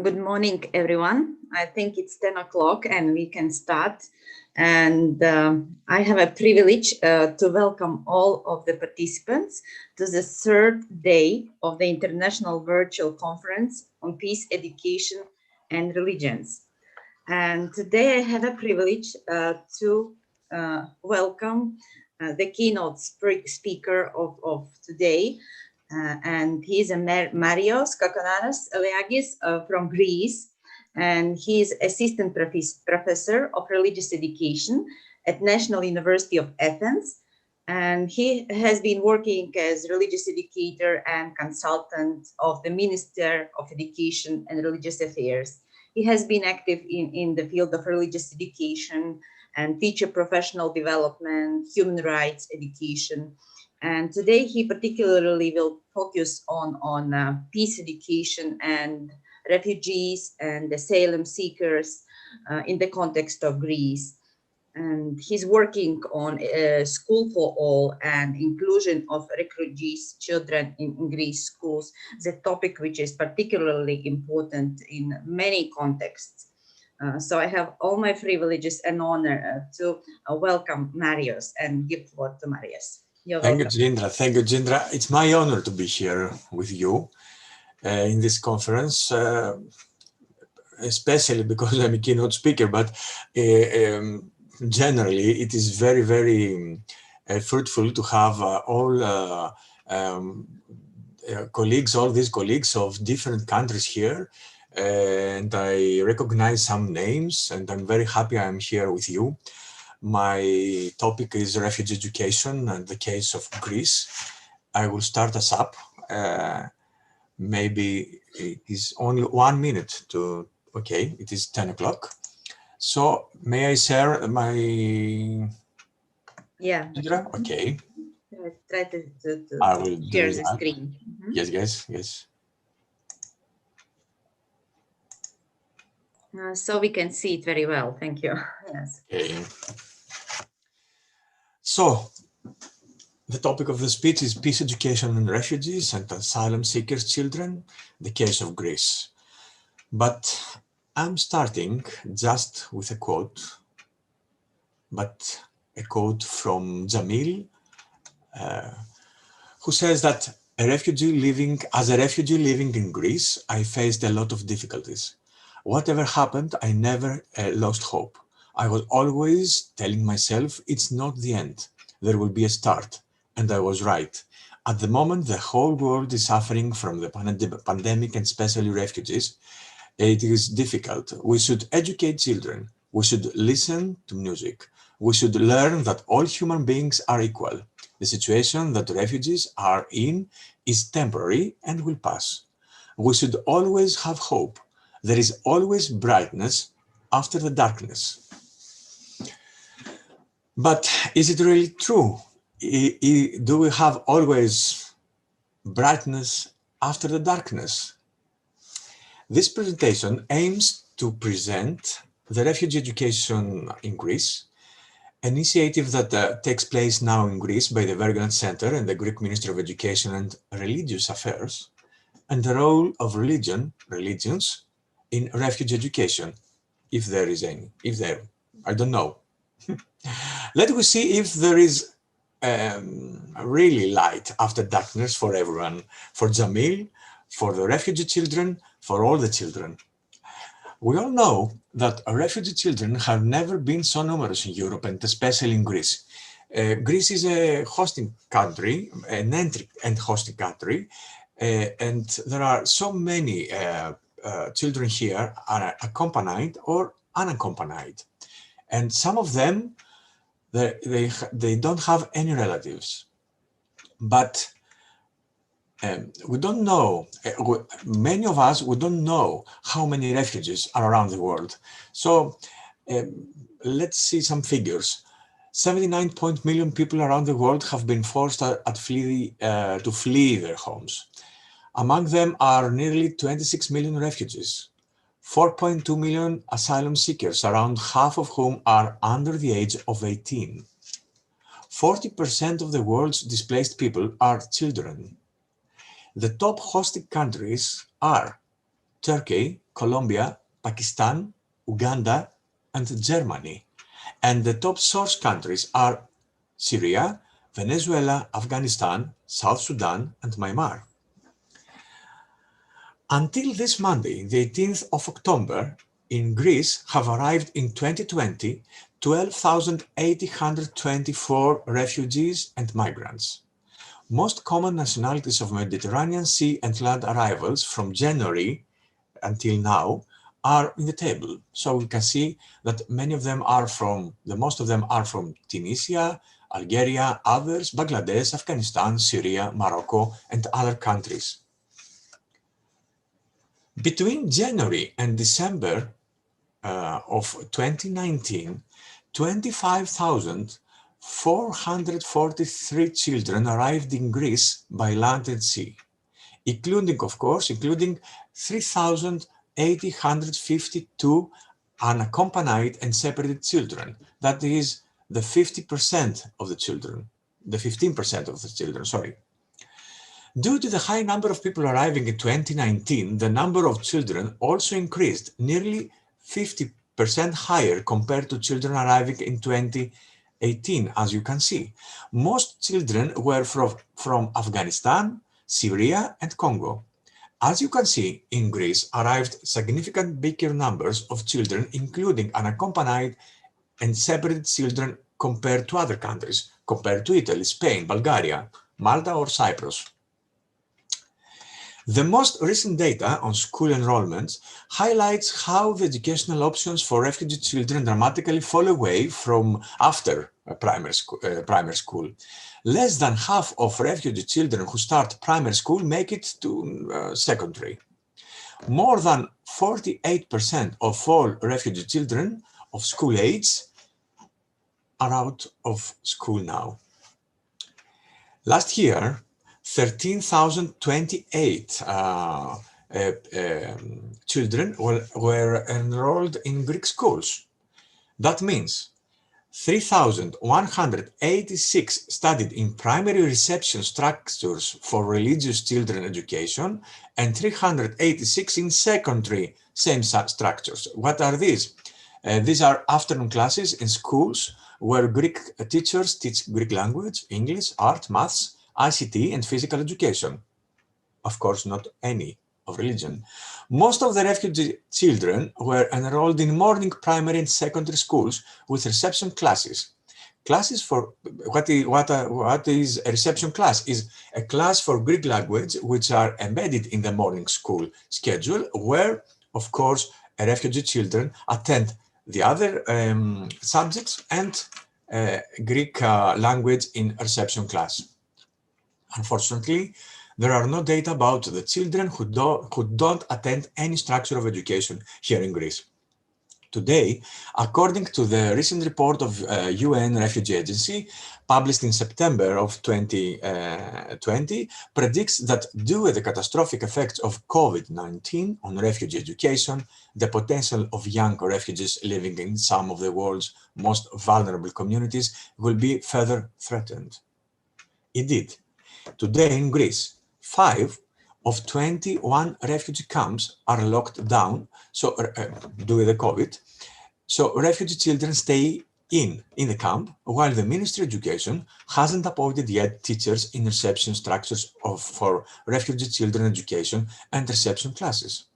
Good morning, everyone. I think it's 10 o'clock and we can start. And I have a privilege to welcome all of the participants to the third day of the International Virtual Conference on Peace, Education and Religions. And today I have a privilege to welcome the keynote speaker of today. And he's Marios Kakonaros Eleagis from Greece, and he's assistant professor of religious education at National University of Athens. And he has been working as religious educator and consultant of the Minister of Education and Religious Affairs. He has been active in the field of religious education and teacher professional development, human rights education. And today he particularly will focus on peace education and refugees and asylum seekers in the context of Greece. And he's working on School for All and inclusion of refugees children in Greece schools, the topic which is particularly important in many contexts. So I have all my privileges and honor to welcome Marios and give the word to Marios. Thank you, Jindra. Thank you, Jindra. It's my honor to be here with you in this conference, especially because I'm a keynote speaker, but generally it is very, very fruitful to have all colleagues, all these colleagues of different countries here. And I recognize some names, and I'm very happy I'm here with you. My topic is refugee education and the case of Greece. I will start us up. Maybe it is only 1 minute to, okay, it is 10 o'clock. So may I share my... Yeah. Okay. Try to I will share the screen. Yes, yes. So we can see it very well. Thank you. Yes. Okay. So the topic of the speech is peace education and refugees and asylum seekers children, the case of Greece. But I'm starting just with a quote, but a quote from Jamil, who says that as a refugee living in Greece, I faced a lot of difficulties. Whatever happened, I never lost hope. I was always telling myself, it's not the end. There will be a start. And I was right. At the moment, the whole world is suffering from the pandemic and especially refugees. It is difficult. We should educate children. We should listen to music. We should learn that all human beings are equal. The situation that refugees are in is temporary and will pass. We should always have hope. There is always brightness after the darkness. But is it really true? Do we have always brightness after the darkness? This presentation aims to present the refugee education in Greece, an initiative that takes place now in Greece by the Vergaran Center and the Greek Ministry of Education and Religious Affairs, and the role of religions in refugee education, if there is any, I don't know. Let us see if there is really light after darkness for everyone, for Jamil, for the refugee children, for all the children. We all know that refugee children have never been so numerous in Europe and especially in Greece. Greece is a hosting country, an entry and hosting country, and there are so many children here are accompanied or unaccompanied. And some of them, they don't have any relatives. But we don't know, many of us, we don't know how many refugees are around the world. So let's see some figures. 79 million people around the world have been forced to flee their homes. Among them are nearly 26 million refugees. 4.2 million asylum seekers, around half of whom are under the age of 18. 40% of the world's displaced people are children. The top hosting countries are Turkey, Colombia, Pakistan, Uganda, and Germany. And the top source countries are Syria, Venezuela, Afghanistan, South Sudan, and Myanmar. Until this Monday, the 18th of October, in Greece have arrived in 2020 12,824 refugees and migrants. Most common nationalities of Mediterranean Sea and land arrivals from January until now are in the table. So we can see that most of them are from Tunisia, Algeria, others, Bangladesh, Afghanistan, Syria, Morocco, and other countries. Between January and December of 2019, 25,443 children arrived in Greece by land and sea, including 3,852 unaccompanied and separated children. That is the 50% of the children, the 15% of the children, sorry. Due to the high number of people arriving in 2019, the number of children also increased, nearly 50% higher compared to children arriving in 2018, as you can see. Most children were from Afghanistan, Syria, and Congo. As you can see, in Greece arrived significant bigger numbers of children, including unaccompanied and separated children compared to other countries, compared to Italy, Spain, Bulgaria, Malta, or Cyprus. The most recent data on school enrollments highlights how the educational options for refugee children dramatically fall away from after primary school. Less than half of refugee children who start primary school make it to secondary. More than 48% of all refugee children of school age are out of school now. Last year, 13,028 children were enrolled in Greek schools. That means 3,186 studied in primary reception structures for religious children education and 386 in secondary same structures. What are these? These are afternoon classes in schools where Greek teachers teach Greek language, English, art, maths, ICT, and physical education. Of course, not any of religion. Most of the refugee children were enrolled in morning primary and secondary schools with reception classes. Classes for what is a reception class? Is a class for Greek language which are embedded in the morning school schedule, where, of course, refugee children attend the other subjects and Greek language in reception class. Unfortunately, there are no data about the children who don't attend any structure of education here in Greece. Today, according to the recent report of UN Refugee Agency, published in September of 2020, predicts that due to the catastrophic effects of COVID-19 on refugee education, the potential of young refugees living in some of the world's most vulnerable communities will be further threatened. Indeed, today in Greece, 5 of 21 refugee camps are locked down due to the COVID. So refugee children stay in the camp, while the Ministry of Education hasn't appointed yet teachers in reception structures for refugee children education and reception classes.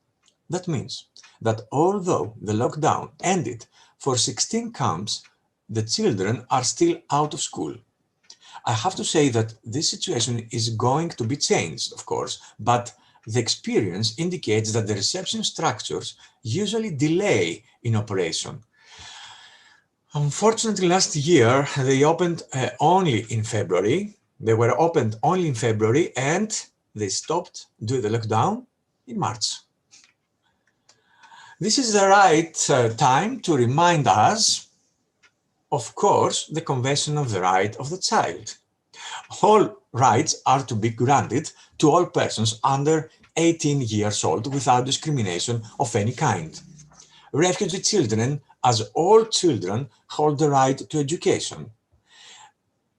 That means that although the lockdown ended for 16 camps, the children are still out of school. I have to say that this situation is going to be changed, of course, but the experience indicates that the reception structures usually delay in operation. Unfortunately, last year, they opened only in February. They were opened only in February and they stopped due to the lockdown in March. This is the right time to remind us, of course, the Convention of the Right of the Child. All rights are to be granted to all persons under 18 years old without discrimination of any kind. Refugee children, as all children, hold the right to education.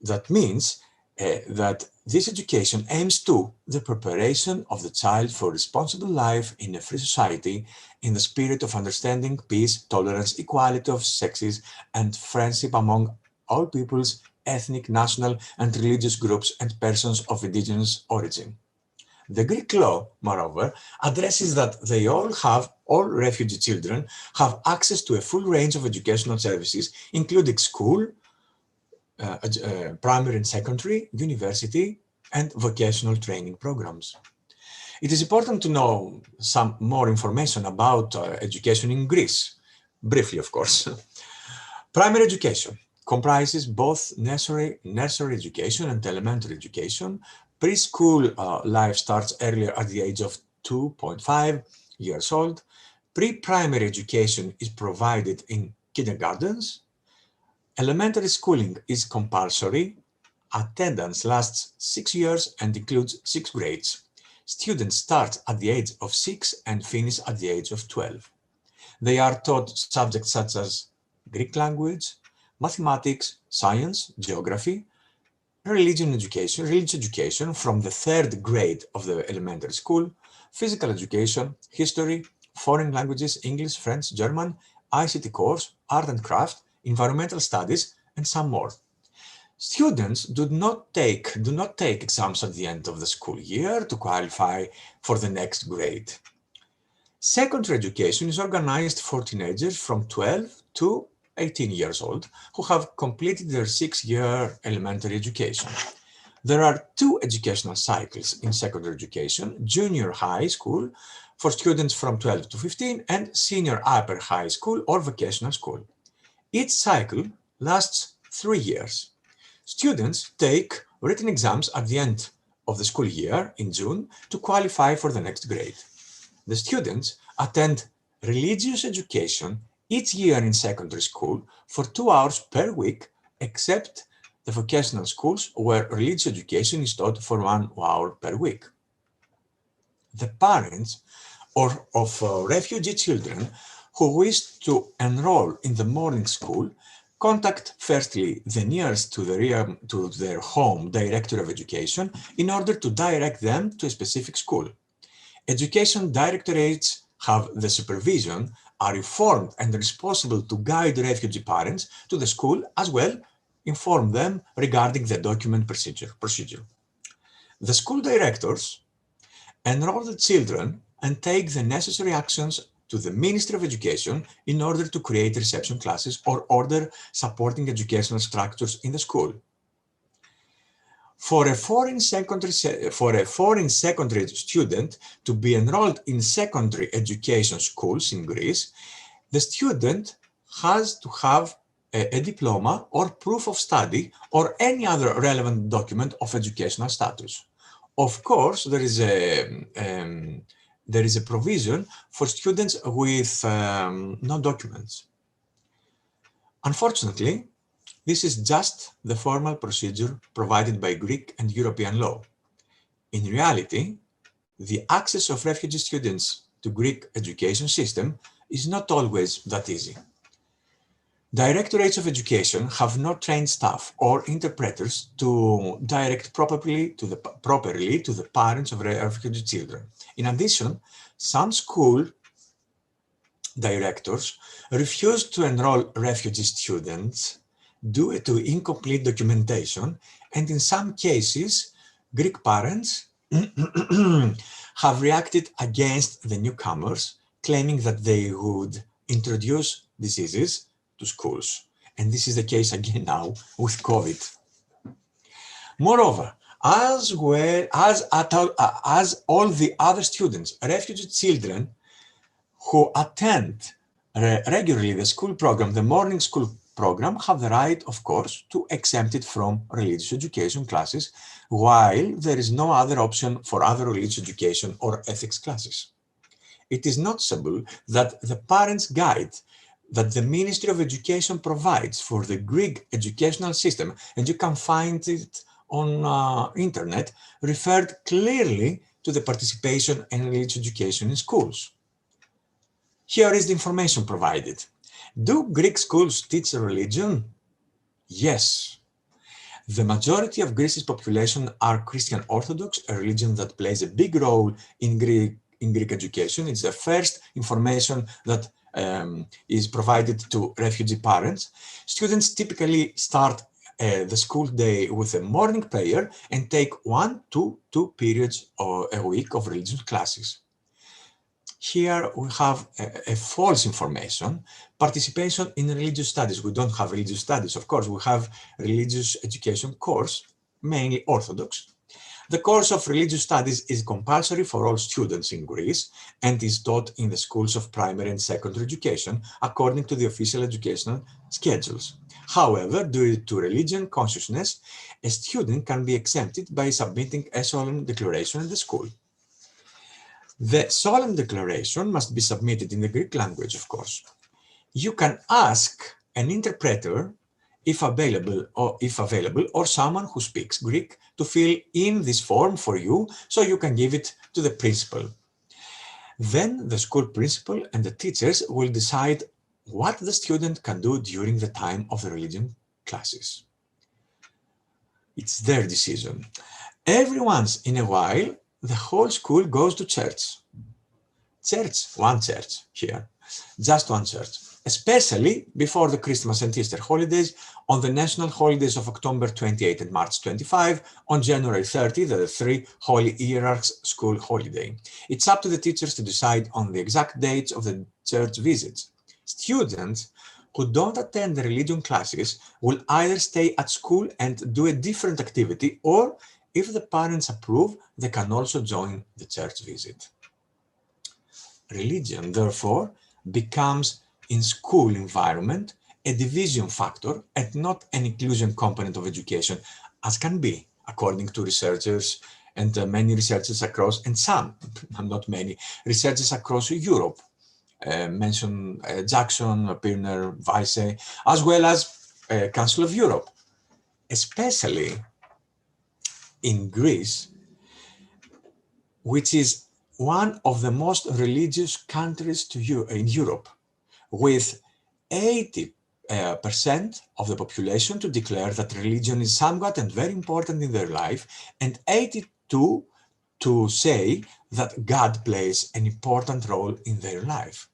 That means that this education aims to the preparation of the child for responsible life in a free society in the spirit of understanding, peace, tolerance, equality of sexes, and friendship among all peoples, ethnic, national, and religious groups and persons of indigenous origin. The Greek law, moreover, addresses that all refugee children have access to a full range of educational services, including school, primary and secondary, university, and vocational training programs. It is important to know some more information about education in Greece, briefly, of course. Primary education comprises both nursery education and elementary education. Preschool life starts earlier at the age of 2.5 years old. Pre-primary education is provided in kindergartens. Elementary schooling is compulsory. Attendance lasts 6 years and includes 6 grades. Students start at the age of 6 and finish at the age of 12. They are taught subjects such as Greek language, mathematics, science, geography, religious education from the 3rd grade of the elementary school, physical education, history, foreign languages, English, French, German, ICT course, art and craft, environmental studies, and some more. Students do not take exams at the end of the school year to qualify for the next grade. Secondary education is organized for teenagers from 12 to 18 years old who have completed their 6-year elementary education. There are 2 educational cycles in secondary education: junior high school for students from 12 to 15 and senior upper high school or vocational school. Each cycle lasts 3 years. Students take written exams at the end of the school year in June to qualify for the next grade. The students attend religious education each year in secondary school for 2 hours per week, except the vocational schools where religious education is taught for 1 hour per week. The parents of refugee children who wish to enroll in the morning school contact firstly the nearest to their home director of education in order to direct them to a specific school. Education directorates have the supervision, are informed and responsible to guide refugee parents to the school, as well inform them regarding the document procedure. The school directors enroll the children and take the necessary actions to the Ministry of Education in order to create reception classes or order supporting educational structures in the school. For a foreign secondary student to be enrolled in secondary education schools in Greece, the student has to have a diploma or proof of study or any other relevant document of educational status. Of course, there is a provision for students with no documents. Unfortunately, this is just the formal procedure provided by Greek and European law. In reality, the access of refugee students to Greek education system is not always that easy. Directorates of education have not trained staff or interpreters to direct properly to the parents of refugee children. In addition, some school directors refuse to enroll refugee students due to incomplete documentation, and in some cases, Greek parents have reacted against the newcomers, claiming that they would introduce diseases to schools. And this is the case again now with COVID. Moreover, as all the other students, refugee children who attend regularly the school program, the morning school program, have the right, of course, to exempt it from religious education classes, while there is no other option for other religious education or ethics classes. It is noticeable that the parents' guide that the Ministry of Education provides for the Greek educational system, and you can find it on internet, referred clearly to the participation in religious education in schools. Here is the information provided. Do Greek schools teach religion? Yes. The majority of Greece's population are Christian Orthodox, a religion that plays a big role in Greek education. It's the first information that is provided to refugee parents. Students typically start the school day with a morning prayer and take 1 to 2 periods a week of religious classes. Here we have a false information, participation in religious studies. We don't have religious studies, of course, we have religious education course, mainly Orthodox. The course of religious studies is compulsory for all students in Greece and is taught in the schools of primary and secondary education according to the official educational schedules. However, due to religion consciousness, a student can be exempted by submitting a solemn declaration at the school. The solemn declaration must be submitted in the Greek language, of course. You can ask an interpreter if available, or someone who speaks Greek to fill in this form for you, so you can give it to the principal. Then the school principal and the teachers will decide what the student can do during the time of the religion classes. It's their decision. Every once in a while, the whole school goes to church. One church here, just one church, especially before the Christmas and Easter holidays, on the national holidays of October 28 and March 25, on January 30, the 3 Holy Hierarchs school holiday. It's up to the teachers to decide on the exact dates of the church visits. Students who don't attend the religion classes will either stay at school and do a different activity, or if the parents approve, they can also join the church visit. Religion, therefore, becomes in school environment a division factor and not an inclusion component of education, as can be, according to researchers and many researchers across, and some, not many, researchers across Europe. Mention Jackson, Pirner, Weisse, as well as Council of Europe. Especially in Greece, which is one of the most religious countries in Europe, with 80% of the population to declare that religion is somewhat and very important in their life, and 82% to say that God plays an important role in their life.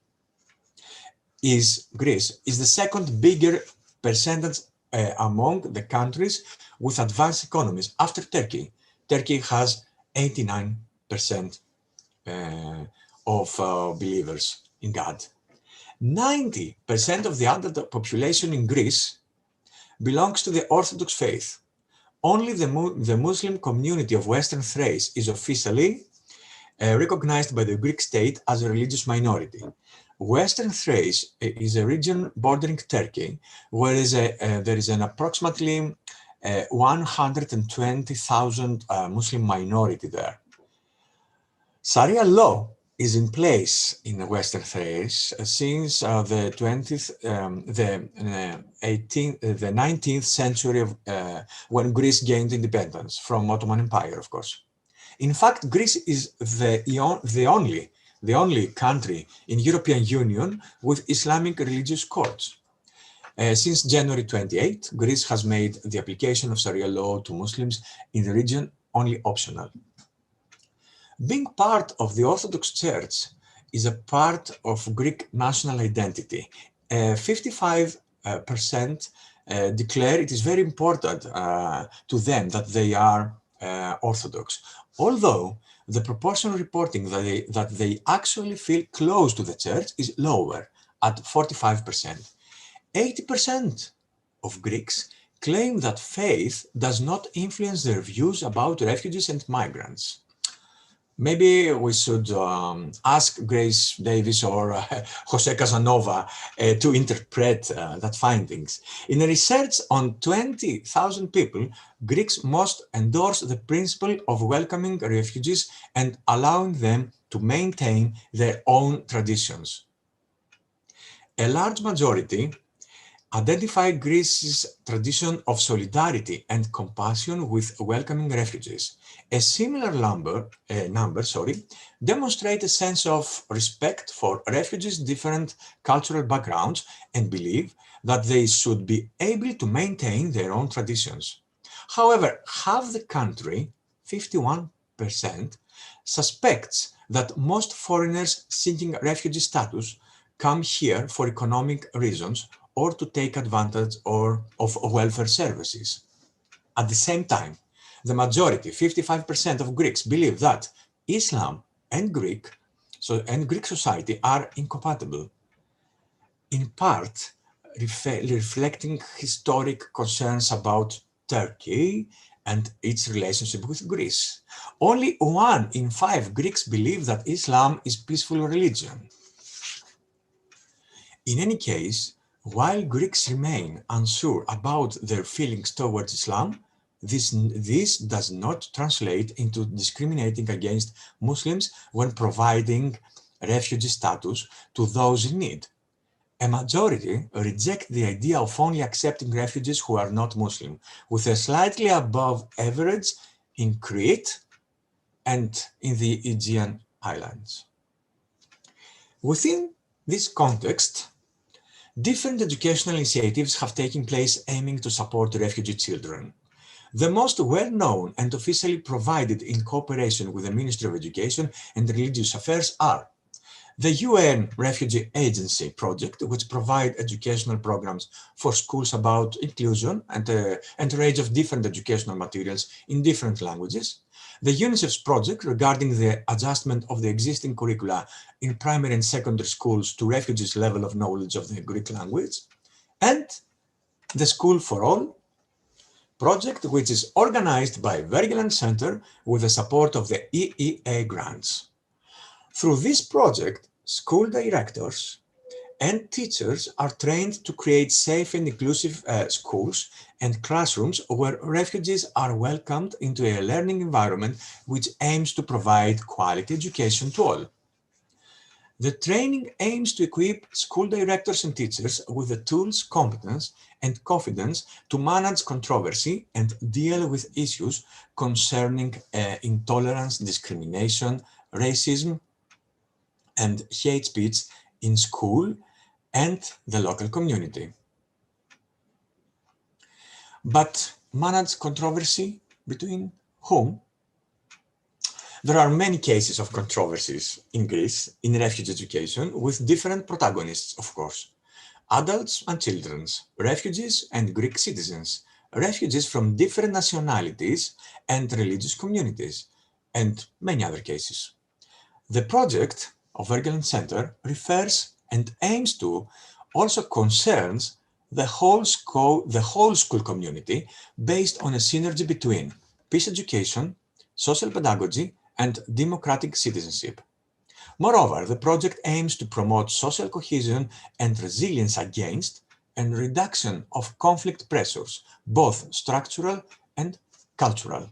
Greece is the second bigger percentage among the countries with advanced economies after Turkey. Turkey has 89% of believers in God. 90% of the adult population in Greece belongs to the Orthodox faith. Only the Muslim community of Western Thrace is officially recognized by the Greek state as a religious minority. Western Thrace is a region bordering Turkey, where there is an approximately 120,000 Muslim minority there. Sharia law is in place in Western Thrace since the 19th century when Greece gained independence from Ottoman Empire, of course. In fact, Greece is the only country in European Union with Islamic religious courts. Since January 28, Greece has made the application of Sharia law to Muslims in the region only optional. Being part of the Orthodox Church is a part of Greek national identity. 55% declare it is very important to them that they are Orthodox, although the proportion reporting that they actually feel close to the church is lower, at 45%. 80% of Greeks claim that faith does not influence their views about refugees and migrants. Maybe we should ask Grace Davis or Jose Casanova to interpret that findings. In a research on 20,000 people, Greeks must endorse the principle of welcoming refugees and allowing them to maintain their own traditions. A large majority identify Greece's tradition of solidarity and compassion with welcoming refugees. A similar number demonstrate a sense of respect for refugees' different cultural backgrounds and believe that they should be able to maintain their own traditions. However, half the country, 51%, suspects that most foreigners seeking refugee status come here for economic reasons or to take advantage of welfare services. At the same time, the majority, 55% of Greeks, believe that Islam and Greek society are incompatible, in part reflecting historic concerns about Turkey and its relationship with Greece. Only 1 in 5 Greeks believe that Islam is a peaceful religion. In any case, while Greeks remain unsure about their feelings towards Islam, this does not translate into discriminating against Muslims when providing refugee status to those in need. A majority reject the idea of only accepting refugees who are not Muslim, with a slightly above average in Crete and in the Aegean Islands. Within this context, different educational initiatives have taken place aiming to support refugee children. The most well-known and officially provided in cooperation with the Ministry of Education and Religious Affairs are the UN Refugee Agency project, which provides educational programs for schools about inclusion and a range of different educational materials in different languages. The UNICEF's project regarding the adjustment of the existing curricula in primary and secondary schools to refugees' level of knowledge of the Greek language. And the School for All project, which is organized by Wergeland Center with the support of the EEA grants. Through this project, school directors and teachers are trained to create safe and inclusive schools and classrooms where refugees are welcomed into a learning environment which aims to provide quality education to all. The training aims to equip school directors and teachers with the tools, competence, and confidence to manage controversy and deal with issues concerning intolerance, discrimination, racism, and hate speech in school and the local community. But manage controversy between whom? There are many cases of controversies in Greece in refugee education with different protagonists, of course. Adults and children, refugees and Greek citizens, refugees from different nationalities and religious communities, and many other cases. The project of Wergeland Center refers and aims to also concerns the whole school community based on a synergy between peace education, social pedagogy, and democratic citizenship. Moreover, the project aims to promote social cohesion and resilience against and reduction of conflict pressures, both structural and cultural.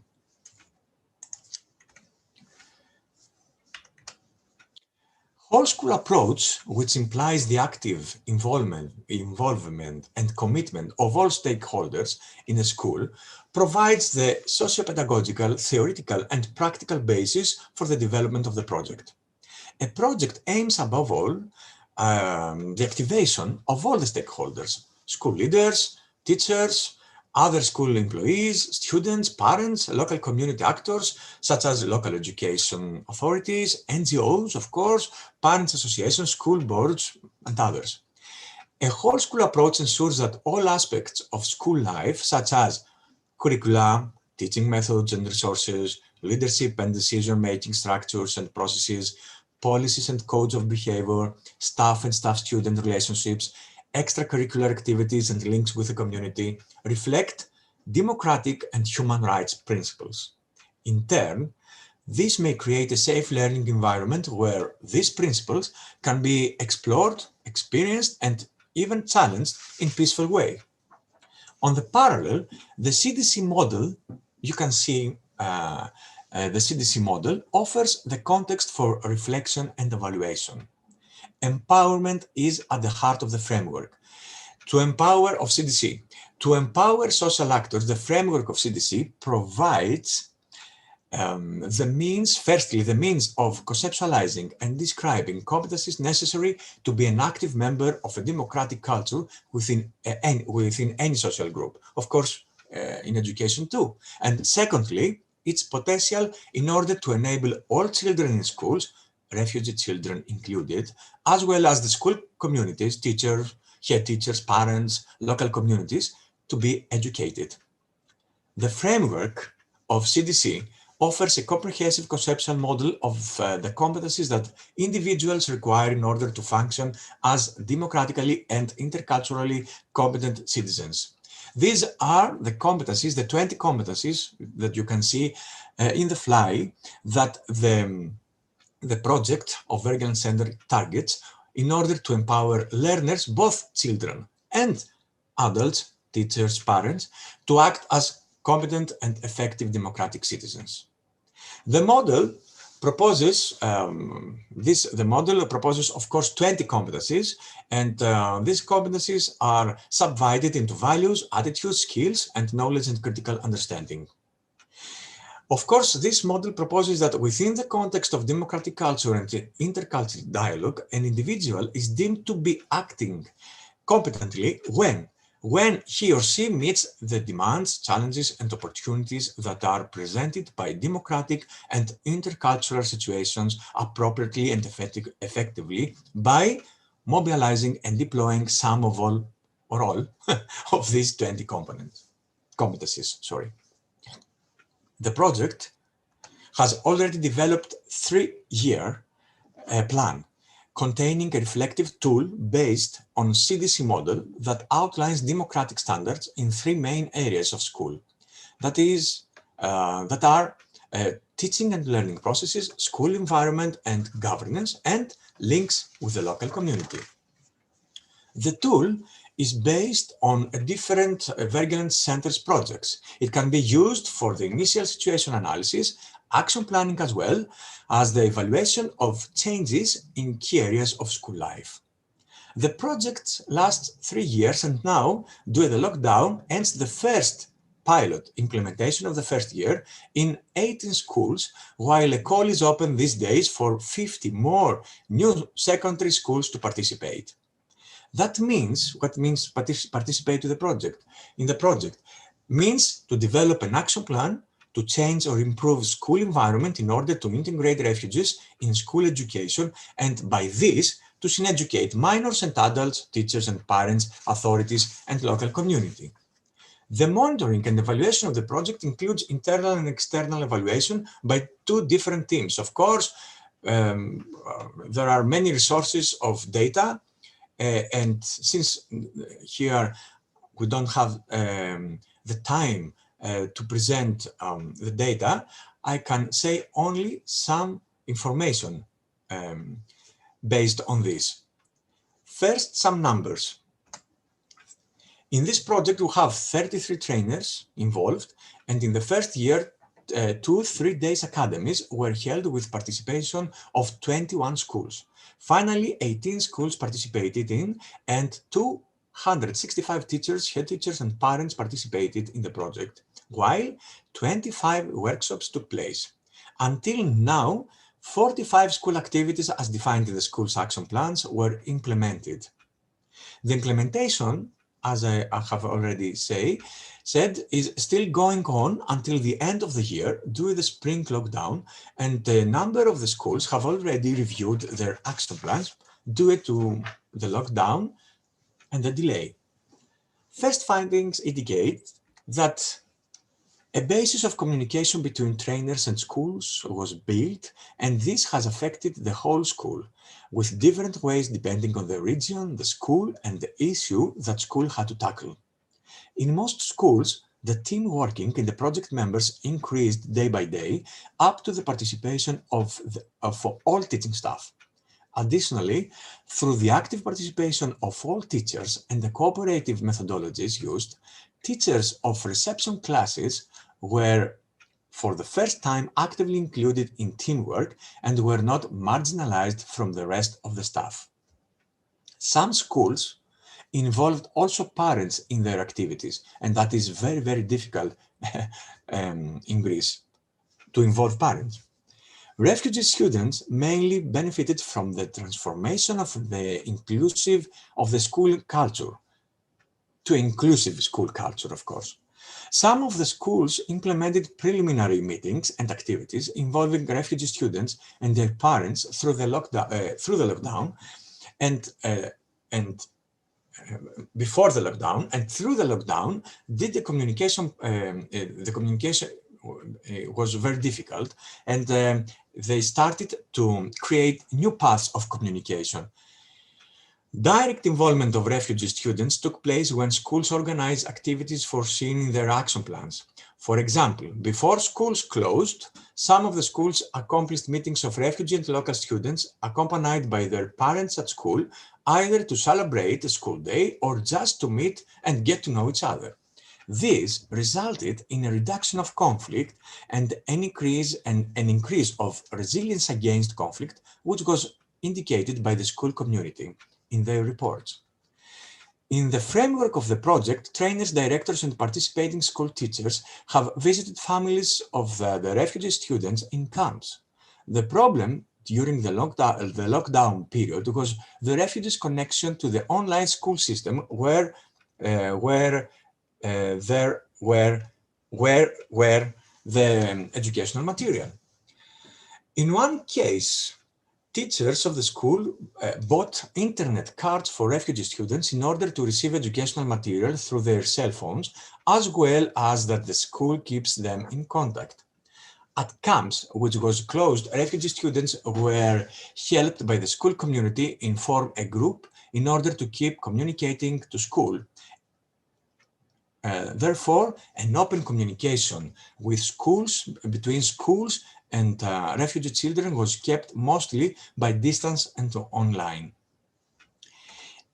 Whole school approach, which implies the active involvement and commitment of all stakeholders in a school, provides the socio-pedagogical, theoretical, and practical basis for the development of the project. A project aims above all the activation of all the stakeholders, school leaders, teachers, other school employees, students, parents, local community actors, such as local education authorities, NGOs, of course, parents associations, school boards, and others. A whole school approach ensures that all aspects of school life, such as curricula, teaching methods and resources, leadership and decision-making structures and processes, policies and codes of behavior, staff and staff-student relationships, extracurricular activities and links with the community reflect democratic and human rights principles. In turn, this may create a safe learning environment where these principles can be explored, experienced, and even challenged in a peaceful way. On the parallel, the CDC model, you can see the CDC model offers the context for reflection and evaluation. Empowerment is at the heart of the framework. To empower of CDC. To empower social actors, the framework of CDC provides firstly, the means of conceptualizing and describing competencies necessary to be an active member of a democratic culture within any social group. Of course, in education too. And secondly, its potential in order to enable all children in schools, refugee children included, as well as the school communities, teachers, head teachers, parents, local communities, to be educated. The framework of CDC offers a comprehensive conceptual model of the competencies that individuals require in order to function as democratically and interculturally competent citizens. These are the competencies, the 20 competencies that you can see in the fly that the project of Wergeland Center targets in order to empower learners, both children and adults, teachers, parents, to act as competent and effective democratic citizens. The model proposes, of course, 20 competencies, and these competencies are subdivided into values, attitudes, skills, and knowledge and critical understanding. Of course, this model proposes that within the context of democratic culture and intercultural dialogue, an individual is deemed to be acting competently when he or she meets the demands, challenges, and opportunities that are presented by democratic and intercultural situations appropriately and effectively by mobilizing and deploying some of all or all of these 20 competencies. The project has already developed a 3-year plan containing a reflective tool based on CDC model that outlines democratic standards in 3 main areas of school. That are teaching and learning processes, school environment and governance, and links with the local community. The tool is based on a different Wergeland Center's projects. It can be used for the initial situation analysis, action planning, as well as the evaluation of changes in key areas of school life. The project lasts 3 years, and now, due to the lockdown, ends the first pilot implementation of the first year in 18 schools, while a call is open these days for 50 more new secondary schools to participate. That means, what means participate in the project? Means to develop an action plan to change or improve school environment in order to integrate refugees in school education, and by this, to educate minors and adults, teachers and parents, authorities, and local community. The monitoring and evaluation of the project includes internal and external evaluation by 2 different teams. Of course, there are many resources of data, and since here we don't have the time to present the data, I can say only some information based on this. First, some numbers. In this project, we have 33 trainers involved, and in the first year, 2 3-day academies were held with participation of 21 schools. Finally, 18 schools participated in, and 265 teachers, head teachers, and parents participated in the project, while 25 workshops took place. Until now, 45 school activities as defined in the school's action plans were implemented. The implementation, as I have already said, is still going on until the end of the year due to the spring lockdown, and a number of the schools have already reviewed their action plans due to the lockdown and the delay. First findings indicate that a basis of communication between trainers and schools was built, and this has affected the whole school, with different ways depending on the region, the school, and the issue that school had to tackle. In most schools, the team working and the project members increased day by day up to the participation of all teaching staff. Additionally, through the active participation of all teachers and the cooperative methodologies used, teachers of reception classes were for the first time actively included in teamwork and were not marginalized from the rest of the staff. Some schools involved also parents in their activities, and that is very, very difficult in Greece to involve parents. Refugee students mainly benefited from the transformation of the school culture to inclusive school culture, of course. Some of the schools implemented preliminary meetings and activities involving refugee students and their parents through the lockdown, and before the lockdown and through the lockdown. The communication was very difficult, and they started to create new paths of communication. Direct involvement of refugee students took place when schools organized activities foreseen in their action plans. For example, before schools closed, some of the schools accomplished meetings of refugee and local students accompanied by their parents at school, either to celebrate a school day or just to meet and get to know each other. This resulted in a reduction of conflict and an increase of resilience against conflict, which was indicated by the school community in their reports. In the framework of the project, trainers, directors, and participating school teachers have visited families of the refugee students in camps. The problem during the lockdown period was the refugees' connection to the online school system where the educational material. In one case, teachers of the school bought internet cards for refugee students in order to receive educational material through their cell phones, as well as that the school keeps them in contact. At camps, which was closed, refugee students were helped by the school community and form a group in order to keep communicating to school. Therefore, an open communication with schools, between schools and refugee children was kept mostly by distance and online.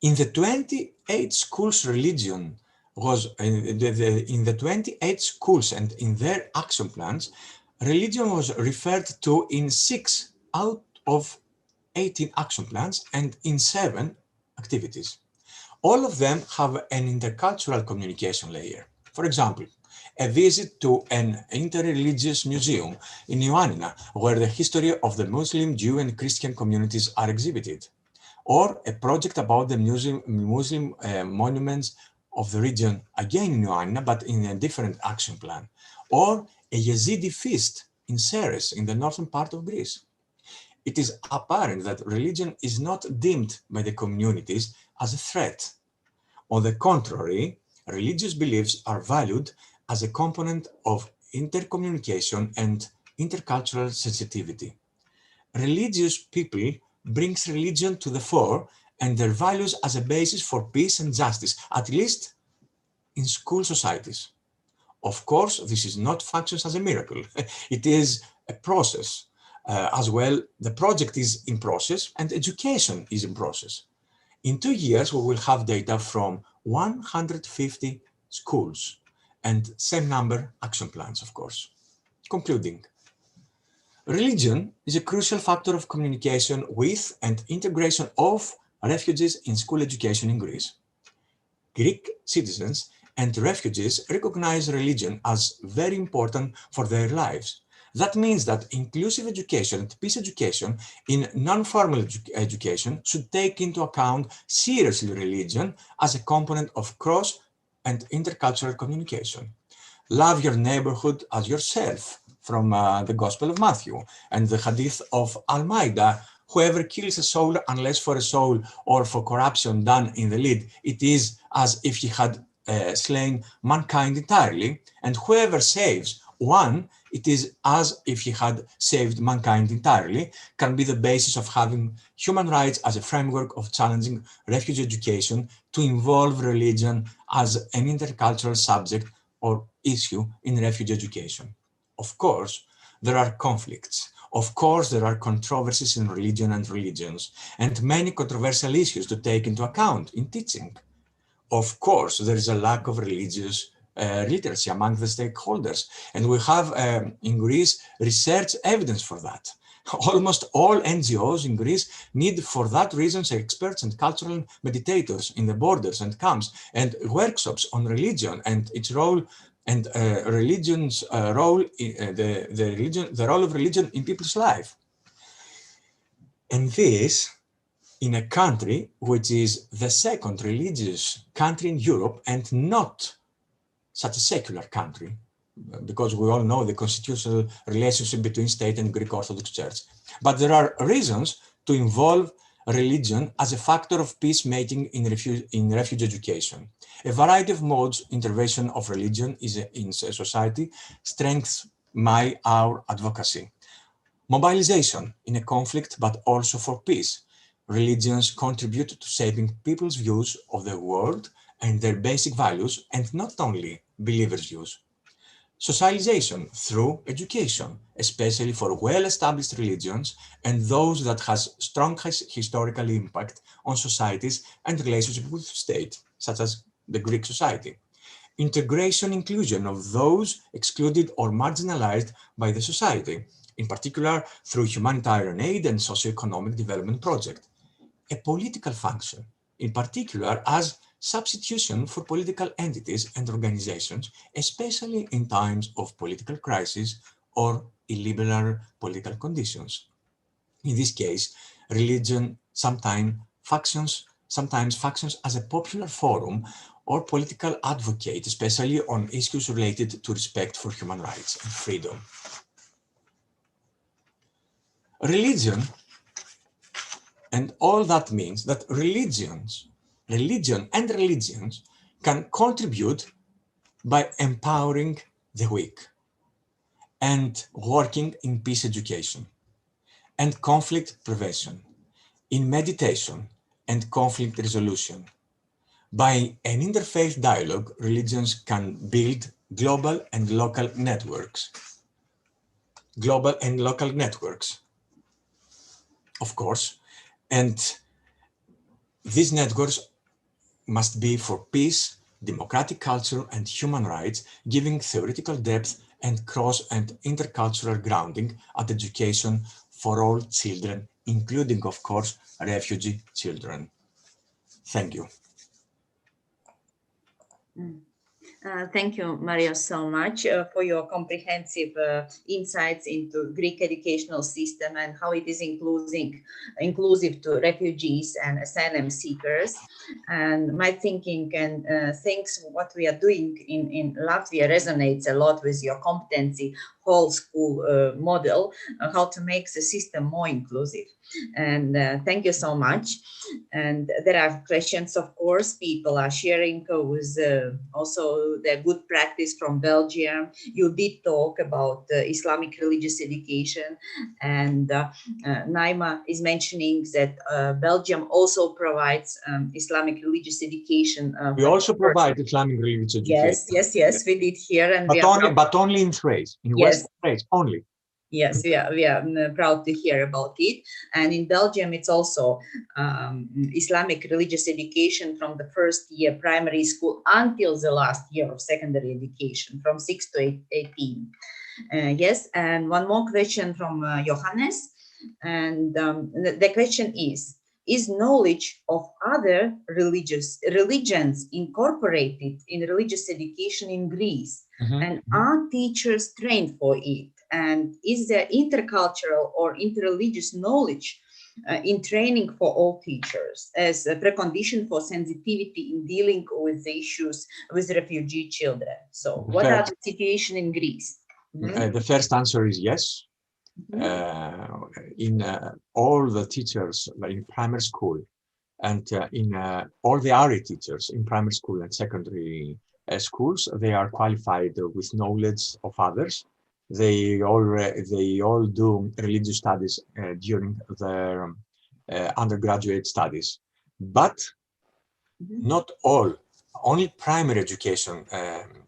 In the 28 schools religion was, in the 28 schools and in their action plans, religion was referred to in 6 out of 18 action plans and in 7 activities. All of them have an intercultural communication layer. For example, a visit to an interreligious museum in Ioannina, where the history of the Muslim, Jew, and Christian communities are exhibited, or a project about the Muslim monuments of the region, again in Ioannina, but in a different action plan, or a Yazidi feast in Ceres, in the northern part of Greece. It is apparent that religion is not deemed by the communities as a threat. On the contrary, religious beliefs are valued as a component of intercommunication and intercultural sensitivity. Religious people brings religion to the fore and their values as a basis for peace and justice, at least in school societies. Of course, this is not functions as a miracle. It is a process. As well, the project is in process and education is in process. In 2 years, we will have data from 150 schools and same number action plans, of course. Concluding, religion is a crucial factor of communication with and integration of refugees in school education in Greece. Greek citizens and refugees recognize religion as very important for their lives. That means that inclusive education and peace education in non-formal education should take into account seriously religion as a component of cross and intercultural communication. Love your neighborhood as yourself, from the Gospel of Matthew, and the Hadith of Al-Maida, whoever kills a soul unless for a soul or for corruption done in the lid, it is as if he had slain mankind entirely, and whoever saves one, it is as if he had saved mankind entirely, can be the basis of having human rights as a framework of challenging refugee education to involve religion as an intercultural subject or issue in refugee education. Of course, there are conflicts. Of course, there are controversies in religion and religions, and many controversial issues to take into account in teaching. Of course, there is a lack of religious literacy among the stakeholders, and we have in Greece research evidence for that. Almost all NGOs in Greece need for that reason experts and cultural meditators in the borders and camps, and workshops on religion and its role, and religion's role, the role of religion in people's life. And this in a country which is the second religious country in Europe and not such a secular country, because we all know the constitutional relationship between state and Greek Orthodox Church. But there are reasons to involve religion as a factor of peacemaking in refugee education. A variety of modes intervention of religion in society strengthens our advocacy. Mobilization in a conflict, but also for peace. Religions contribute to shaping people's views of the world and their basic values, and not only believers' views. Socialization through education, especially for well-established religions and those that has strong historical impact on societies and relationship with state, such as the Greek society. Integration, inclusion of those excluded or marginalized by the society, in particular through humanitarian aid and socio-economic development projects. A political function, in particular as substitution for political entities and organizations, especially in times of political crisis or illiberal political conditions. In this case, religion sometimes functions as a popular forum or political advocate, especially on issues related to respect for human rights and freedom. Religion, and all that means that religion and religions can contribute by empowering the weak and working in peace education and conflict prevention, in meditation and conflict resolution. By an interfaith dialogue, religions can build global and local networks. Of course, and these networks must be for peace, democratic culture, and human rights, giving theoretical depth and cross and intercultural grounding at education for all children, including, of course, refugee children. Thank you. Thank you, Mario, so much for your comprehensive insights into Greek educational system and how it is inclusive to refugees and asylum seekers. And my thinking and thanks what we are doing in Latvia resonates a lot with your competency whole school model, how to make the system more inclusive. And thank you so much. And there are questions, of course, people are sharing with also the good practice from Belgium. You did talk about Islamic religious education, and Naima is mentioning that Belgium also provides Islamic religious education. We also provide Islamic religious education. Yes, we did here. And but only in Thrace, in West Thrace, only. Yes, we are proud to hear about it. And in Belgium, it's also Islamic religious education from the first year primary school until the last year of secondary education, from 6 to 18. Yes, and one more question from Johannes. And the question is knowledge of other religions incorporated in religious education in Greece? And are teachers trained for it? And is there intercultural or interreligious knowledge in training for all teachers as a precondition for sensitivity in dealing with the issues with refugee children? So what are the situation in Greece? The first answer is yes. In all the teachers in primary school and in all the RE teachers in primary school and secondary schools, they are qualified with knowledge of others. They all do religious studies during their undergraduate studies, but not all. Only primary education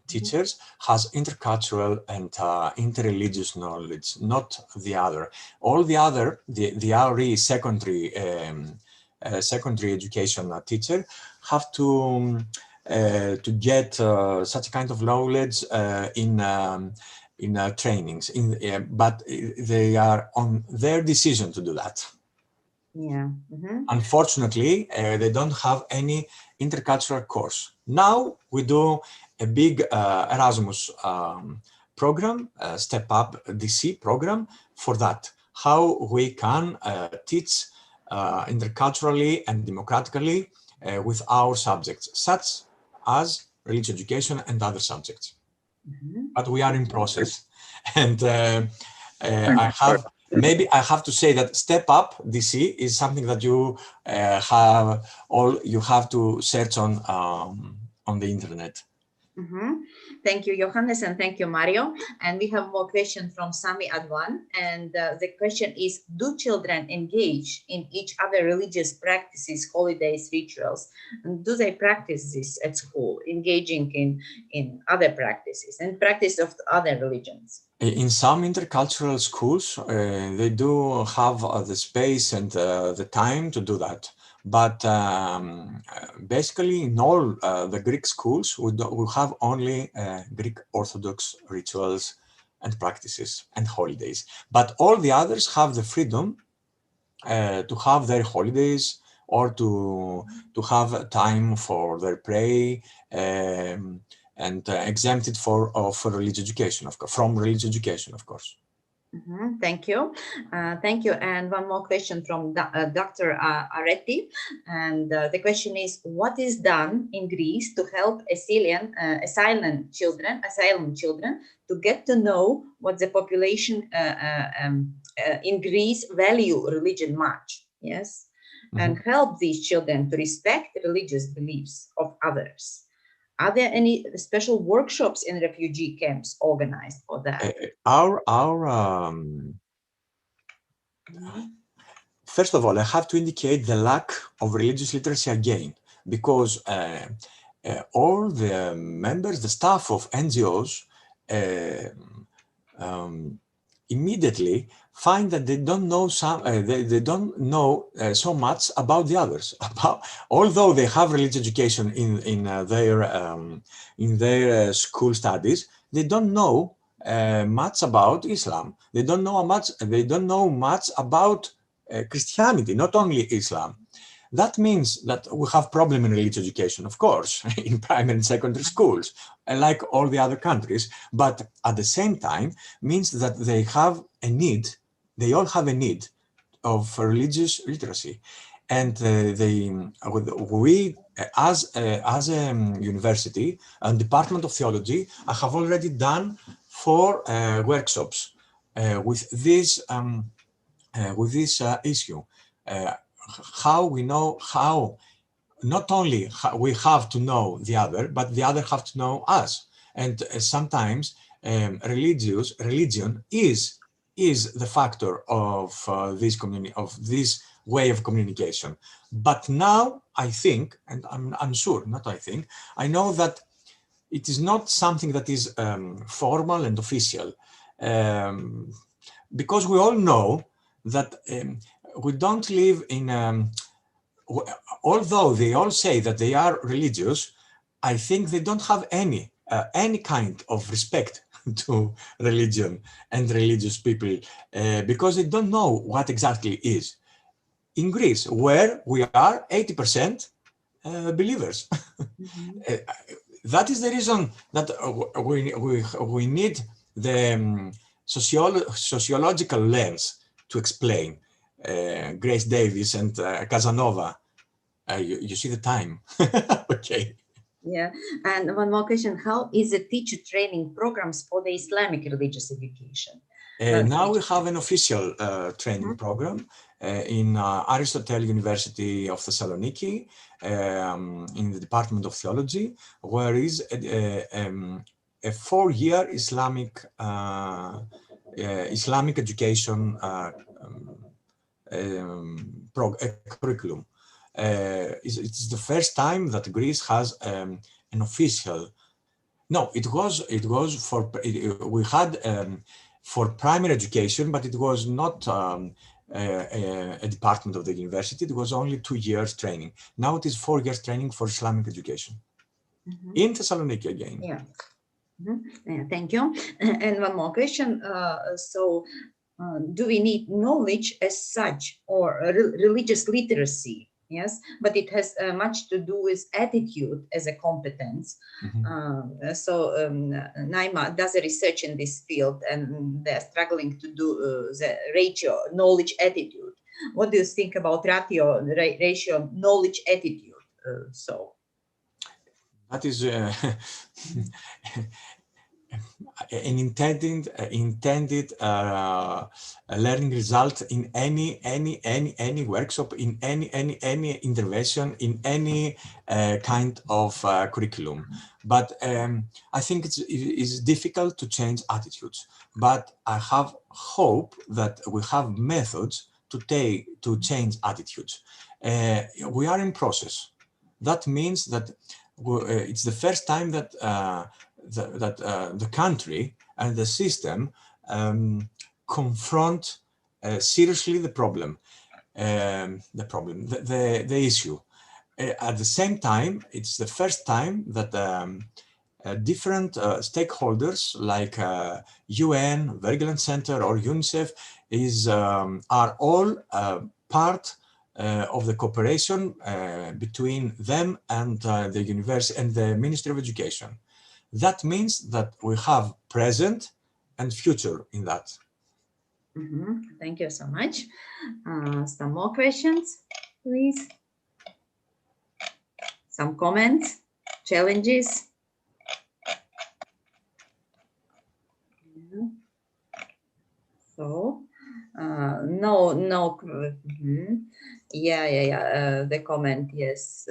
teachers has intercultural and interreligious knowledge, not the other. All the other, the RE secondary education teacher have to get such kind of knowledge in trainings, but they are on their decision to do that. Yeah. Unfortunately, they don't have any intercultural course. Now we do a big Erasmus program, Step Up DC program for that. How we can teach interculturally and democratically with our subjects, such as religious education and other subjects. But we are in process, and maybe I have to say that Step Up DC is something that you have to search on the internet. Thank you, Johannes, and thank you, Mario. And we have more questions from Sami Advan. And the question is, do children engage in each other religious practices, holidays, rituals? And do they practice this at school, engaging in other practices and practice of other religions? In some intercultural schools, they do have the space and the time to do that. But basically, in all the Greek schools, we have only Greek Orthodox rituals and practices and holidays. But all the others have the freedom to have their holidays or to have time for their prayer and exempted for religious education, from religious education, of course. Thank you. Thank you. And one more question from Dr. Aretti. And the question is, what is done in Greece to help asylum children to get to know what the population in Greece value religion much? Yes. And help these children to respect religious beliefs of others. Are there any special workshops in refugee camps organized for that? First of all, I have to indicate the lack of religious literacy again, because all the members, the staff of NGOs, immediately find that they don't know so much about the others. Although they have religious education in their school studies, they don't know much about Islam. They don't know much about Christianity, not only Islam. That means that we have problem in religious education, of course, in primary and secondary schools, like all the other countries. But at the same time, means that they have a need. They all have a need of religious literacy, and we, as a university and Department of Theology, I have already done 4 workshops with this issue. How we know how not only we have to know the other, but the other have to know us. And sometimes religion is the factor of this community, of this way of communication. But now I think, and I'm sure, not I think, I know that it is not something that is formal and official, because we all know that we don't live in, although they all say that they are religious, I think they don't have any kind of respect to religion and religious people, because they don't know what exactly is. In Greece, where we are 80% believers. That is the reason that we need the sociological lens to explain. Grace Davis and Casanova. You see the time. Okay. Yeah, and one more question. How is the teacher training programs for the Islamic religious education? Now we have an official training program in Aristotle University of Thessaloniki, in the Department of Theology, where is a 4-year Islamic education curriculum. It's the first time that Greece has an official. No, it was for we had for primary education, but it was not a department of the university. It was only 2 years training. Now it is 4 years training for Islamic education in Thessaloniki again. Yeah. Yeah, thank you. And one more question. Do we need knowledge as such or religious literacy? Yes, but it has much to do with attitude as a competence. Naima does a research in this field, and they're struggling to do the ratio knowledge attitude. What do you think about ratio knowledge attitude? That is an intended learning result in any workshop, in any intervention, in any kind of curriculum. But I think it's difficult to change attitudes. But I have hope that we have methods to change attitudes. We are in process. That means that it's the first time that the country and the system confront seriously the problem, the issue. At the same time, it's the first time that different stakeholders like UN, Wergeland Center, or UNICEF are all part of the cooperation between them and the university and the Ministry of Education. That means that we have present and future in that. Thank you so much. Some more questions, please. Some comments, challenges. So, no. Yeah. The comment, yes.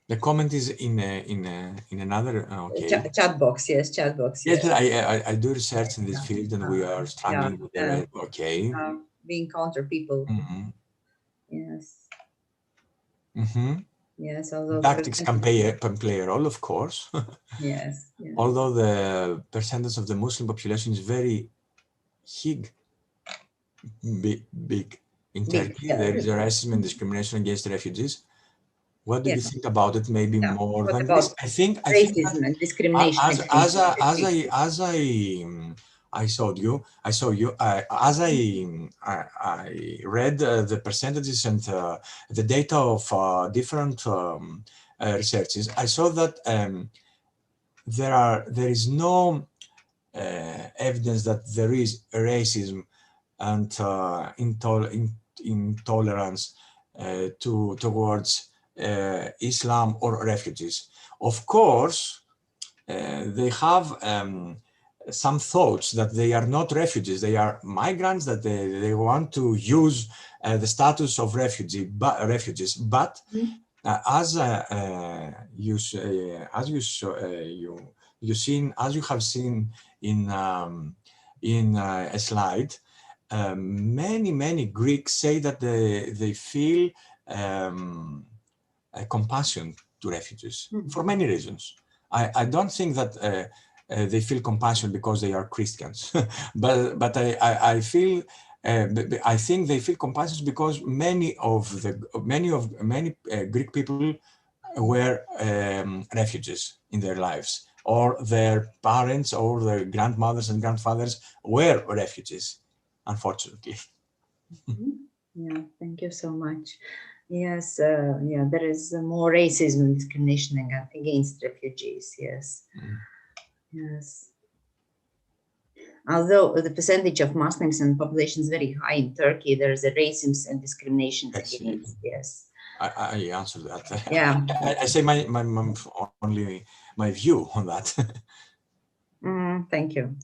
The comment is in another okay. Chat box, yes, chat box. Yes, I do research in this field, and we are struggling with it. Okay. We encounter people. Yes. Yes, although tactics can play a role, of course. Yes. Although the percentage of the Muslim population is very big in Turkey, there is a racism and discrimination against refugees. What do you think about it? Maybe more than this. I think racism and discrimination. I saw you. As I read the percentages and the data of different researches, I saw that there is no evidence that there is racism and intolerance towards Islam or refugees. Of course, they have some thoughts that they are not refugees, they are migrants, that they want to use the status of refugees. But as you have seen in a slide, many Greeks say that they feel compassion to refugees for many reasons. I don't think that they feel compassion because they are Christians, but I think they feel compassion because many Greek people were refugees in their lives, or their parents or their grandmothers and grandfathers were refugees, unfortunately. Yeah, thank you so much. Yes, there is more racism and discrimination against refugees. Yes, yes. Although the percentage of Muslims in the population is very high in Turkey, there is a racism and discrimination against. Yes. I answered that. Yeah. I say only my view on that. Thank you.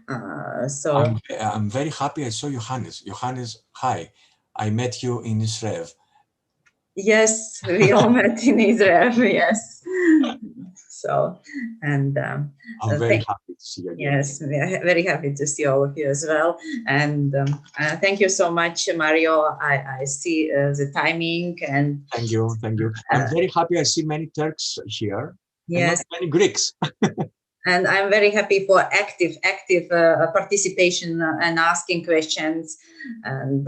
I'm very happy I saw Johannes. Johannes, hi. I met you in Israel. Yes, we all met in Israel. Yes. So, and I'm very happy to see you again. Yes, we are very happy to see all of you as well. And thank you so much, Mario. I see the timing and thank you. I'm very happy I see many Turks here. Yes, and not many Greeks. And I'm very happy for active participation and asking questions. And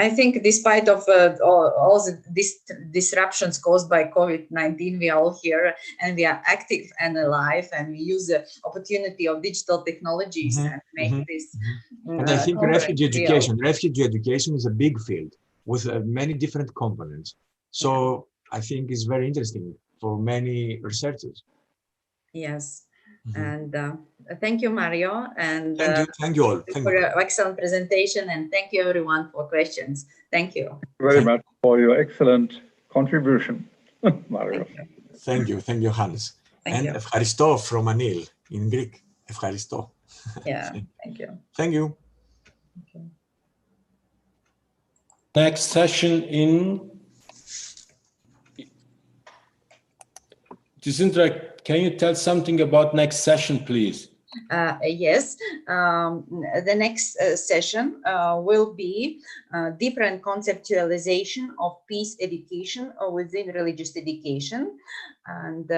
I think despite of all the disruptions caused by COVID-19, we are all here and we are active and alive, and we use the opportunity of digital technologies and make this And I think conference refugee education is a big field with many different components. So I think it's very interesting for many researchers. Yes. And thank you, Mario. And thank you all. Thank you for your excellent presentation, and thank you everyone for questions. Thank you. Very much for your excellent contribution, Mario. Thank you, Hannes. Thank you. Ευχαριστώ from Anil in Greek. Ευχαριστώ. Yeah, thank you. Thank you. Okay. Next session in Jacinta, can you tell something about next session, please? Yes, the next session will be different conceptualization of peace education within religious education, and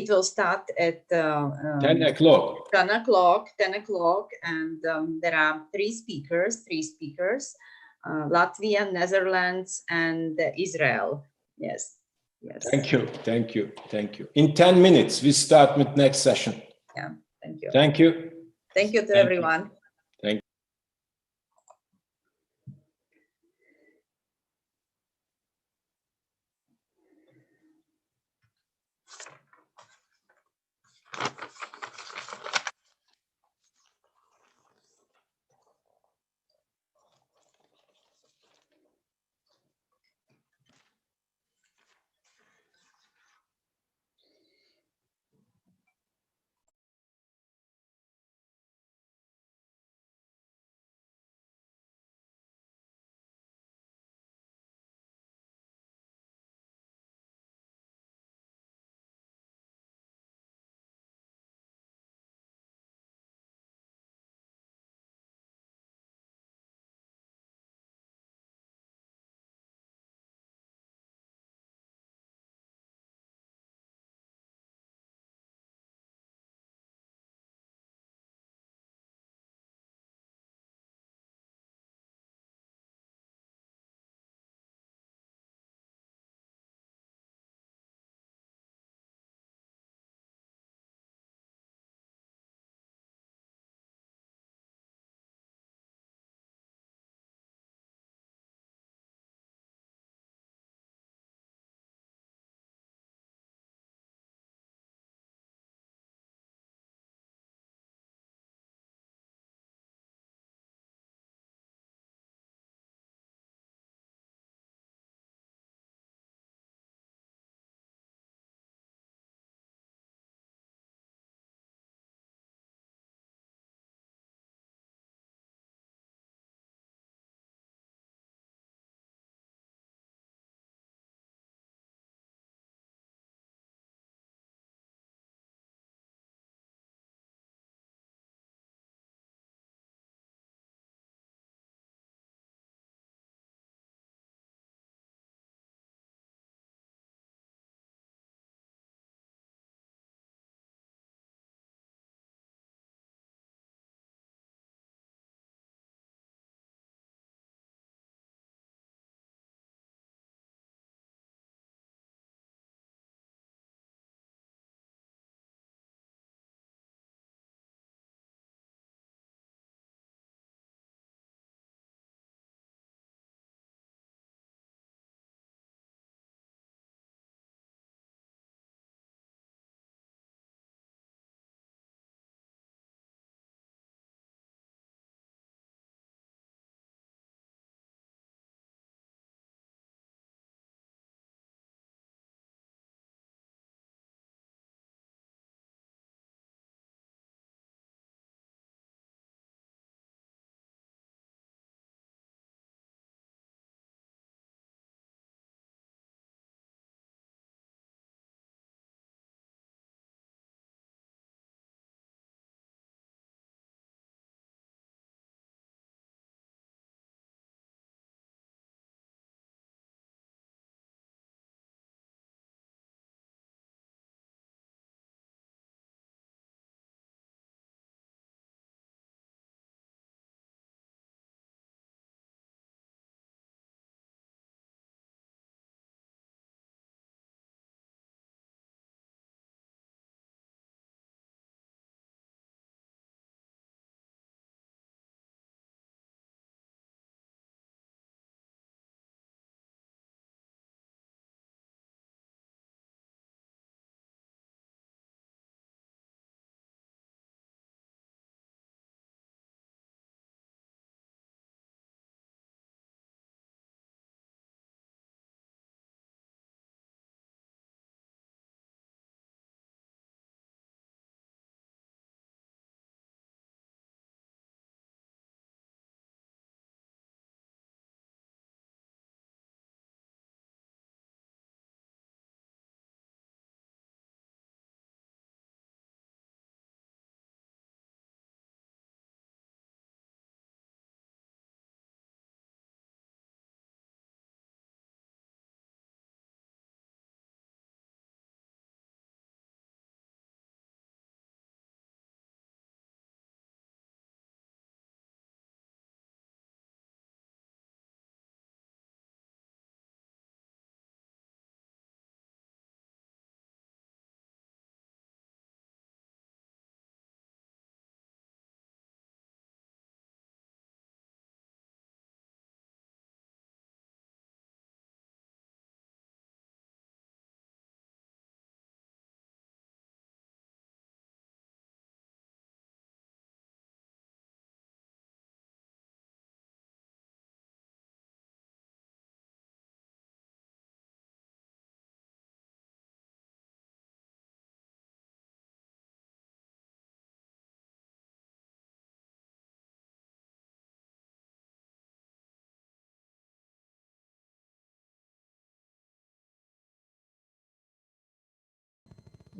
it will start at 10 o'clock. 10 o'clock, and there are three speakers, Latvia, Netherlands, and Israel. Yes. Yes. Thank you. In 10 minutes, we start with next session. Yeah, thank you. Thank you. Thank you to everyone.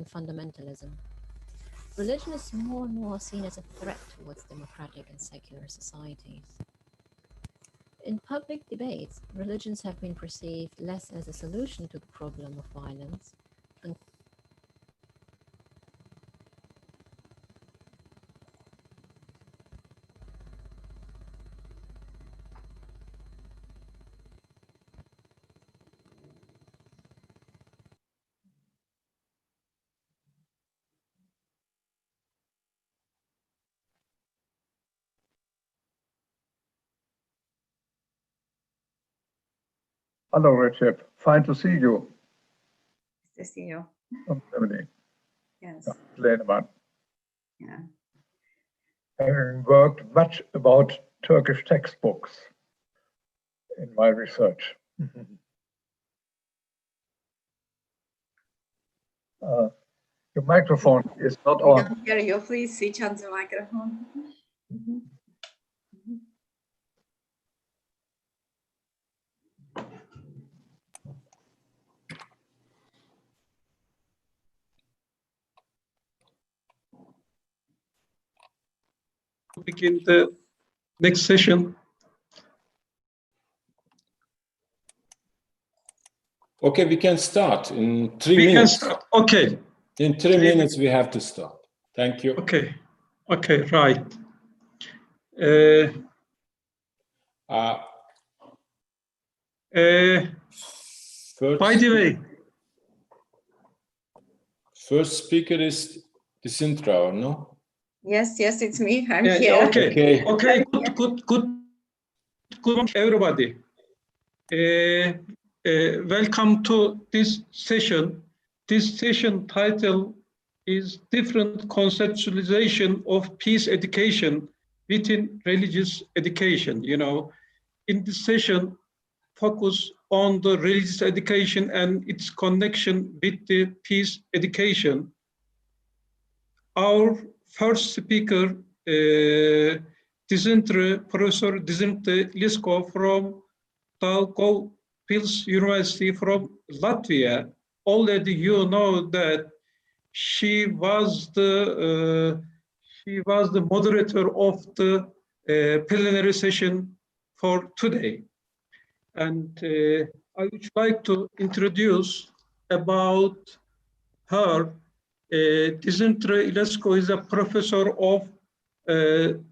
and fundamentalism. Religion is more and more seen as a threat towards democratic and secular societies. In public debates, religions have been perceived less as a solution to the problem of violence and Hello, Recep. Fine to see you Nice to see you. from Germany. Yes. Lehnemann. Yeah. Having worked much about Turkish textbooks in my research. Your microphone is not We on. don't hear you. Please switch on the microphone. Mhm. Begin the next session. Okay, we can start in 3 We can minutes. start. Okay. In 3 minutes, we have to start. Thank you. Okay. Okay. Right. Uh, by the way, first speaker is Disintra, no? Yes, yes, it's me. I'm yeah, here. okay. Okay. Good, everybody. Welcome to this session. This session title is Different Conceptualization of Peace Education within Religious Education. You know, in this session, focus on the religious education and its connection with the peace education. Our first speaker, Professor Dzintare Lisko from Daugavpils University from Latvia. Already you know that she was the moderator of the plenary session for today. And I would like to introduce about her. Dzintare Lisko is a professor of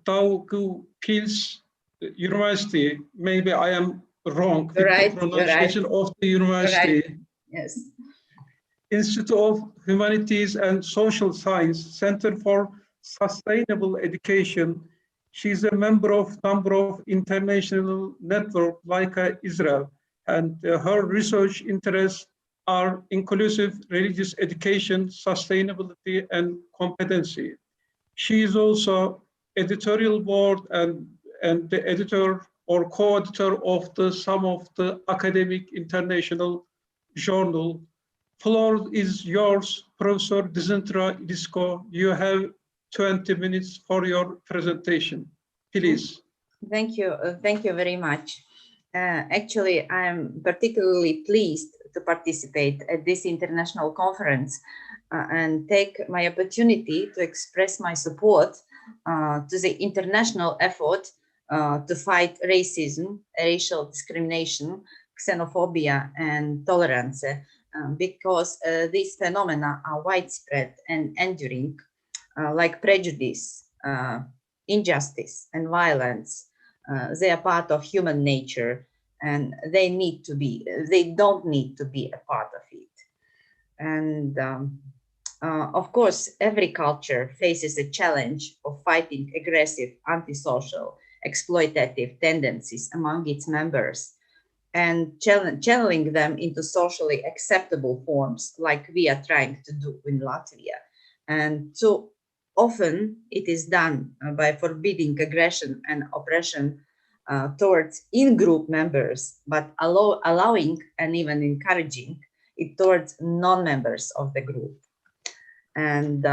Daugavpils University. Maybe I am wrong with the pronunciation of the university. Right. Yes. Institute of Humanities and Social Science, Center for Sustainable Education. She's a member of number of international networks like Israel, and her research interests are inclusive religious education, sustainability, and competency. She is also editorial board and the editor or co-editor of some of the academic international journal. Floor is yours, Professor Dzintare Lisko. You have 20 minutes for your presentation. Please. Thank you. Thank you very much. Actually, I'm particularly pleased to participate at this international conference and take my opportunity to express my support to the international effort to fight racism, racial discrimination, xenophobia, and tolerance, because these phenomena are widespread and enduring, like prejudice, injustice, and violence. They are part of human nature, and they don't need to be a part of it. And of course, every culture faces the challenge of fighting aggressive, antisocial, exploitative tendencies among its members and channeling them into socially acceptable forms, like we are trying to do in Latvia. And so often it is done by forbidding aggression and oppression towards in-group members, but allowing and even encouraging it towards non-members of the group. And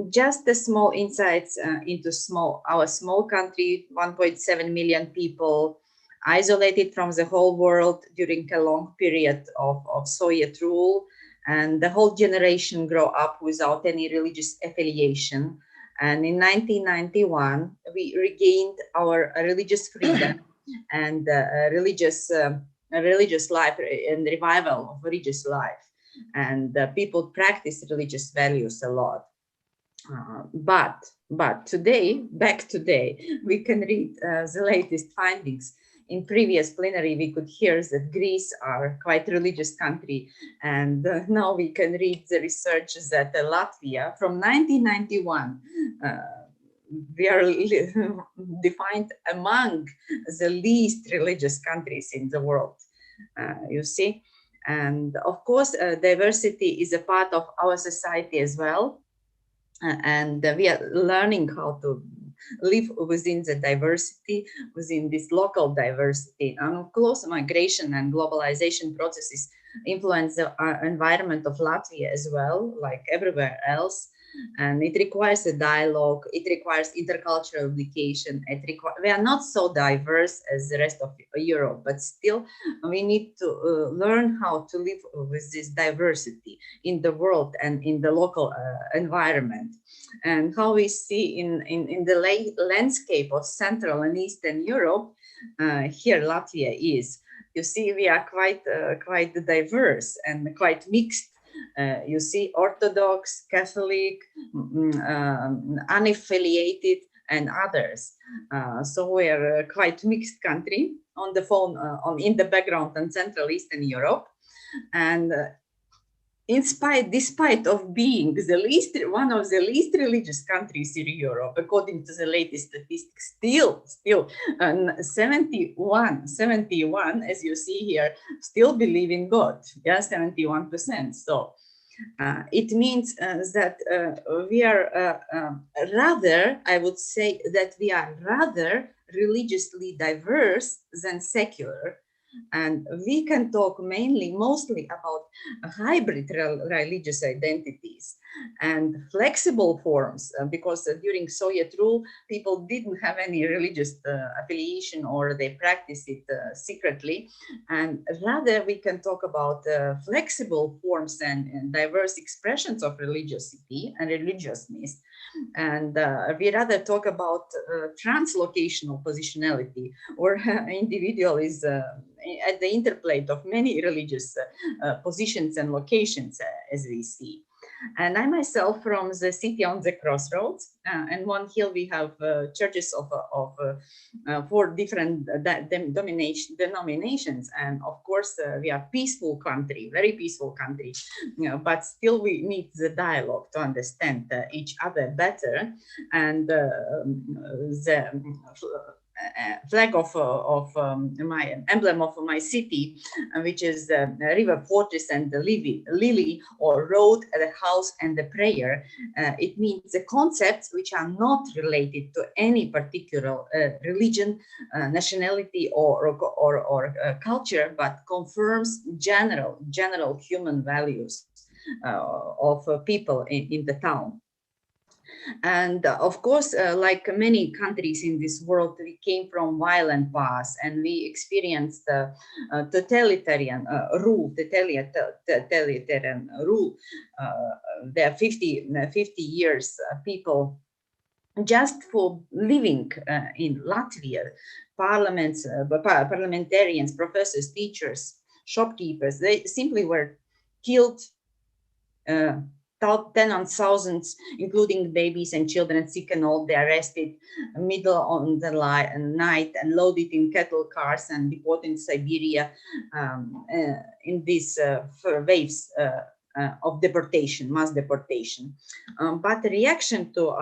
just the small insights into our small country, 1.7 million people, isolated from the whole world during a long period of Soviet rule, and the whole generation grow up without any religious affiliation. And in 1991, we regained our religious freedom and religious life and revival of religious life. And people practice religious values a lot. But today, we can read the latest findings. In previous plenary, we could hear that Greece are quite religious country, and now we can read the research that Latvia, from 1991, we are defined among the least religious countries in the world. You see, and of course, diversity is a part of our society as well. And we are learning how to live within the diversity, within this local diversity. And of course, migration and globalization processes influence the environment of Latvia as well, like everywhere else. And it requires a dialogue, it requires intercultural education. We are not so diverse as the rest of Europe, but still we need to learn how to live with this diversity in the world and in the local environment. And how we see in the landscape of Central and Eastern Europe, here Latvia is. You see, we are quite diverse and quite mixed. You see Orthodox, Catholic, unaffiliated, and others. So we're a quite mixed country on the phone, in the background in Central Eastern Europe. And despite of being one of the least religious countries in Europe, according to the latest statistics, still 71, as you see here, still believe in God. Yeah, 71%. So it means that we are rather, I would say that we are rather religiously diverse than secular. And we can talk mostly about hybrid religious identities and flexible forms, because during Soviet rule, people didn't have any religious affiliation, or they practiced it secretly. And rather, we can talk about flexible forms and diverse expressions of religiosity and religiousness. And we rather talk about translocational positionality, or individual is at the interplay of many religious positions and locations, as we see. And I myself from the city on the crossroads, and one hill we have churches of 4 different denominations, and of course we are peaceful country, very peaceful country, but still we need the dialogue to understand each other better. And the flag of my emblem of my city, which is the river fortress and the lily, or road, the house, and the prayer. It means the concepts which are not related to any particular religion, nationality, or culture, but confirms general human values of people in the town. And of course, like many countries in this world, we came from violent past, and we experienced totalitarian rule. There are 50 years people just for living in Latvia, parliamentarians, professors, teachers, shopkeepers, they simply were killed. Tens of thousands, including babies and children, sick and old, they arrested middle on the night and loaded in cattle cars and deported in Siberia in these waves of deportation, mass deportation. But the reaction to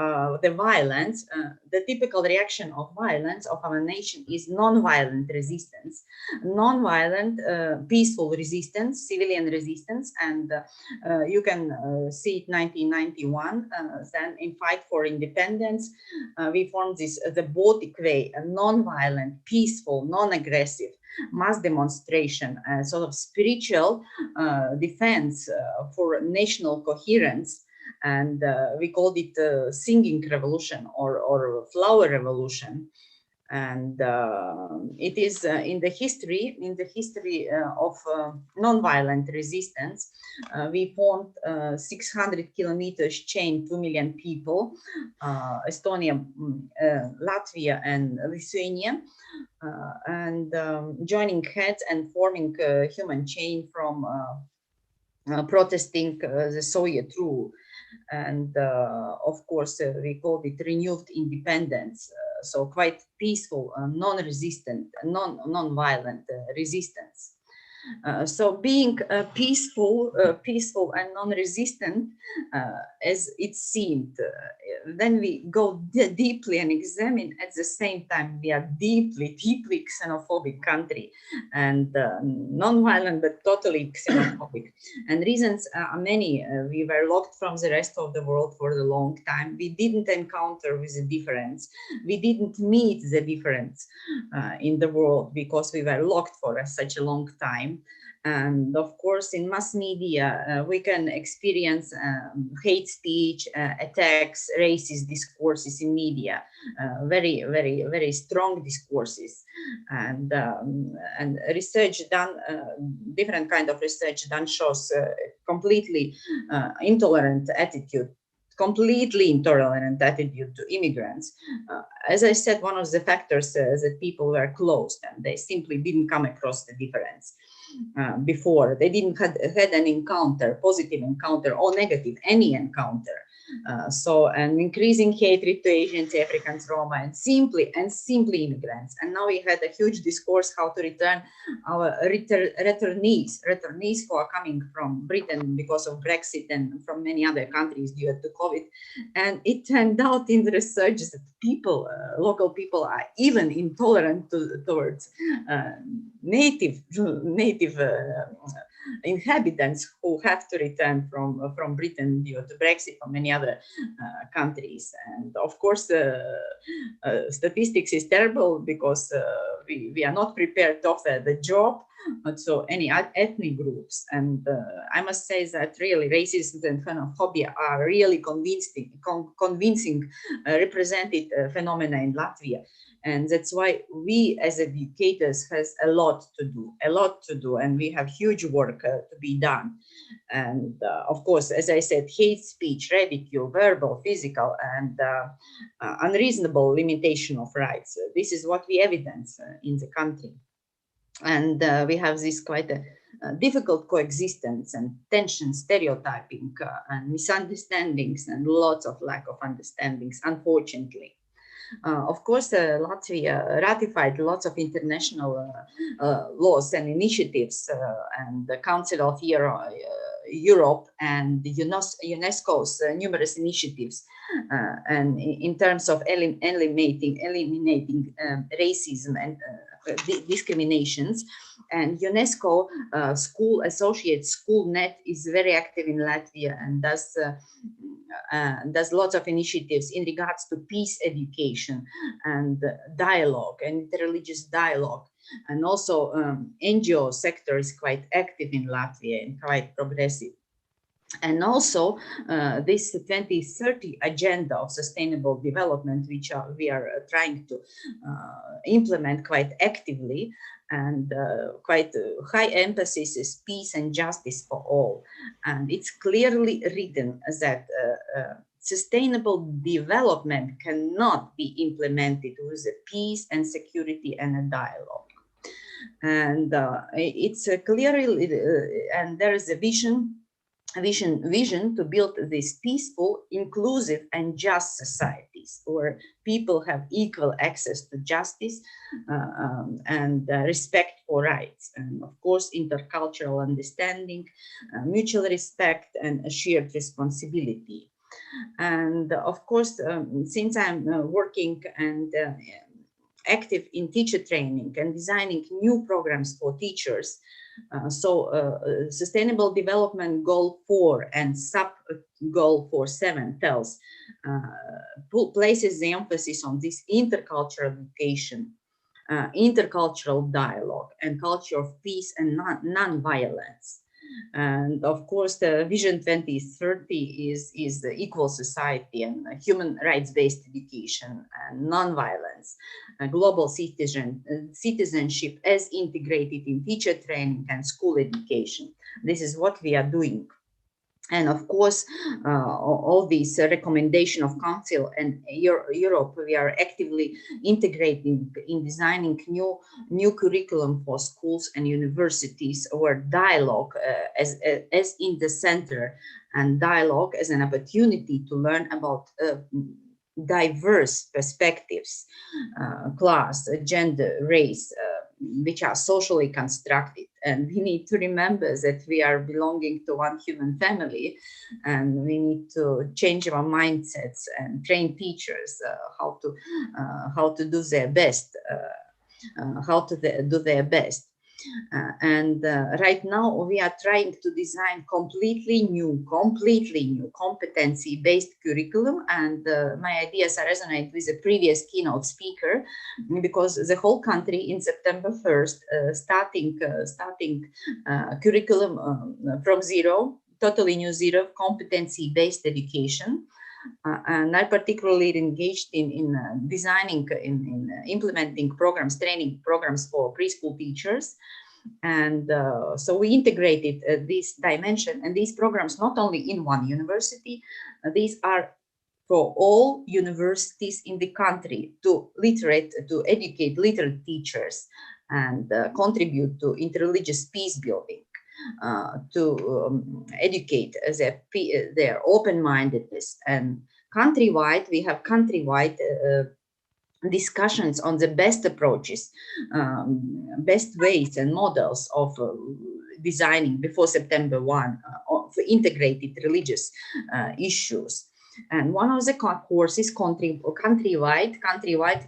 the violence, the typical reaction of violence of our nation is non-violent resistance, non-violent peaceful resistance, civilian resistance. And you can see it 1991, then in Fight for Independence, we formed the Baltic Way, a non-violent, peaceful, non-aggressive mass demonstration, sort of spiritual defense for national coherence. And we called it singing revolution or flower revolution. And it is in the history of nonviolent resistance. We formed 600 kilometers chain, 2 million people, Estonia, Latvia, and Lithuania, and joining heads and forming a human chain from protesting the Soviet rule. And of course, we called it renewed independence. So quite peaceful, non-resistant, non-violent resistance. So being peaceful and non-resistant, as it seemed, then we go deeply and examine at the same time we are deeply xenophobic country, and non-violent but totally xenophobic. And reasons are many. We were locked from the rest of the world for a long time. We didn't encounter with the difference. We didn't meet the difference in the world because we were locked for such a long time. And of course, in mass media, we can experience hate speech, attacks, racist discourses in media, very strong discourses, and research done, different kind of research done shows completely intolerant attitude to immigrants. As I said, one of the factors that people were closed and they simply didn't come across the difference before. They didn't had an encounter, positive encounter or negative, any encounter. So an increasing hatred to Asians, Africans, Roma, and simply immigrants. And now we had a huge discourse how to return our returnees who are coming from Britain because of Brexit and from many other countries due to COVID. And it turned out in the research that people, local people, are even intolerant towards native inhabitants who have to return from Britain due to Brexit or many other countries. And of course, statistics is terrible because we are not prepared to offer the job so any ethnic groups. And I must say that really racism and xenophobia are really convincing represented phenomena in Latvia. And that's why we as educators has a lot to do, and we have huge work to be done. And of course, as I said, hate speech, ridicule, verbal, physical, and unreasonable limitation of rights. This is what we evidence in the country. And we have this quite a difficult coexistence and tension, stereotyping, and misunderstandings, and lots of lack of understandings, unfortunately. Of course, Latvia ratified lots of international laws and initiatives, and the Council of Europe and UNESCO's numerous initiatives, and in terms of eliminating racism and discriminations. And UNESCO School Associate SchoolNet is very active in Latvia and does lots of initiatives in regards to peace education and dialogue and interreligious dialogue. And also NGO sector is quite active in Latvia and quite progressive. And also this 2030 agenda of sustainable development, which we are trying to implement quite actively, and quite high emphasis is peace and justice for all. And it's clearly written that sustainable development cannot be implemented with a peace and security and a dialogue. And it's clearly, and there is a vision to build these peaceful, inclusive, and just societies where people have equal access to justice and respect for rights, and of course intercultural understanding, mutual respect, and a shared responsibility. And of course, since I'm working and active in teacher training and designing new programs for teachers, Sustainable Development Goal 4 and Sub Goal 4.7 tells places the emphasis on this intercultural education, intercultural dialogue, and culture of peace and non-violence. And of course, the Vision 2030 is the equal society and human rights-based education and non-violence, global citizenship as integrated in teacher training and school education. This is what we are doing. And of course, all these recommendation of Council and Europe, we are actively integrating in designing new curriculum for schools and universities, where dialogue as in the center, and dialogue as an opportunity to learn about diverse perspectives, class, gender, race, which are socially constructed. And we need to remember that we are belonging to one human family, and we need to change our mindsets and train teachers how to do their best, do their best. Right now we are trying to design completely new competency-based curriculum, and my ideas resonate with the previous keynote speaker, because the whole country in September 1st starting curriculum from zero, totally new zero competency-based education. And I particularly engaged in designing, in implementing programs, training programs for preschool teachers. And so we integrated this dimension and these programs not only in one university, these are for all universities in the country to educate literate teachers and contribute to interreligious peace building. To educate their open-mindedness. And countrywide, we have countrywide discussions on the best approaches, best ways and models of designing before September 1 of integrated religious issues. And one of the courses countrywide,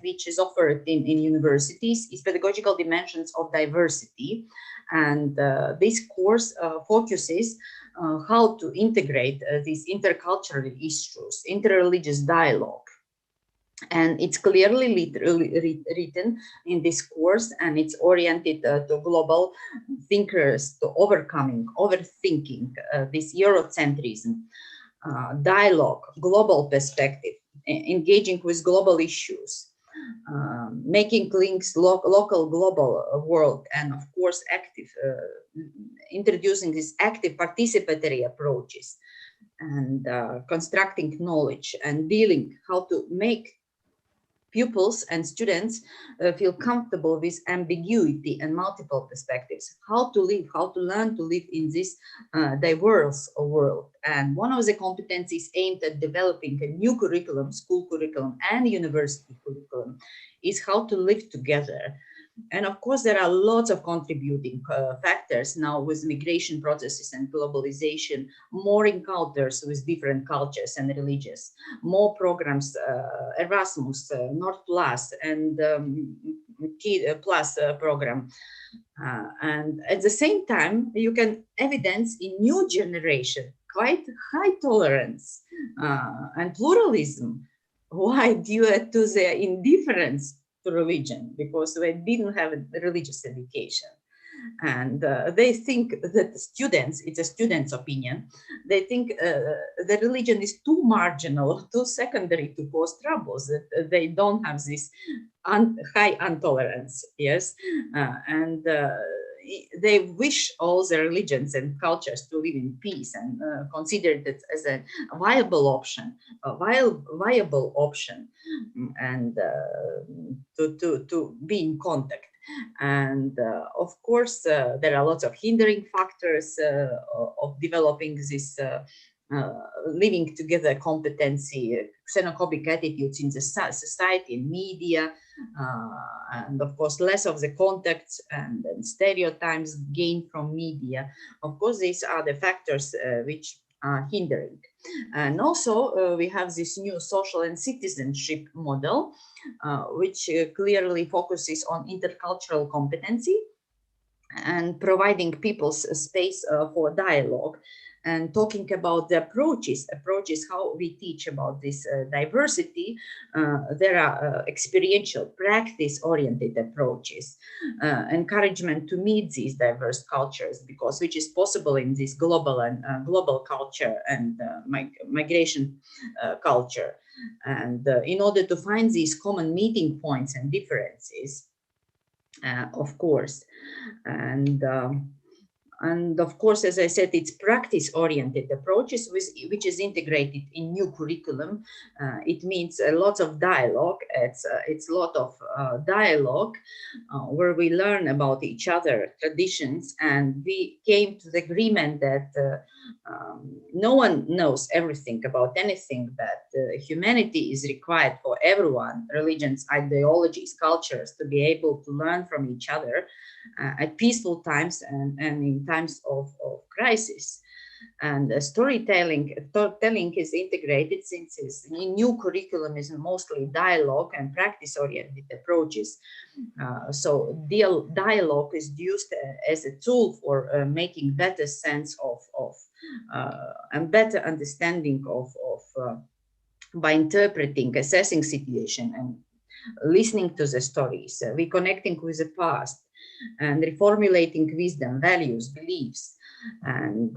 which is offered in universities, is Pedagogical Dimensions of Diversity. And this course focuses how to integrate these intercultural issues, interreligious dialogue. And it's clearly written in this course, and it's oriented to global thinkers, to overthinking this Eurocentrism, dialogue, global perspective, engaging with global issues, making links local, global world, and of course introducing these active participatory approaches, and constructing knowledge and dealing how to make pupils and students feel comfortable with ambiguity and multiple perspectives, how to live, how to learn to live in this diverse world. And one of the competencies aimed at developing a new curriculum, school curriculum and university curriculum, is how to live together. And of course, there are lots of contributing factors now with migration processes and globalization, more encounters with different cultures and religions, more programs, Erasmus, North Plus, and Kid Plus program. And at the same time, you can evidence in new generation quite high tolerance and pluralism. Why? Due to their indifference to religion, because they didn't have a religious education. And they think that students, it's a student's opinion, they think the religion is too marginal, too secondary to cause troubles, that they don't have this high intolerance, yes? And they wish all the religions and cultures to live in peace, and consider that as a viable option, and to be in contact. And of course, there are lots of hindering factors of developing this living together competency, xenophobic attitudes in the society and media, and of course less of the contacts and stereotypes gained from media. Of course, these are the factors which are hindering. And also we have this new social and citizenship model, which clearly focuses on intercultural competency and providing people's space for dialogue. And talking about the approaches how we teach about this diversity, there are experiential, practice-oriented approaches, encouragement to meet these diverse cultures, because which is possible in this global and global culture and migration culture. And in order to find these common meeting points and differences, of course, and of course, as I said, it's practice-oriented approaches which is integrated in new curriculum. It means a lot of dialogue. It's a lot of dialogue where we learn about each other traditions, and we came to the agreement that no one knows everything about anything, but humanity is required for everyone, religions, ideologies, cultures, to be able to learn from each other at peaceful times and in times of crisis. And storytelling is integrated, since its new curriculum is mostly dialogue and practice-oriented approaches. So dialogue is used as a tool for making better sense of and better understanding of by interpreting, assessing situation and listening to the stories, reconnecting with the past, and reformulating wisdom, values, beliefs. And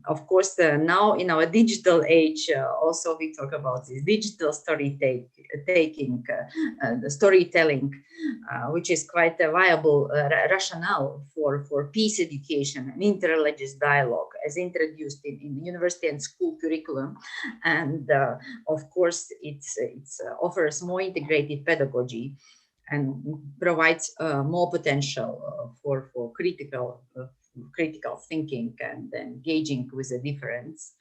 of course, now in our digital age, also we talk about this digital storytelling, which is quite a viable rationale for peace education and interreligious dialogue, as introduced in university and school curriculum. And of course, it offers more integrated pedagogy and provides more potential for critical thinking and engaging with the difference.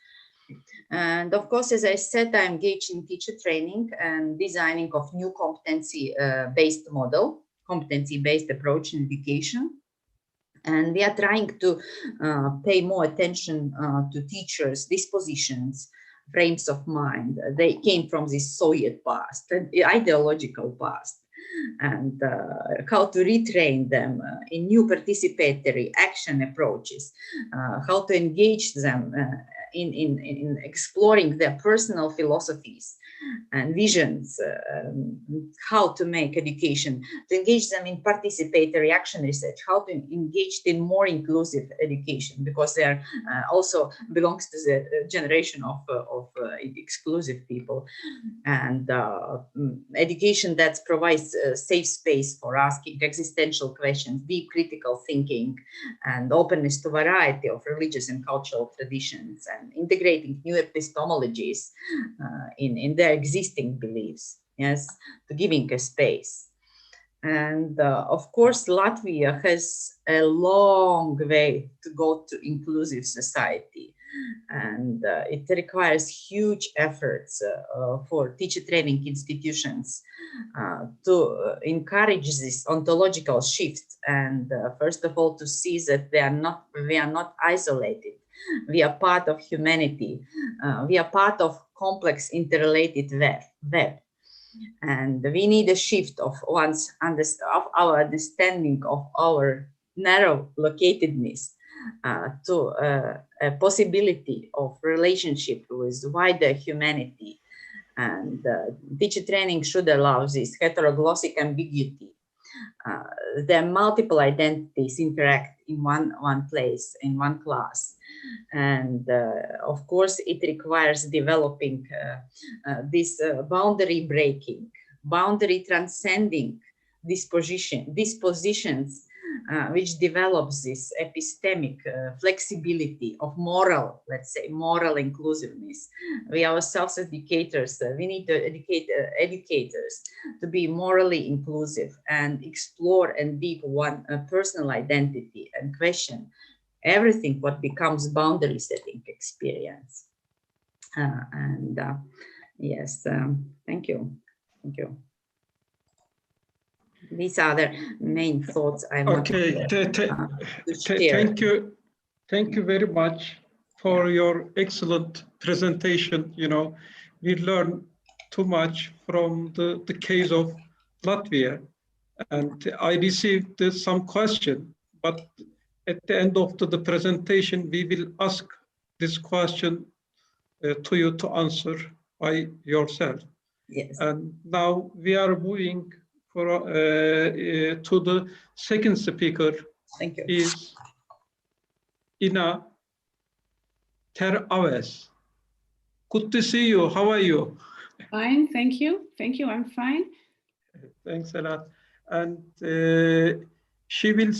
And of course, as I said, I'm engaged in teacher training and designing of new competency-based model, competency-based approach in education. And we are trying to pay more attention to teachers' dispositions, frames of mind. They came from this Soviet past, ideological past, and how to retrain them in new participatory action approaches, how to engage them in exploring their personal philosophies and visions, how to make education, to engage them in participatory action research, how to engage in more inclusive education, because they are also belongs to the generation of exclusive people, and education that provides a safe space for asking existential questions, deep critical thinking, and openness to variety of religious and cultural traditions, and integrating new epistemologies in their existing beliefs, yes, to giving a space. And of course, Latvia has a long way to go to inclusive society, and it requires huge efforts for teacher training institutions to encourage this ontological shift, and first of all to see that we are not isolated. We are part of humanity. We are part of complex interrelated web. And we need a shift of our understanding of our narrow locatedness to a possibility of relationship with wider humanity. And teacher training should allow this heteroglossic ambiguity. Their multiple identities interact in one place, in one class. And of course, it requires developing this boundary breaking, boundary transcending dispositions, which develops this epistemic flexibility of moral, let's say, moral inclusiveness. We ourselves educators, we need to educate educators to be morally inclusive and explore and deep one personal identity and question everything what becomes boundary setting experience. Yes, thank you. Thank you. These are the main thoughts I want to share. Thank you very much for your excellent presentation. You know, we learned too much from the case of Latvia, and I received some question, but at the end of the presentation, we will ask this question to you to answer by yourself. Yes. And now we are moving to the second speaker. Thank you. Is Ina Ter-Aves. Good to see you. How are you? Fine, thank you. Thank you, I'm fine. Thanks a lot. And she will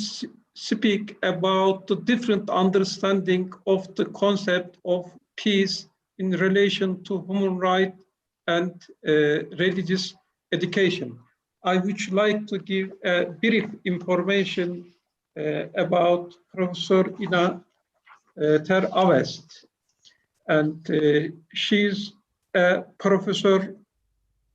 speak about the different understanding of the concept of peace in relation to human rights and religious education. I would like to give a brief information about Professor Ina Ter-Aves. And she's a professor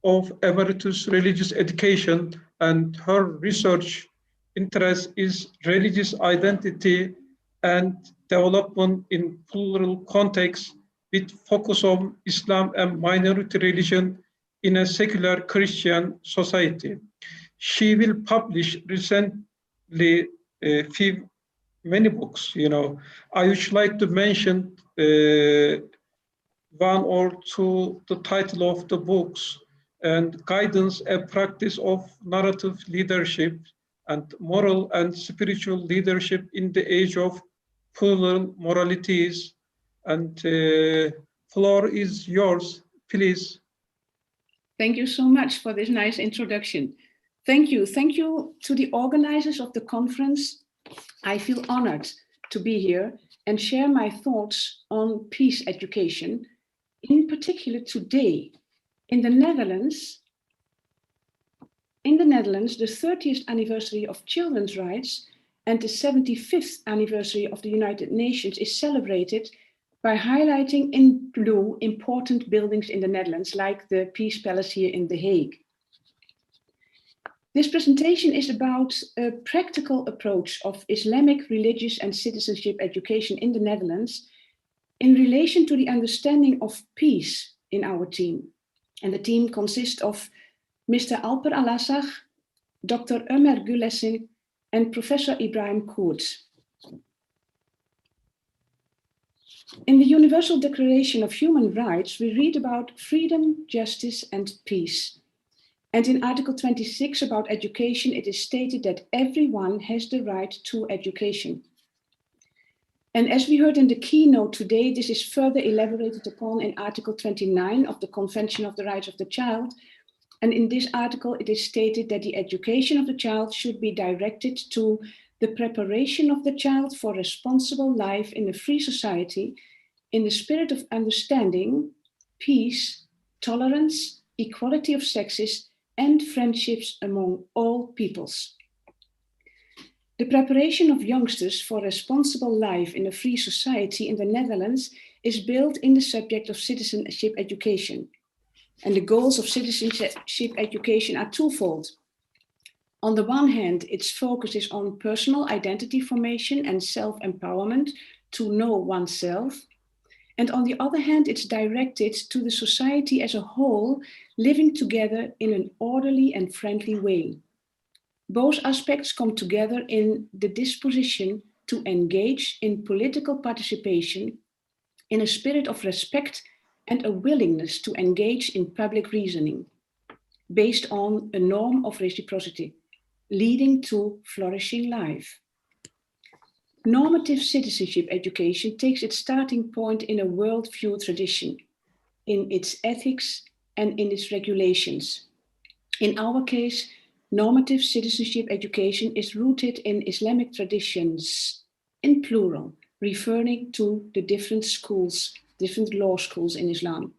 of emeritus religious education, and her research interest is religious identity and development in plural context with focus on Islam and minority religion in a secular Christian society. She will publish recently many books. I would like to mention one or two, the title of the books, and Guidance and Practice of Narrative Leadership and Moral and Spiritual Leadership in the Age of Plural Moralities. And floor is yours, please. Thank you so much for this nice introduction. Thank you. Thank you to the organizers of the conference. I feel honored to be here and share my thoughts on peace education, in particular today. In the Netherlands, the 30th anniversary of children's rights and the 75th anniversary of the United Nations is celebrated by highlighting in blue important buildings in the Netherlands, like the Peace Palace here in The Hague. This presentation is about a practical approach of Islamic religious and citizenship education in the Netherlands in relation to the understanding of peace in our team. And the team consists of Mr. Alper Alassag, Dr. Ömer Gülesing, and Professor Ibrahim Koerts. In the Universal Declaration of Human Rights, we read about freedom, justice, and peace. And in Article 26 about education, it is stated that everyone has the right to education. And as we heard in the keynote today, this is further elaborated upon in Article 29 of the Convention of the Rights of the Child. And in this article, it is stated that the education of the child should be directed to the preparation of the child for responsible life in a free society, in the spirit of understanding, peace, tolerance, equality of sexes, and friendships among all peoples. The preparation of youngsters for responsible life in a free society in the Netherlands is built in the subject of citizenship education. And the goals of citizenship education are twofold. On the one hand, its focus is on personal identity formation and self-empowerment to know oneself. And on the other hand, it's directed to the society as a whole, living together in an orderly and friendly way. Both aspects come together in the disposition to engage in political participation in a spirit of respect and a willingness to engage in public reasoning based on a norm of reciprocity, leading to flourishing life. Normative citizenship education takes its starting point in a worldview tradition, in its ethics and in its regulations. In our case, normative citizenship education is rooted in Islamic traditions, in plural, referring to the different schools, different law schools in Islam.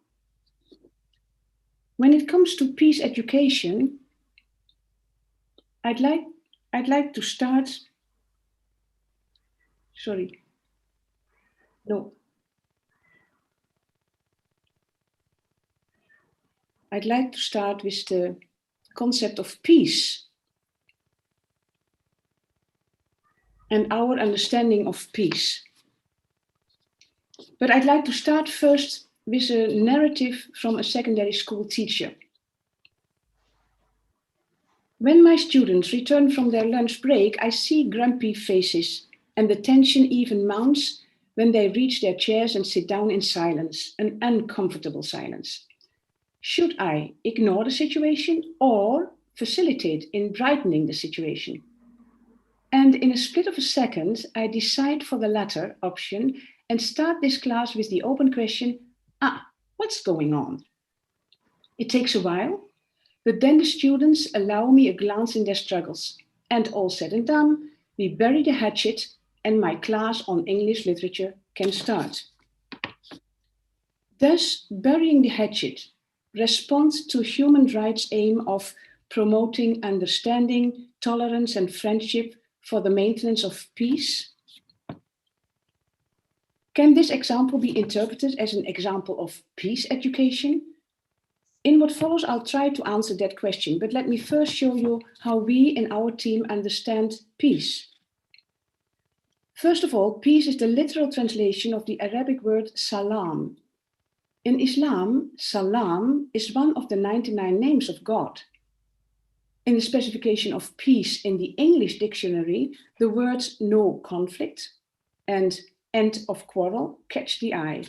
When it comes to peace education, I'd like to start. Sorry. No. I'd like to start with the concept of peace and our understanding of peace. But I'd like to start first with a narrative from a secondary school teacher. When my students return from their lunch break, I see grumpy faces, and the tension even mounts when they reach their chairs and sit down in silence, an uncomfortable silence? Should I ignore the situation or facilitate in brightening the situation? And in a split of a second, I decide for the latter option and start this class with the open question, what's going on? It takes a while, but then the students allow me a glance in their struggles. And all said and done, we bury the hatchet and my class on English literature can start. Thus, burying the hatchet responds to human rights' aim of promoting understanding, tolerance, and friendship for the maintenance of peace. Can this example be interpreted as an example of peace education? In what follows, I'll try to answer that question, but let me first show you how we in our team understand peace. First of all, peace is the literal translation of the Arabic word salam. In Islam, salam is one of the 99 names of God. In the specification of peace in the English dictionary, the words no conflict and end of quarrel catch the eye.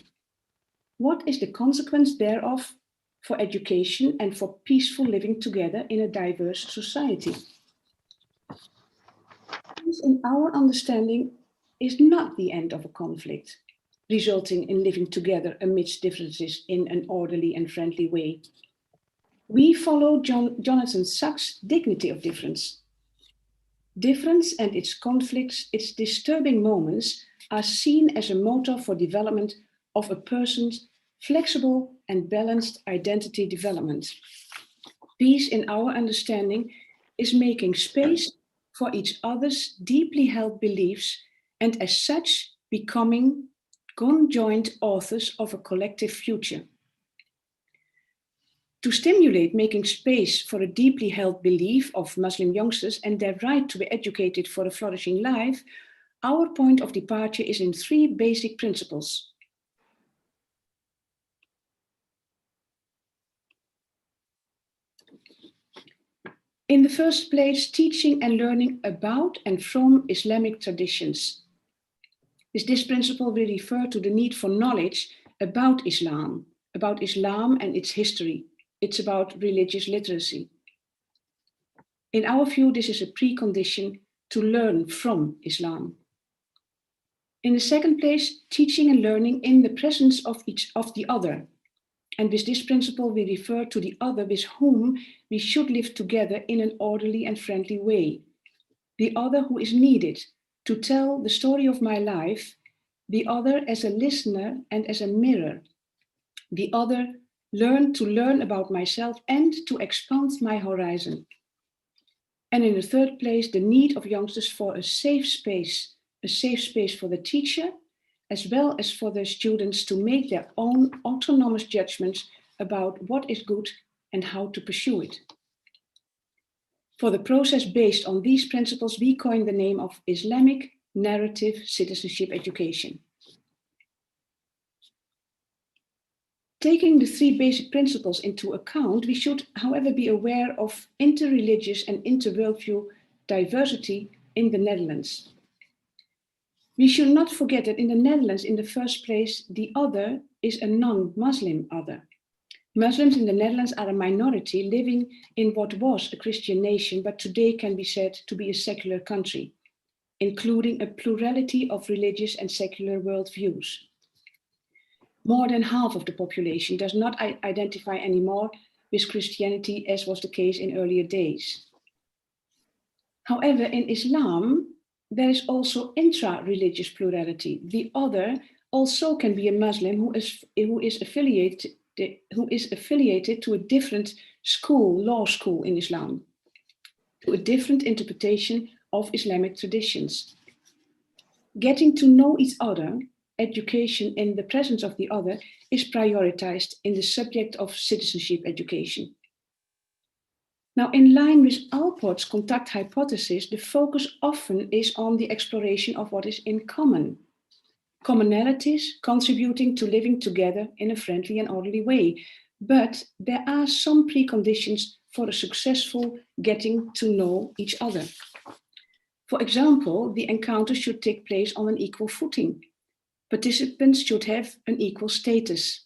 What is the consequence thereof for education and for peaceful living together in a diverse society? Peace, in our understanding, is not the end of a conflict, resulting in living together amidst differences in an orderly and friendly way. We follow Jonathan Sacks' dignity of difference. Difference and its conflicts, its disturbing moments, are seen as a motor for development of a person's flexible and balanced identity development. Peace, in our understanding, is making space for each other's deeply held beliefs and as such becoming conjoined authors of a collective future. To stimulate making space for a deeply held belief of Muslim youngsters and their right to be educated for a flourishing life, our point of departure is in 3 basic principles. In the first place, teaching and learning about and from Islamic traditions. This principle will refer to the need for knowledge about Islam and its history. It's about religious literacy. In our view, this is a precondition to learn from Islam. In the second place, teaching and learning in the presence of the other. And with this principle, we refer to the other with whom we should live together in an orderly and friendly way. The other who is needed to tell the story of my life, the other as a listener and as a mirror, the other to learn about myself and to expand my horizon. And in the third place, the need of youngsters for a safe space for the teacher, as well as for the students to make their own autonomous judgments about what is good and how to pursue it. For the process based on these principles, we coined the name of Islamic Narrative Citizenship Education. Taking the 3 basic principles into account, we should, however, be aware of interreligious and interworldview diversity in the Netherlands. We should not forget that in the Netherlands, in the first place, the other is a non-Muslim other. Muslims in the Netherlands are a minority living in what was a Christian nation, but today can be said to be a secular country, including a plurality of religious and secular worldviews. More than half of the population does not identify anymore with Christianity, as was the case in earlier days. However, in Islam, there is also intra-religious plurality. The other also can be a Muslim who is affiliated to a different school, law school in Islam, to a different interpretation of Islamic traditions. Getting to know each other, education in the presence of the other, is prioritized in the subject of citizenship education. Now, in line with Alport's contact hypothesis, the focus often is on the exploration of what is in common. Commonalities contributing to living together in a friendly and orderly way. But there are some preconditions for a successful getting to know each other. For example, the encounter should take place on an equal footing. Participants should have an equal status.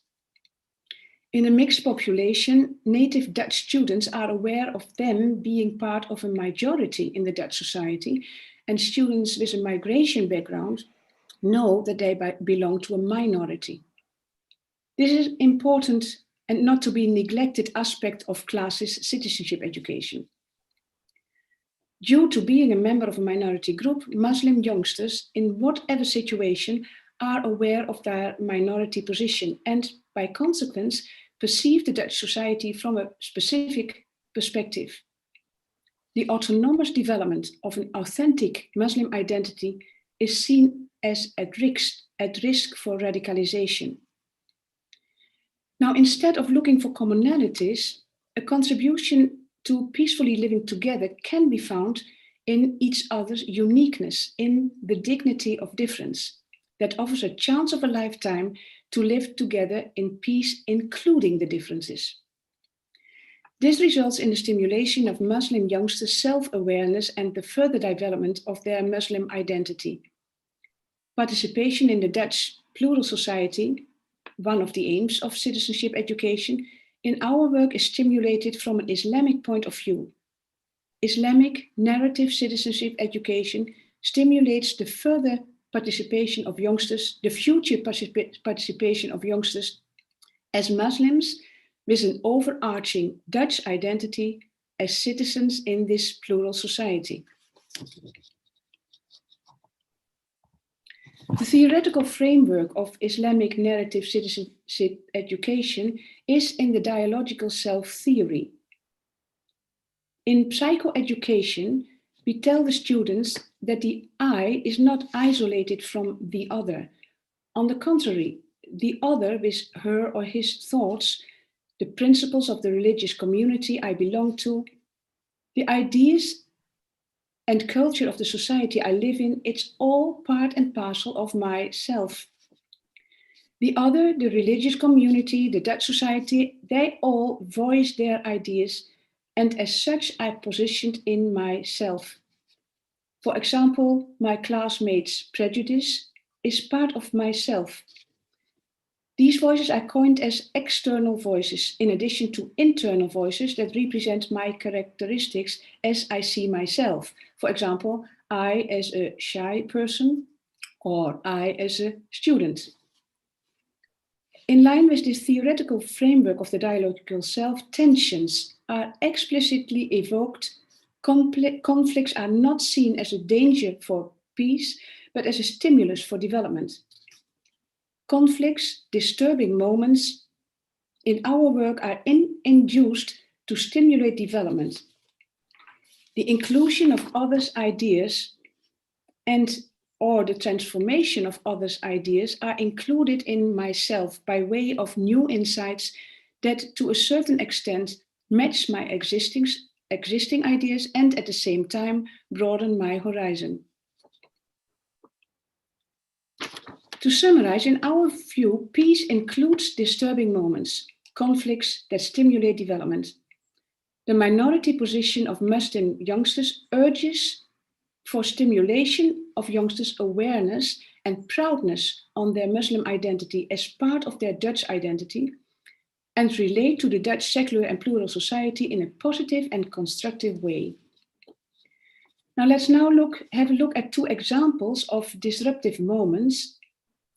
In a mixed population, native Dutch students are aware of them being part of a majority in the Dutch society, and students with a migration background know that they belong to a minority. This is important and not to be neglected aspect of classes citizenship education. Due to being a member of a minority group, Muslim youngsters, in whatever situation, are aware of their minority position and, by consequence, perceive the Dutch society from a specific perspective. The autonomous development of an authentic Muslim identity is seen as at risk for radicalization. Now, instead of looking for commonalities, a contribution to peacefully living together can be found in each other's uniqueness, in the dignity of difference that offers a chance of a lifetime to live together in peace, including the differences. This results in the stimulation of Muslim youngsters' self-awareness and the further development of their Muslim identity. Participation in the Dutch plural society, one of the aims of citizenship education, in our work is stimulated from an Islamic point of view. Islamic narrative citizenship education stimulates the further participation of youngsters, the future participation of youngsters as Muslims with an overarching Dutch identity as citizens in this plural society. The theoretical framework of Islamic narrative citizenship education is in the dialogical self theory. In psychoeducation, we tell the students that the I is not isolated from the other. On the contrary, the other with her or his thoughts, the principles of the religious community I belong to, the ideas and culture of the society I live in, it's all part and parcel of myself. The other, the religious community, the Dutch society, they all voice their ideas, and as such are positioned in myself. For example, my classmates' prejudice is part of myself. These voices are coined as external voices, in addition to internal voices that represent my characteristics as I see myself. For example, I as a shy person, or I as a student. In line with this theoretical framework of the dialogical self, tensions are explicitly evoked. Conflicts are not seen as a danger for peace, but as a stimulus for development. Conflicts, disturbing moments in our work are induced to stimulate development. The inclusion of others' ideas and or the transformation of others' ideas are included in myself by way of new insights that to a certain extent match my existing ideas and at the same time broaden my horizon. To summarize, in our view, peace includes disturbing moments, conflicts that stimulate development. The minority position of Muslim youngsters urges for stimulation of youngsters' awareness and proudness on their Muslim identity as part of their Dutch identity and relate to the Dutch secular and plural society in a positive and constructive way. Now let's have a look at two examples of disruptive moments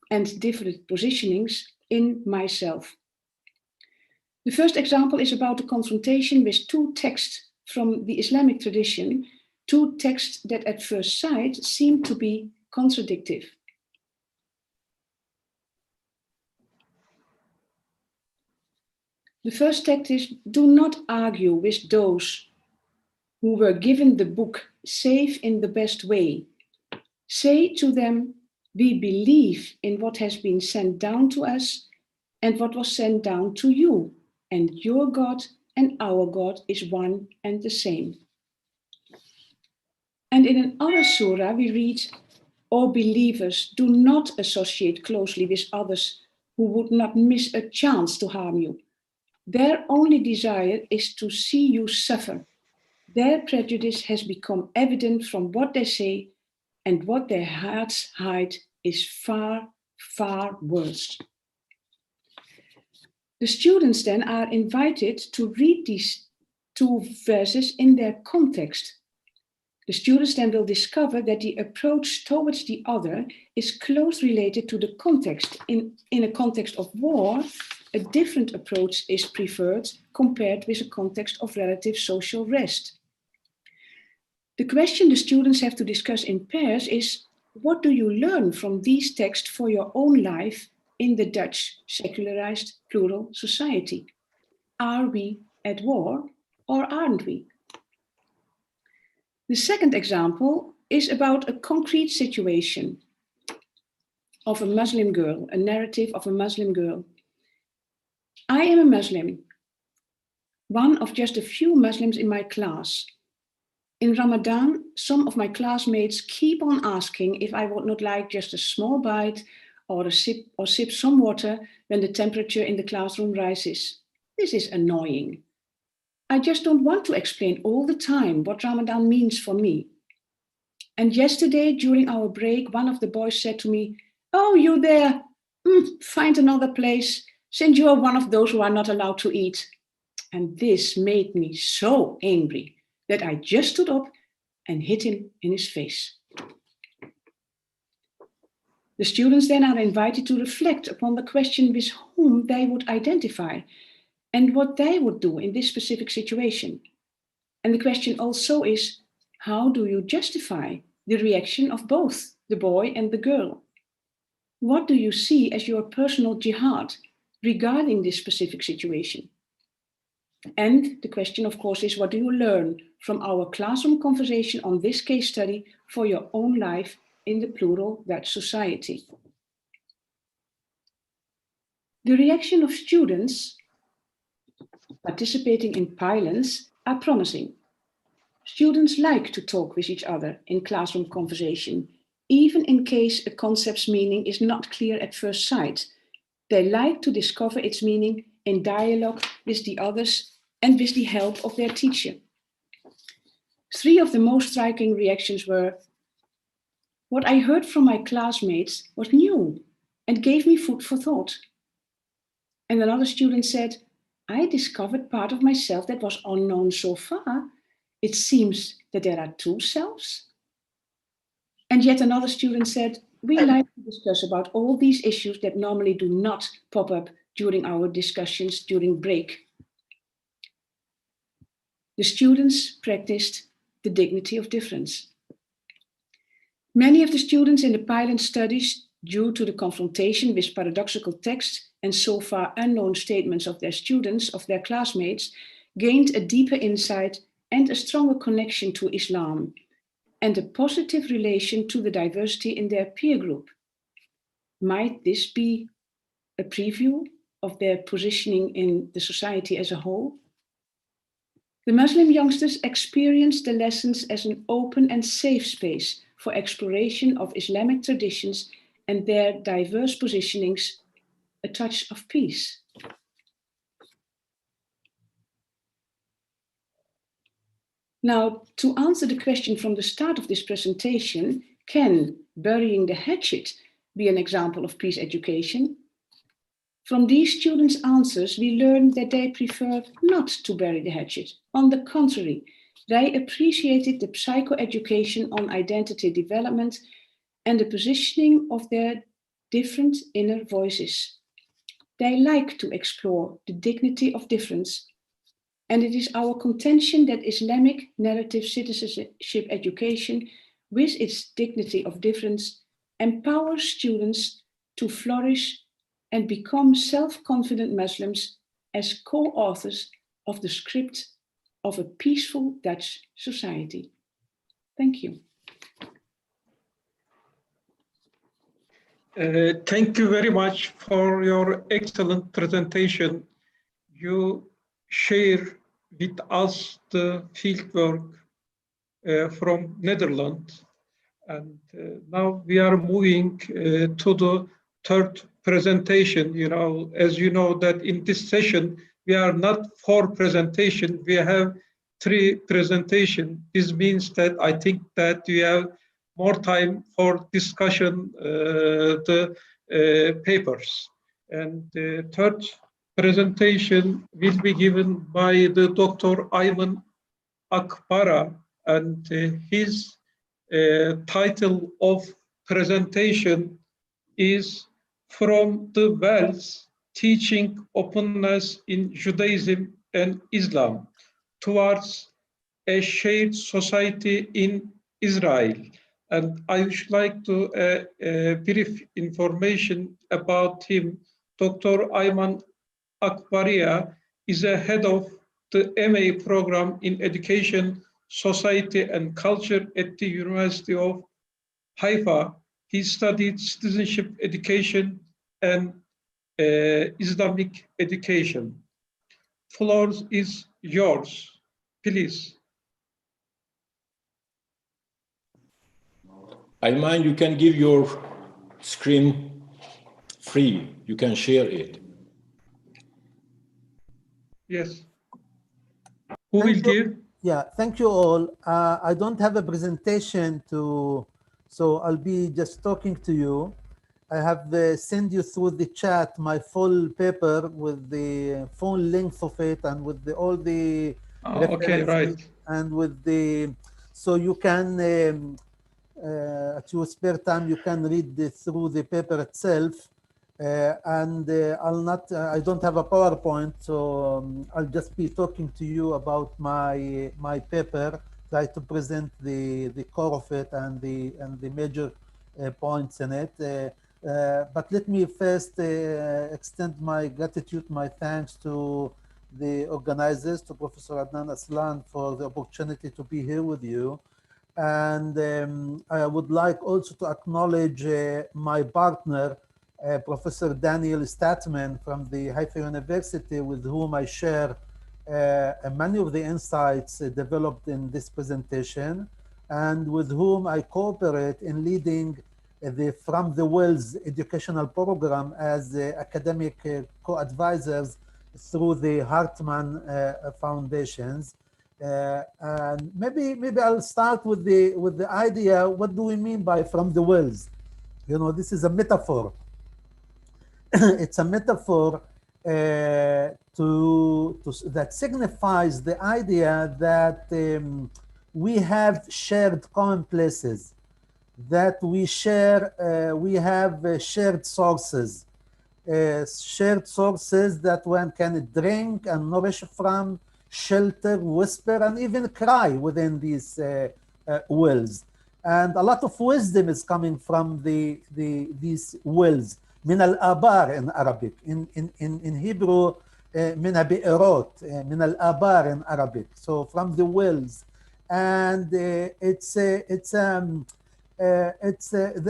and different positionings in myself. The first example is about the confrontation with two texts from the Islamic tradition, two texts that at first sight seem to be contradictory. The first text is, do not argue with those who were given the book safe in the best way. Say to them, we believe in what has been sent down to us and what was sent down to you, and your God and our God is one and the same. And in another surah we read, O believers, do not associate closely with others who would not miss a chance to harm you. Their only desire is to see you suffer. Their prejudice has become evident from what they say, and what their hearts hide is far far worse. The students then are invited to read these two verses in their context. The students then will discover that the approach towards the other is closely related to the context. In a context of war, a different approach is preferred compared with a context of relative social rest. The question the students have to discuss in pairs is, what do you learn from these texts for your own life in the Dutch secularized plural society? Are we at war or aren't we? The second example is about a concrete situation of a Muslim girl, a narrative of a Muslim girl. I am a Muslim, one of just a few Muslims in my class. In Ramadan, some of my classmates keep on asking if I would not like just a small bite or sip some water when the temperature in the classroom rises. This is annoying. I just don't want to explain all the time what Ramadan means for me. And yesterday, during our break, one of the boys said to me, "Oh, you there? Find another place, since you are one of those who are not allowed to eat." And this made me so angry that I just stood up and hit him in his face. The students then are invited to reflect upon the question with whom they would identify and what they would do in this specific situation. And the question also is, how do you justify the reaction of both the boy and the girl? What do you see as your personal jihad regarding this specific situation? And the question, of course, is, what do you learn from our classroom conversation on this case study for your own life in the plural Dutch society? The reaction of students participating in Pylons are promising. Students like to talk with each other in classroom conversation, even in case a concept's meaning is not clear at first sight. They like to discover its meaning in dialogue with the others and with the help of their teacher. Three of the most striking reactions were, "What I heard from my classmates was new and gave me food for thought." And another student said, "I discovered part of myself that was unknown so far. It seems that there are two selves." And yet another student said, "We like to discuss about all these issues that normally do not pop up during our discussions during break." The students practiced the dignity of difference. Many of the students in the Pylon studies, due to the confrontation with paradoxical texts and so far unknown statements of their students, of their classmates, gained a deeper insight and a stronger connection to Islam, and a positive relation to the diversity in their peer group. Might this be a preview of their positioning in the society as a whole? The Muslim youngsters experienced the lessons as an open and safe space for exploration of Islamic traditions and their diverse positionings, a touch of peace. Now, to answer the question from the start of this presentation, can burying the hatchet be an example of peace education? From these students' answers, we learned that they preferred not to bury the hatchet. On the contrary, they appreciated the psychoeducation on identity development and the positioning of their different inner voices. They like to explore the dignity of difference, and it is our contention that Islamic narrative citizenship education, with its dignity of difference, empowers students to flourish and become self-confident Muslims as co-authors of the script of a peaceful Dutch society. Thank you. Thank you very much for your excellent presentation. You share with us the fieldwork from Netherlands. And now we are moving to the third presentation. You know, as you know, that in this session, we are not for presentation, we have 3 presentations. This means that I think that we have more time for discussion, the papers. And the third presentation will be given by the Dr. Ayman Akbara, and his title of presentation is From the Wells, Teaching Openness in Judaism and Islam Towards a Shared Society in Israel. And I would like to brief information about him. Dr. Ayman Akbaria is a head of the MA program in Education, Society and Culture at the University of Haifa. He studied citizenship education and Islamic education. Floor is yours, please. Ayman, you can give your screen free. You can share it. Yes. Who will give? Yeah, thank you all. I don't have a presentation so I'll be just talking to you. I have sent you through the chat my full paper with the full length of it and with all the Okay, right. and with the, so you can, at your spare time, you can read through the paper itself. I don't have a PowerPoint, so I'll just be talking to you about my paper, try to present the core of it and the major points in it. But let me first extend my gratitude, my thanks to the organizers, to Professor Adnan Aslan for the opportunity to be here with you. And I would like also to acknowledge my partner, Professor Daniel Statman from the Haifa University, with whom I share many of the insights developed in this presentation, and with whom I cooperate in leading the From the Wells educational program as academic co-advisors through the Hartman Foundations. And maybe I'll start with the idea, what do we mean by From the Wells? You know, this is a metaphor. It's a metaphor that signifies the idea that we have shared common places, that we have shared sources that one can drink and nourish from, shelter, whisper, and even cry within these wells. And a lot of wisdom is coming from these wells. من الآبار in Arabic. In Hebrew, من بئرات, من الآبار in Arabic. So from the wells. And it's the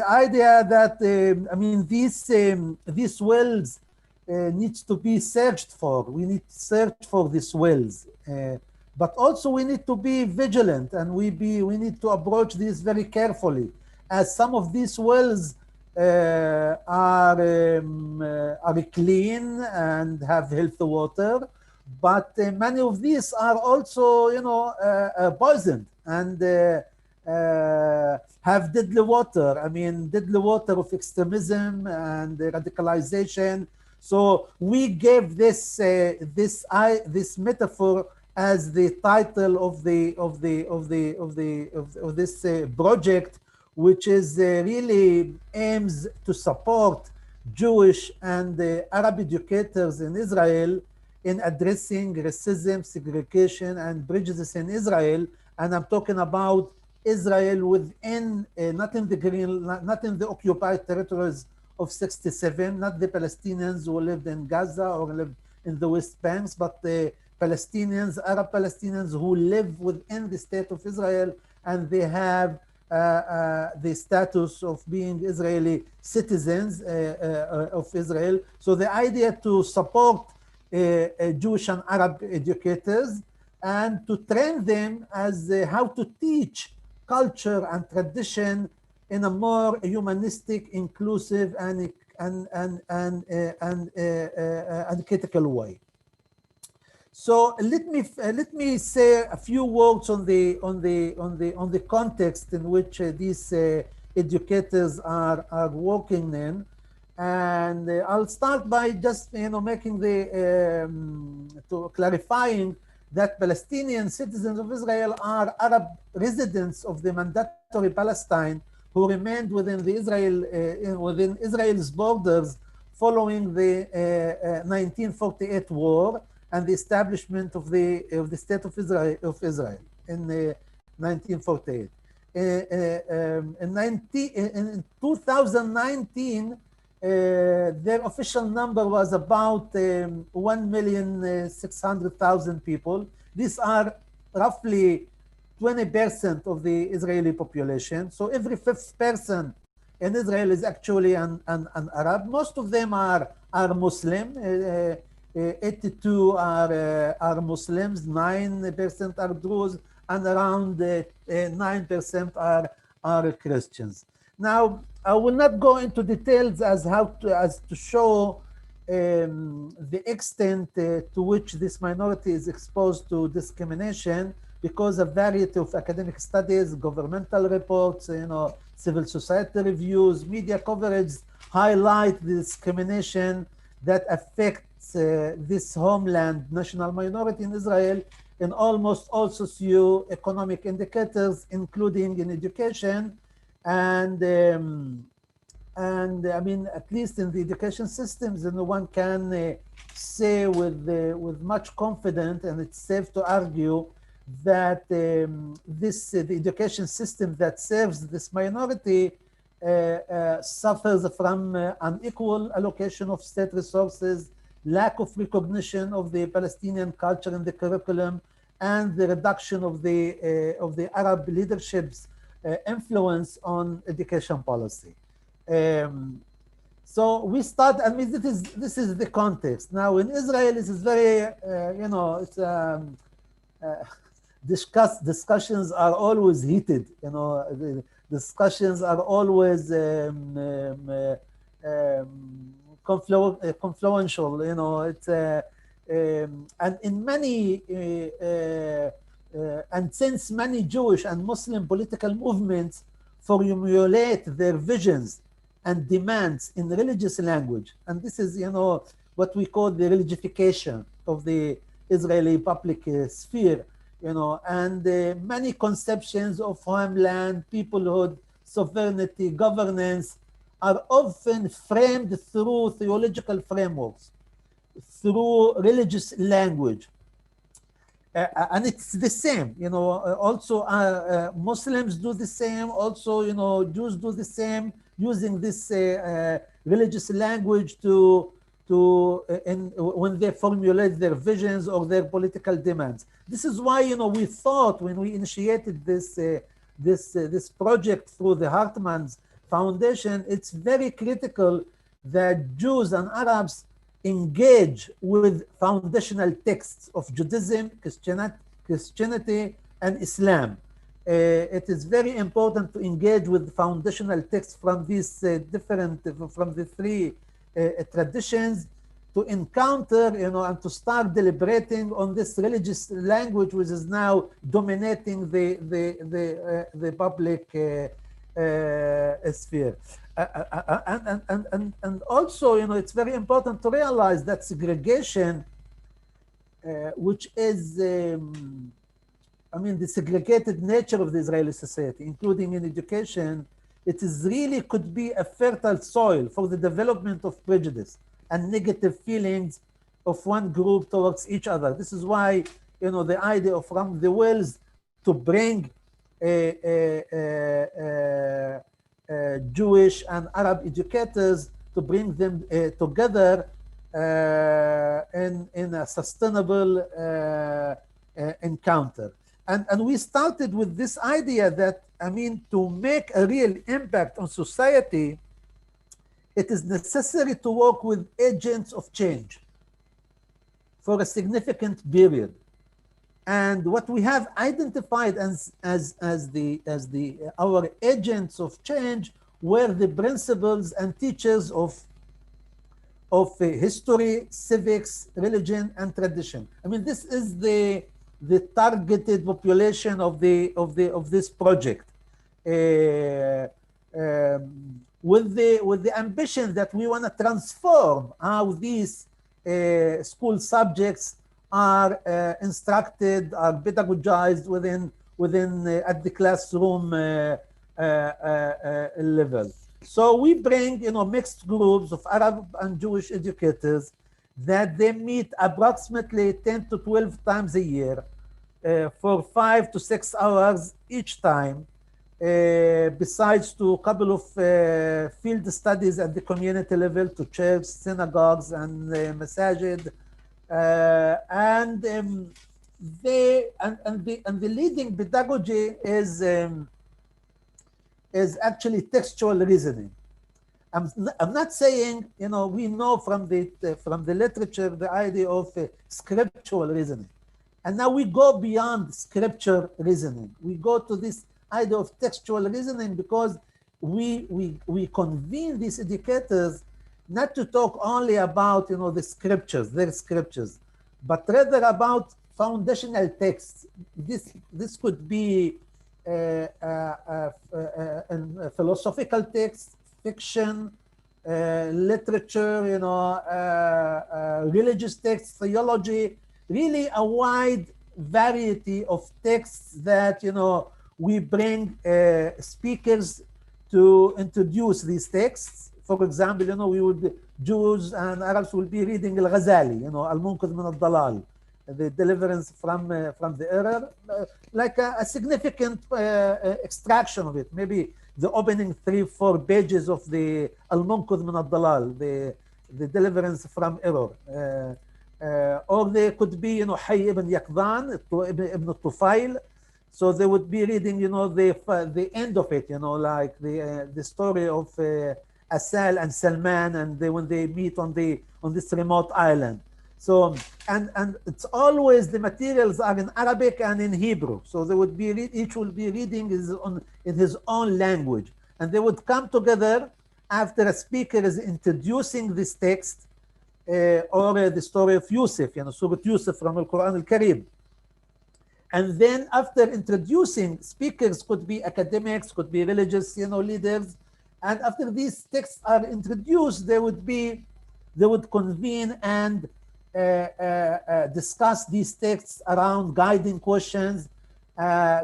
idea that, I mean, these wells needs to be searched for. We need to search for these wells. But also we need to be vigilant, and we need to approach these very carefully, as some of these wells are clean and have healthy water, but many of these are also, you know, poisoned and have deadly water. I mean, deadly water of extremism and radicalization. So we gave this metaphor as the title of this project, which is really aims to support Jewish and Arab educators in Israel in addressing racism, segregation, and prejudice in Israel. And I'm talking about Israel within, not in the occupied territories of 67, not the Palestinians who lived in Gaza or lived in the West Banks, but the Palestinians, Arab Palestinians who live within the state of Israel, and they have the status of being Israeli citizens of Israel. So the idea to support Jewish and Arab educators and to train them as how to teach culture and tradition in a more humanistic, inclusive, and critical way. So let me say a few words on the context in which these educators are working in. And I'll start by just making the to clarifying that Palestinian citizens of Israel are Arab residents of the mandatory Palestine who remained within the within Israel's borders following the 1948 war and the establishment of the state of Israel in 1948. In 2019, their official number was about 1,600,000 people. These are roughly 20% of the Israeli population. So every fifth person in Israel is actually an Arab. Most of them are Muslim. 82 are Muslims, 9% are Druze, and around 9% are Christians. Now, I will not go into details as to show the extent to which this minority is exposed to discrimination, because a variety of academic studies, governmental reports, civil society reviews, media coverage highlight the discrimination that affects this homeland national minority in Israel in almost all socio-economic indicators, including in education. And I mean, at least in the education systems, one can say with much confidence, and it's safe to argue that the education system that serves this minority suffers from unequal allocation of state resources, lack of recognition of the Palestinian culture in the curriculum, and the reduction of the Arab leadership's influence on education policy. So we start. I mean, this is the context. Now in Israel, this is very it's discussions are always heated. The discussions are always confluential. It's and in many and since many Jewish and Muslim political movements formulate their visions and demands in religious language, and this is what we call the religification of the Israeli public sphere. And many conceptions of homeland, peoplehood, sovereignty, governance are often framed through theological frameworks, through religious language. And it's the same, also Muslims do the same, also, Jews do the same, using this religious language when they formulate their visions or their political demands. This is why, we thought when we initiated this project through the Hartman's Foundation, it's very critical that Jews and Arabs engage with foundational texts of Judaism, Christianity, and Islam. It is very important to engage with foundational texts from these from the three traditions, to encounter, and to start deliberating on this religious language, which is now dominating the public sphere. And also, it's very important to realize that segregation, which is, the segregated nature of the Israeli society, including in education, it is really could be a fertile soil for the development of prejudice and negative feelings of one group towards each other. This is why, the idea of Ram the Wells to bring Jewish and Arab educators, to bring them together in a sustainable encounter. And we started with this idea that, to make a real impact on society, it is necessary to work with agents of change for a significant period. And what we have identified as our agents of change were the principles and teachers of history, civics, religion, and tradition. This is the targeted population of this project. with the ambition that we want to transform how these school subjects are instructed, are pedagogized within at the classroom level. So we bring, mixed groups of Arab and Jewish educators that they meet approximately 10 to 12 times a year for 5 to 6 hours each time, besides to a couple of field studies at the community level to churches, synagogues, and masajid. And the leading pedagogy is actually textual reasoning. I'm not saying, we know from the literature the idea of scriptural reasoning, and now we go beyond scripture reasoning. We go to this idea of textual reasoning because we convene these educators not to talk only about the scriptures, their scriptures, but rather about foundational texts. This could be philosophical texts, fiction, literature, religious texts, theology, really a wide variety of texts that we bring speakers to introduce these texts. For example, Jews and Arabs will be reading Al-Ghazali, Al-Munqidh min al-Dalal, the deliverance from the error, like a significant extraction of it. Maybe the opening 3-4 pages of the Al-Munqidh min al-Dalal, the deliverance from error. Or they could be, Hayy ibn Yaqdan, Ibn Tufail. So they would be reading, the end of it, like the story of Asal and Salman, and when they meet on this remote island. So and it's always the materials are in Arabic and in Hebrew. So they would be each will be reading in his own language, and they would come together after a speaker is introducing this text or the story of Yusuf, Surah Yusuf from Al-Quran Al-Karim. And then after introducing, speakers could be academics, could be religious, leaders. And after these texts are introduced, they would convene and discuss these texts around guiding questions.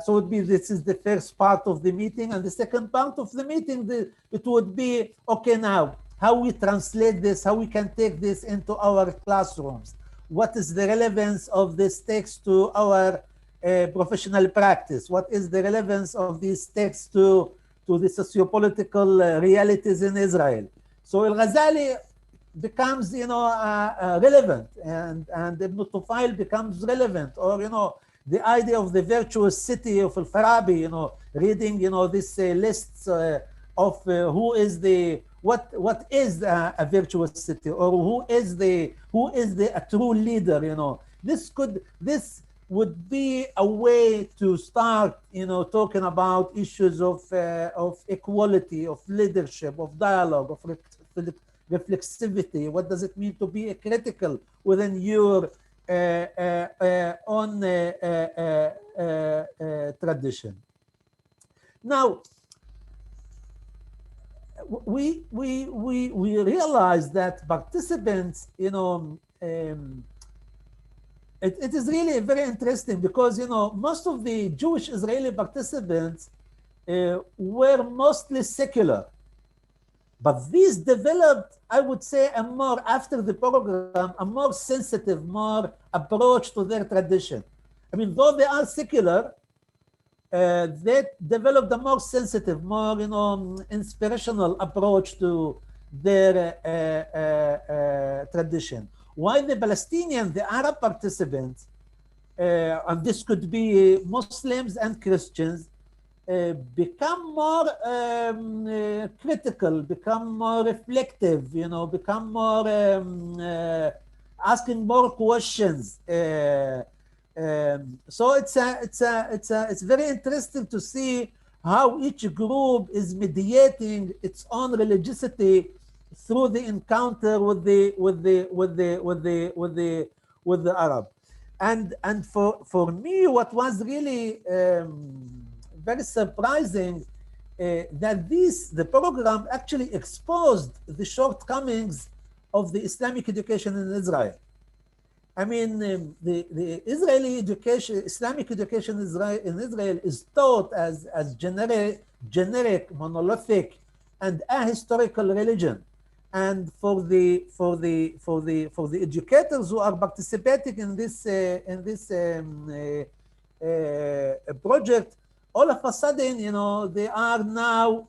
So this is the first part of the meeting. And the second part of the meeting, it would be, okay, now, how we translate this, how we can take this into our classrooms. What is the relevance of this text to our professional practice? What is the relevance of these texts to the sociopolitical realities in Israel? So Al-Ghazali becomes, relevant, and Ibn Tufail becomes relevant, or, the idea of the virtuous city of Al-Farabi, reading, this lists of who is what is a virtuous city, or who is a true leader, this would be a way to start, talking about issues of equality, of leadership, of dialogue, of reflexivity. What does it mean to be critical within your own tradition? Now, we realize that participants, it is really very interesting because, most of the Jewish Israeli participants were mostly secular. But these developed, I would say, after the program, a more sensitive, more approach to their tradition. I mean, though they are secular, they developed a more sensitive, more, inspirational approach to their tradition. While the Palestinian, the Arab participants, and this could be Muslims and Christians, become more critical, become more reflective, become more asking more questions. So it's very interesting to see how each group is mediating its own religiosity through the encounter with the Arab. And for me, what was really very surprising that the program actually exposed the shortcomings of the Islamic education in Israel. I mean, the Israeli education, Islamic education in Israel is taught as generic, monolithic, and ahistorical religion. And for the educators who are participating in this project, all of a sudden, you know, they are now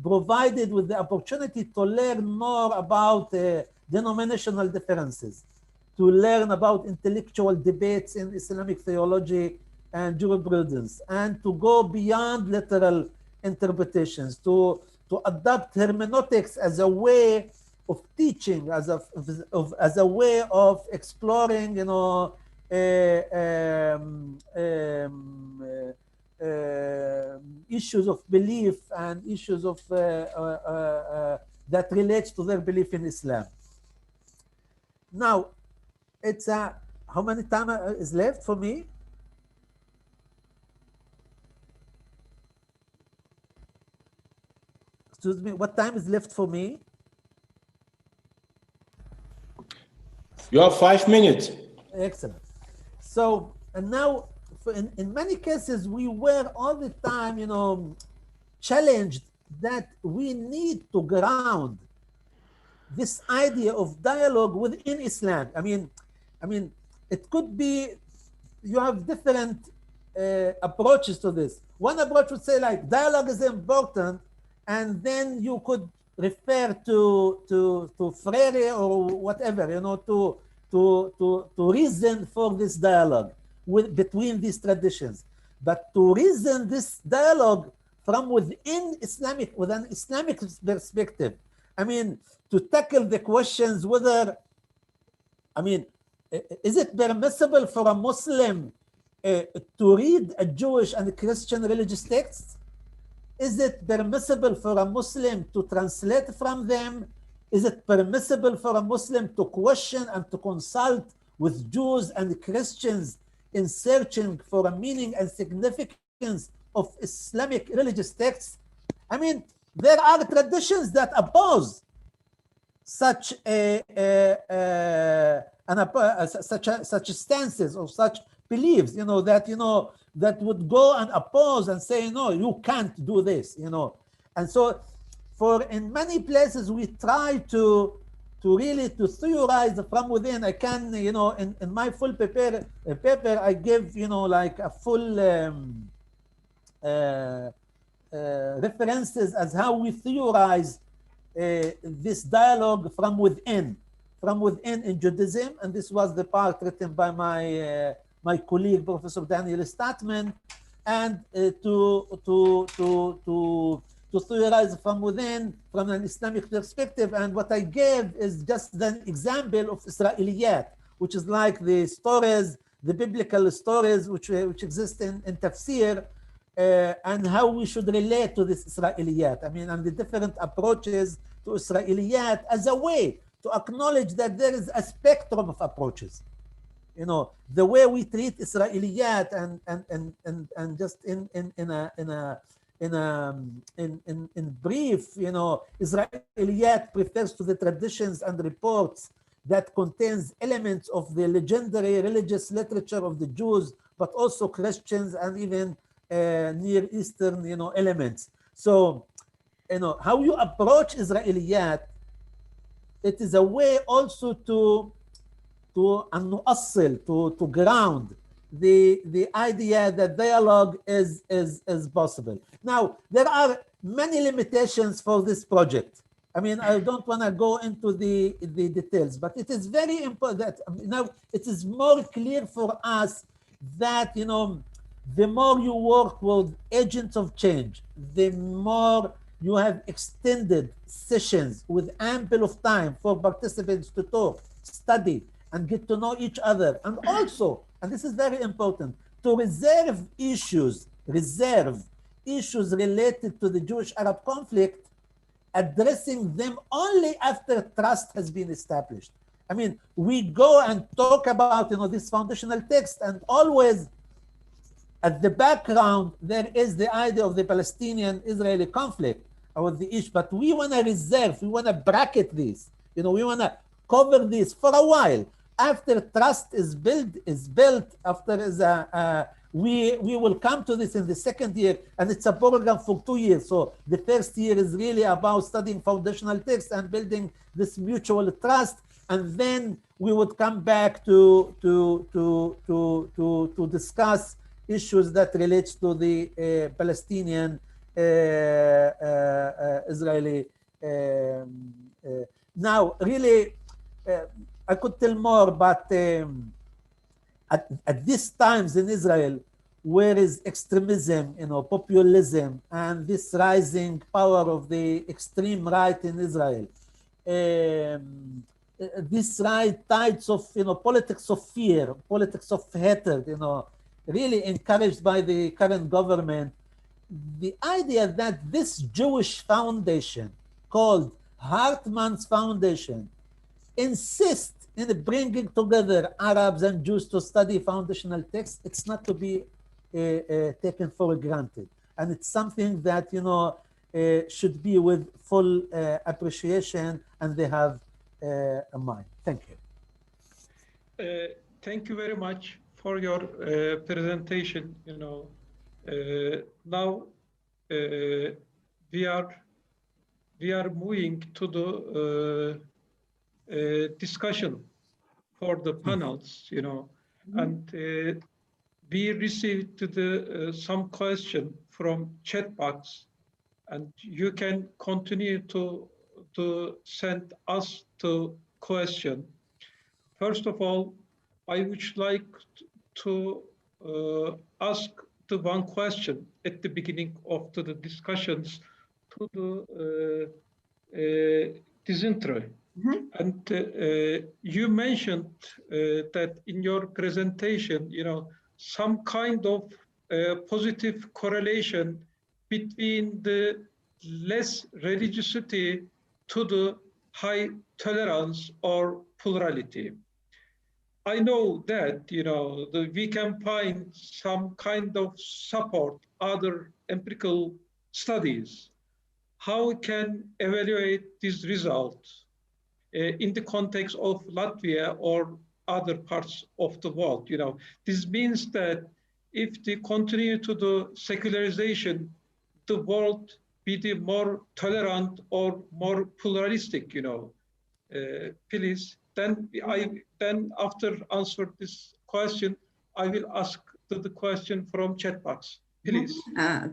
provided with the opportunity to learn more about denominational differences, to learn about intellectual debates in Islamic theology and jurisprudence, and to go beyond literal interpretations, to adopt hermeneutics as a way of teaching, as a way of exploring, you know, issues of belief and issues of that relates to their belief in Islam. Now, it's how many time is left for me? Excuse me, what time is left for me? You have 5 minutes. Excellent. So, and now, in many cases, we were all the time, you know, challenged that we need to ground this idea of dialogue within Islam. I mean, it could be, you have different approaches to this. One approach would say like dialogue is important, and then you could refer to Freire or whatever, you know, to reason for this dialogue between these traditions. But to reason this dialogue from within Islamic, with an Islamic perspective, I mean, to tackle the questions whether, I mean, is it permissible for a Muslim to read a Jewish and a Christian religious texts? Is it permissible for a Muslim to translate from them? Is it permissible for a Muslim to question and to consult with Jews and Christians in searching for a meaning and significance of Islamic religious texts? I mean, there are traditions that oppose such such stances or such beliefs, you know, that would go and oppose and say, no, you can't do this, you know. And so in many places we try to really to theorize from within. I can, you know, in my full paper I give, you know, like a full references as how we theorize this dialogue from within in Judaism. And this was the part written by my colleague, Professor Daniel Statman, and to theorize from within, from an Islamic perspective. And what I gave is just an example of Israeliyat, which is like the stories, the biblical stories which exist in tafsir, and how we should relate to this Israeliyat. I mean, and the different approaches to Israeliyat as a way to acknowledge that there is a spectrum of approaches. You know, the way we treat Israeliyat and just in brief, you know, Israeliyat refers to the traditions and reports that contains elements of the legendary religious literature of the Jews, but also Christians and even Near Eastern, you know, elements. So, you know, how you approach Israeliyat, it is a way also to ground the idea that dialogue is possible. Now, there are many limitations for this project. I mean, I don't want to go into the details, but it is very important that now it is more clear for us that, you know, the more you work with agents of change, the more you have extended sessions with ample of time for participants to talk, study, and get to know each other. And also, and this is very important, to reserve issues related to the Jewish-Arab conflict, addressing them only after trust has been established. I mean, we go and talk about, you know, this foundational text and always At the background, there is the idea of the Palestinian-Israeli conflict or the issue, but we want to reserve, we want to bracket this. You know, we want to cover this for a while. After trust is built, after we will come to this in the second year, and it's a program for 2 years. So the first year is really about studying foundational texts and building this mutual trust, and then we would come back to discuss issues that relates to the Palestinian Israeli. Now, really, I could tell more, but at these times in Israel, where is extremism, you know, populism, and this rising power of the extreme right in Israel, this right tides of, you know, politics of fear, politics of hatred, you know, really encouraged by the current government. The idea that this Jewish foundation called Hartman's Foundation insists in bringing together Arabs and Jews to study foundational texts, it's not to be taken for granted. And it's something that, you know, should be with full appreciation, and they have a mind. Thank you. Thank you very much for your presentation. You know, now we are moving to the discussion for the panels. You know, and we received some question from chat box, and you can continue to send us the question. First of all, I would like to ask the one question at the beginning of the discussions to the Dizintre. And you mentioned that in your presentation, you know, some kind of positive correlation between the less religiosity to the high tolerance or plurality. I know that, you know, we can find some kind of support, other empirical studies. How we can evaluate these results in the context of Latvia or other parts of the world? You know, this means that if they continue to the secularization, the world be the more tolerant or more pluralistic, you know. Please, then after answer this question, I will ask the question from chat box. Please.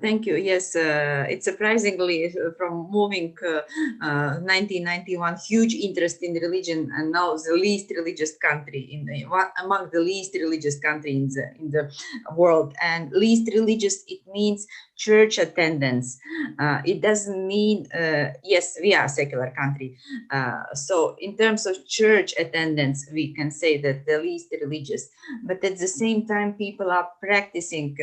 Thank you. Yes, it's surprisingly from moving 1991, huge interest in religion, and now the least religious country among the least religious country in the world. And least religious, it means church attendance. It doesn't mean yes, we are a secular country. So in terms of church attendance, we can say that the least religious. But at the same time, people are practicing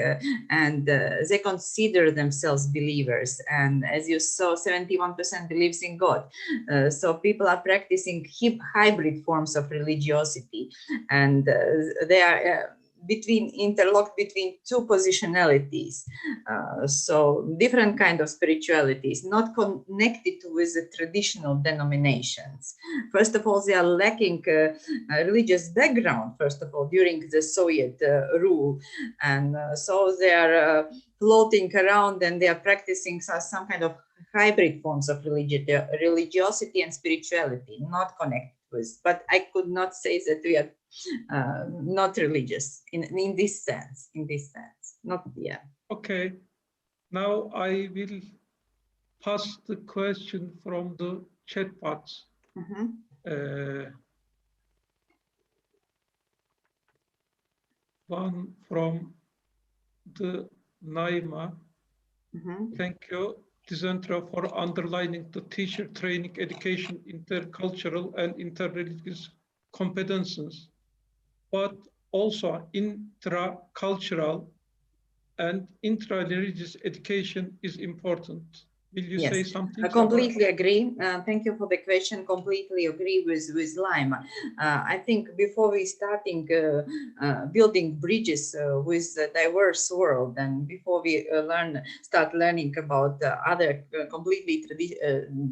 and they consider themselves believers. And as you saw, 71% believes in God. So people are practicing hybrid forms of religiosity, and they are interlocked between two positionalities. So different kind of spiritualities, not connected with the traditional denominations. First of all, they are lacking religious background, first of all, during the Soviet rule. And so they are floating around, and they are practicing some kind of hybrid forms of religiosity and spirituality, not connected with. But I could not say that we are not religious in this sense. Not, yeah. Okay. Now I will pass the question from the chat box. One from the Naima. Thank you, Dizintre, for underlining the teacher training, education, intercultural and interreligious competences, but also intracultural and intra-religious education is important. Will you Yes, say something? I completely agree. Thank you for the question. Completely agree with Lime. I think before we starting building bridges with the diverse world, and before we start learning about other completely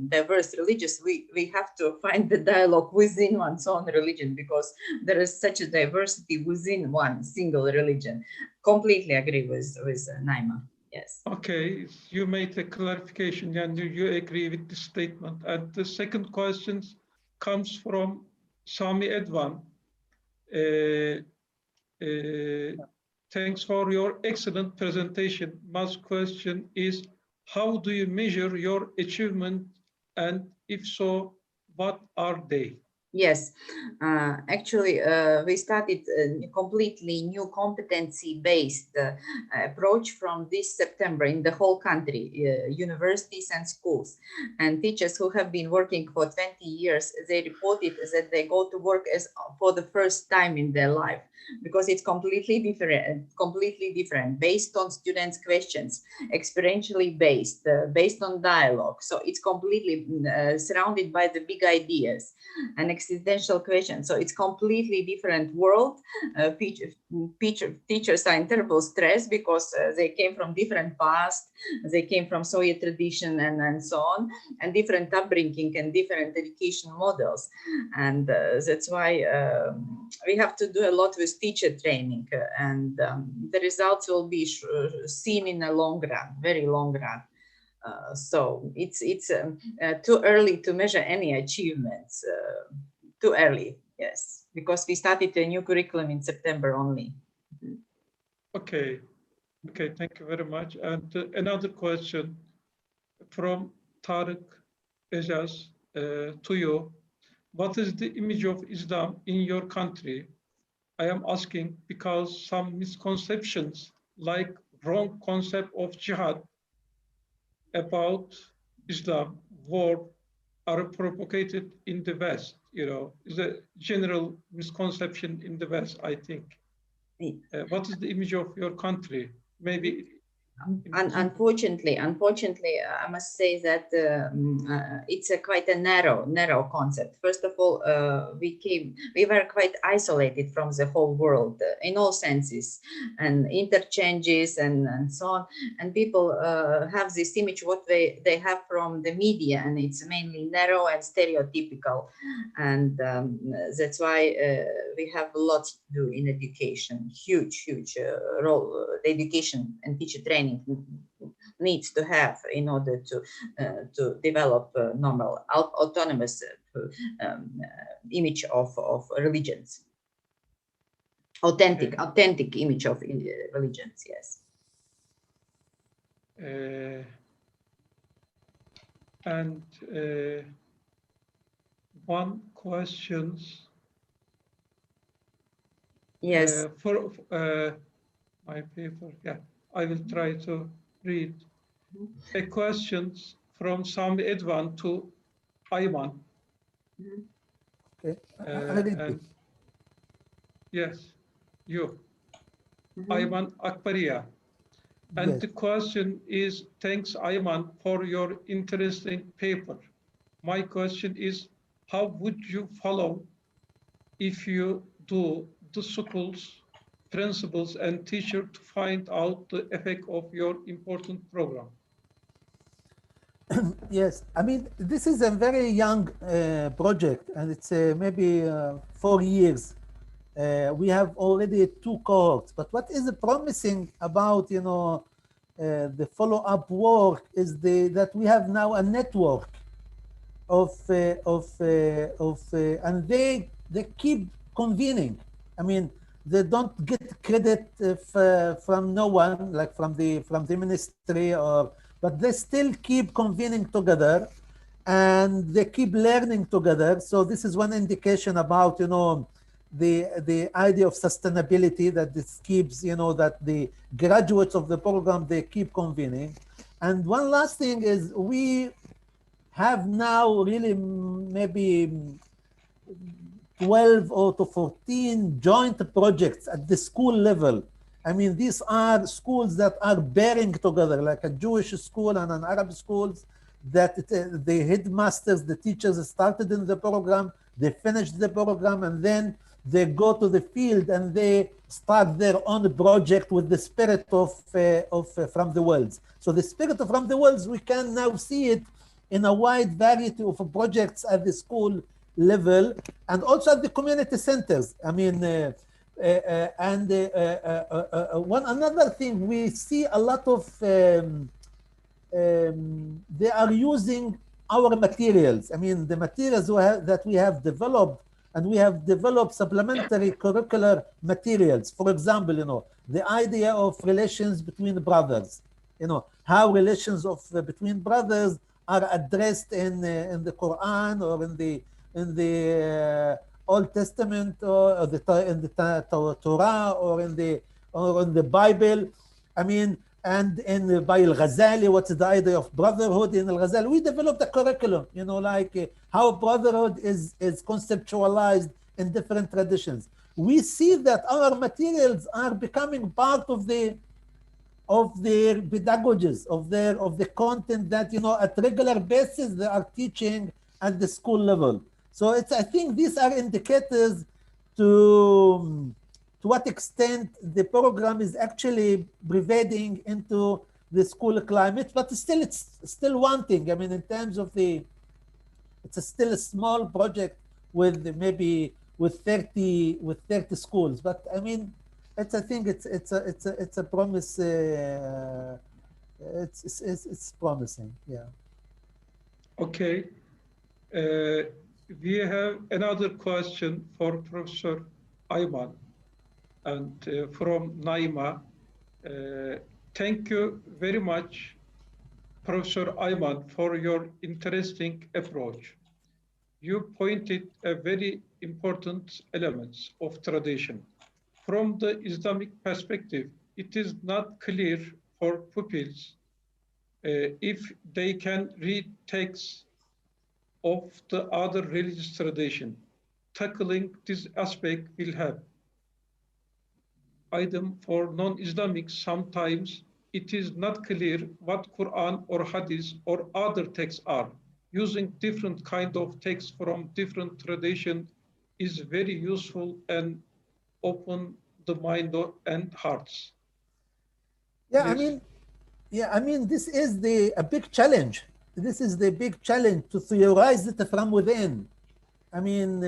diverse religions, we have to find the dialogue within one's own religion, because there is such a diversity within one single religion. Completely agree with Naima. Yes. Okay, you made a clarification and you agree with the statement. And the second question comes from Sami Edvan. Thanks for your excellent presentation. My question is, how do you measure your achievement? And if so, what are they? Yes, actually, we started a completely new competency-based approach from this September in the whole country, universities and schools. And teachers who have been working for 20 years, they reported that they go to work as for the first time in their life, because it's completely different, based on students' questions, experientially based, based on dialogue. So it's completely surrounded by the big ideas and existential questions. So it's completely different world. Teachers are in terrible stress because they came from different past, they came from Soviet tradition and so on, and different upbringing and different education models. And that's why we have to do a lot with teacher training, and the results will be seen in a long run, very long run. So it's too early to measure any achievements. Too early, yes, because we started a new curriculum in September only. Okay, okay, thank you very much. And another question from Tarık Ejaz to you. What is the image of Islam in your country? I am asking because some misconceptions, like wrong concept of jihad about Islam, war, are propagated in the West. You know, is a general misconception in the West, I think. What is the image of your country? Maybe. Unfortunately, I must say that it's quite a narrow concept. First of all, we were quite isolated from the whole world in all senses, and interchanges and so on. And people have this image what they have from the media, and it's mainly narrow and stereotypical. And that's why we have lots to do in education. Huge role the education and teacher training needs to have in order to develop normal autonomous image of religions, authentic image of religions. Yes. And one questions. Yes. For my paper, yeah, I will try to read. A questions from Sami Edvan to Ayman. Okay, I read it. Yes, you, Ayman Akbaria. And Yes. the question is, thanks Ayman for your interesting paper. My question is, how would you follow if you do the schools, principals and teacher to find out the effect of your important program? Yes, I mean, this is a very young project, and it's maybe 4 years. We have already 2 cohorts, but what is promising about, you know, the follow-up work is that we have now a network and they keep convening. I mean, they don't get credit from no one, like from the ministry, but they still keep convening together, and they keep learning together. So this is one indication about, you know, the idea of sustainability, that this keeps, you know, that the graduates of the program, they keep convening. And one last thing is, we have now really maybe 12 or to 14 joint projects at the school level. I mean, these are schools that are bearing together, like a Jewish school and an Arab schools, that the headmasters, the teachers started in the program, they finished the program, and then they go to the field and they start their own project with the spirit of From the Wells. So the spirit of From the Wells, we can now see it in a wide variety of projects at the school level and also at the community centers. I mean, one another thing, we see a lot of they are using our materials. I mean, the materials that we have developed, and we have developed supplementary curricular materials. For example, the idea of relations between brothers, how relations between brothers are addressed in the Quran or in the Old Testament or in the Torah or in the Bible. I mean, and by Al-Ghazali, what's the idea of brotherhood in Al-Ghazali? We developed a curriculum, like how brotherhood is conceptualized in different traditions. We see that our materials are becoming part of their pedagogies, of the content that, at regular basis they are teaching at the school level. So I think these are indicators to what extent the program is actually pervading into the school climate, but still it's still wanting. I mean, in terms of it's still a small project with maybe with 30 schools, but I mean, I think it's a promise. It's promising. Yeah. Okay. We have another question for Professor Ayman. And from Naima, thank you very much, Professor Ayman, for your interesting approach. You pointed a very important elements of tradition. From the Islamic perspective, it is not clear for pupils if they can read texts of the other religious tradition. Tackling this aspect will help. Item for non-Islamic, sometimes it is not clear what Quran or Hadith or other texts are. Using different kind of texts from different tradition is very useful and open the mind and hearts. Yeah, I mean, this is a big challenge. This is the big challenge, to theorize it from within. I mean,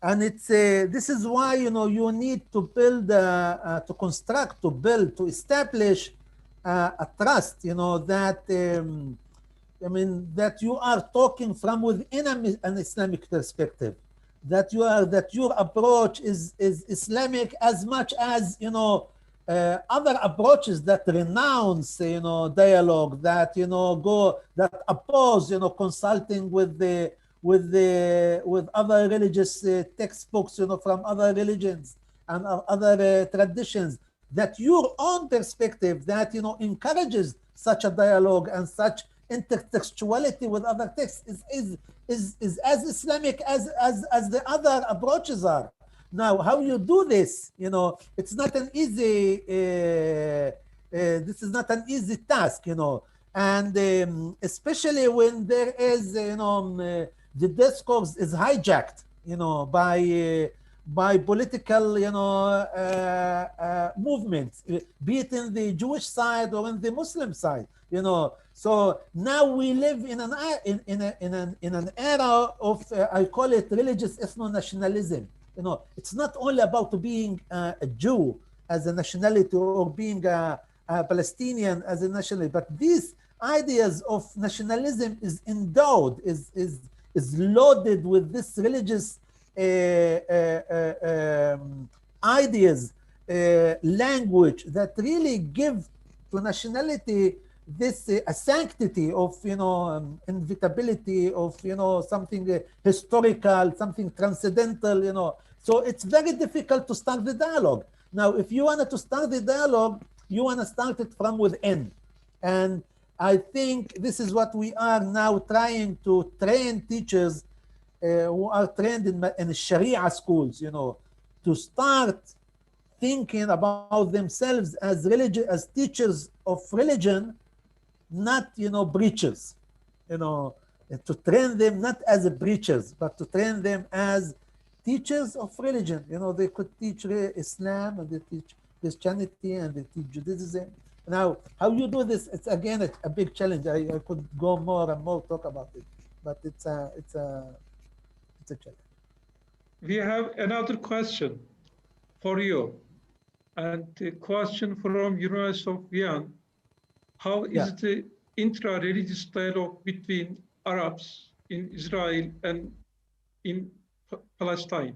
and it's this is why you need to build, to construct, to establish a trust. That that you are talking from within an Islamic perspective. That your approach is Islamic as much as other approaches that renounce dialogue, that that oppose consulting with other religious textbooks from other religions and other traditions, that your own perspective that encourages such a dialogue and such intertextuality with other texts is as Islamic as the other approaches are. Now, how you do this, it's not an easy, this is not an easy task, and especially when there is, the discourse is hijacked, by political, movements, be it in the Jewish side or in the Muslim side, So now we live in an era of, I call it religious ethno-nationalism. It's not only about being a Jew as a nationality or being a Palestinian as a nationality, but these ideas of nationalism is endowed, is loaded with this religious ideas, language that really give to nationality this a sanctity of inevitability of something historical, something transcendental. So it's very difficult to start the dialogue. Now, if you wanted to start the dialogue, you want to start it from within, and I think this is what we are now trying to train teachers who are trained in Sharia schools, to start thinking about themselves as religion, as teachers of religion, not, you know, preachers, you know, to train them not as preachers, but to train them as teachers of religion. You know, they could teach Islam, and they teach Christianity, and they teach Judaism. Now, how you do this? It's again a big challenge. I could go more and more talk about it, but it's a challenge. We have another question for you. And the question from University of Vienna: how is the intra-religious dialogue between Arabs in Israel and in Palestine?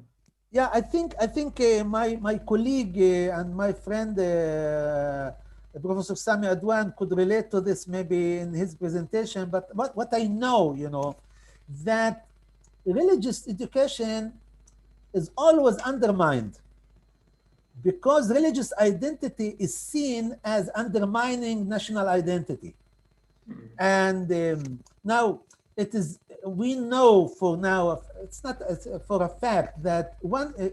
Yeah, I think my colleague and my friend Professor Sami Adwan could relate to this maybe in his presentation. But what I know, you know, that religious education is always undermined because religious identity is seen as undermining national identity. And now it is, we know for now, it's not for a fact that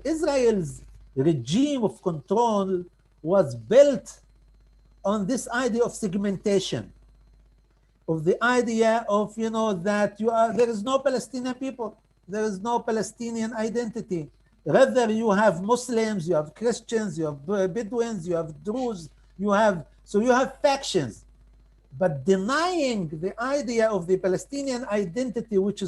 Israel's regime of control was built on this idea of segmentation, of the idea of, you know, that there is no Palestinian people, there is no Palestinian identity. Rather, you have Muslims, you have Christians, you have Bedouins, you have Druze, you have factions. But denying the idea of the Palestinian identity, which